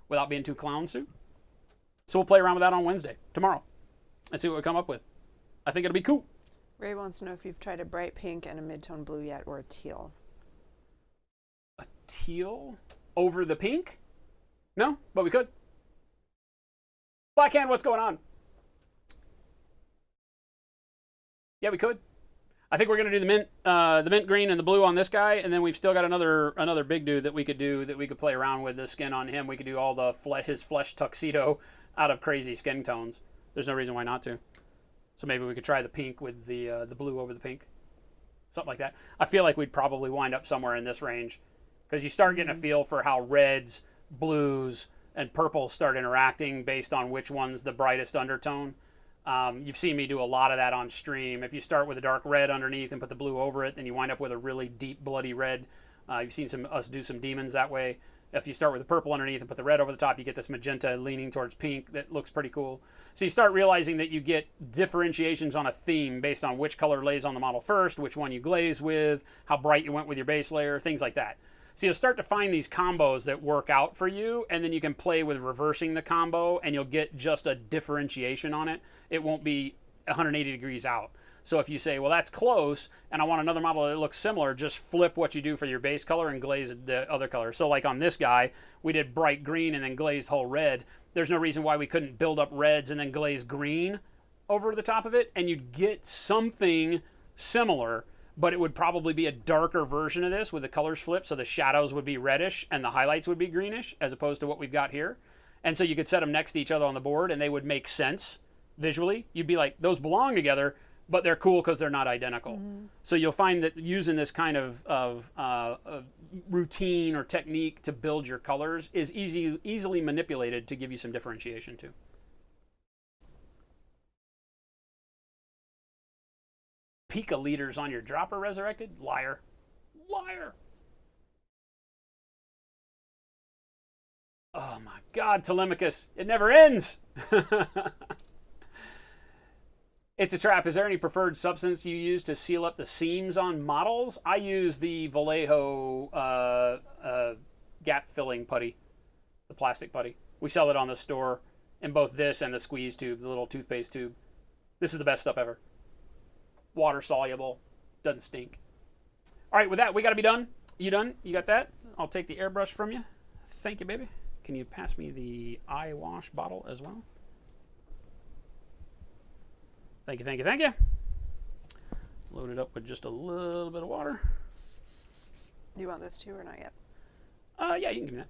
without being too clown suit. So we'll play around with that on Wednesday, tomorrow, and see what we come up with. I think it'll be cool.
Ray wants to know if you've tried a bright pink and a mid-tone blue yet, or a teal.
A teal over the pink? No, but we could. Blackhand, what's going on? Yeah, we could. I think we're going to do the mint green and the blue on this guy, and then we've still got another big dude that we could do, that we could play around with the skin on him. We could do all the his flesh tuxedo out of crazy skin tones. There's no reason why not to. So maybe we could try the pink with the blue over the pink. Something like that. I feel like we'd probably wind up somewhere in this range, because you start getting a feel for how reds, blues, and purples start interacting based on which one's the brightest undertone. You've seen me do a lot of that on stream. If you start with a dark red underneath and put the blue over it, then you wind up with a really deep bloody red. You've seen us do some demons that way. If you start with the purple underneath and put the red over the top, you get this magenta leaning towards pink that looks pretty cool. So you start realizing that you get differentiations on a theme based on which color lays on the model first, which one you glaze with, how bright you went with your base layer, things like that. So you'll start to find these combos that work out for you, and then you can play with reversing the combo, and you'll get just a differentiation on it. It won't be 180 degrees out. So if you say, well, that's close, and I want another model that looks similar, just flip what you do for your base color and glaze the other color. So like on this guy, we did bright green and then glazed whole red. There's no reason why we couldn't build up reds and then glaze green over the top of it, and you'd get something similar, but it would probably be a darker version of this with the colors flipped, so the shadows would be reddish and the highlights would be greenish, as opposed to what we've got here. And so you could set them next to each other on the board, and they would make sense visually. You'd be like, those belong together, but they're cool because they're not identical. So you'll find that using this kind of routine or technique to build your colors is easily manipulated to give you some differentiation too. Pika leaders on your dropper resurrected? Liar. Liar. Oh my God, Telemachus. It never ends. It's a trap. Is there any preferred substance you use to seal up the seams on models? I use the Vallejo gap filling putty, the plastic putty. We sell it on the store in both this and the squeeze tube, the little toothpaste tube. This is the best stuff ever. Water soluble, doesn't stink. All right, with that, we got to be done. You done? You got that? I'll take the airbrush from you. Thank you, baby. Can you pass me the eye wash bottle as well? Thank you, thank you, thank you. Load it up with just a little bit of water.
Do you want this too or not yet?
Yeah, you can give me that.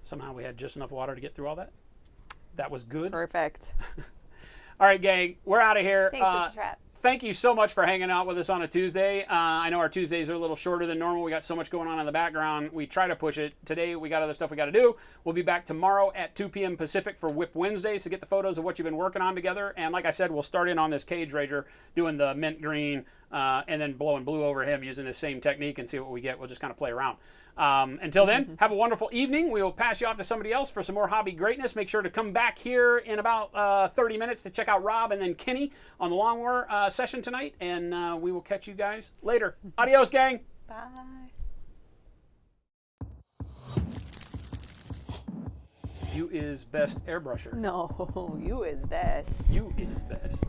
Somehow we had just enough water to get through all that. That was good.
Perfect.
All right, gang, we're out of here.
Thanks, it's a trap.
Thank you so much for hanging out with us on a Tuesday. I know our Tuesdays are a little shorter than normal. We got so much going on in the background. We try to push it. Today, we got other stuff we got to do. We'll be back tomorrow at 2 p.m. Pacific for Whip Wednesdays to get the photos of what you've been working on together. And like I said, we'll start in on this Cage Rager, doing the mint green, and then blowing blue over him using the same technique and see what we get. We'll just kind of play around. Until then, have a wonderful evening. We will pass you off to somebody else for some more hobby greatness. Make sure to come back here in about 30 minutes to check out Rob and then Kenny on the Long War session tonight. And we will catch you guys later. Adios, gang.
Bye.
You is best airbrusher.
No, you is best.
You is best.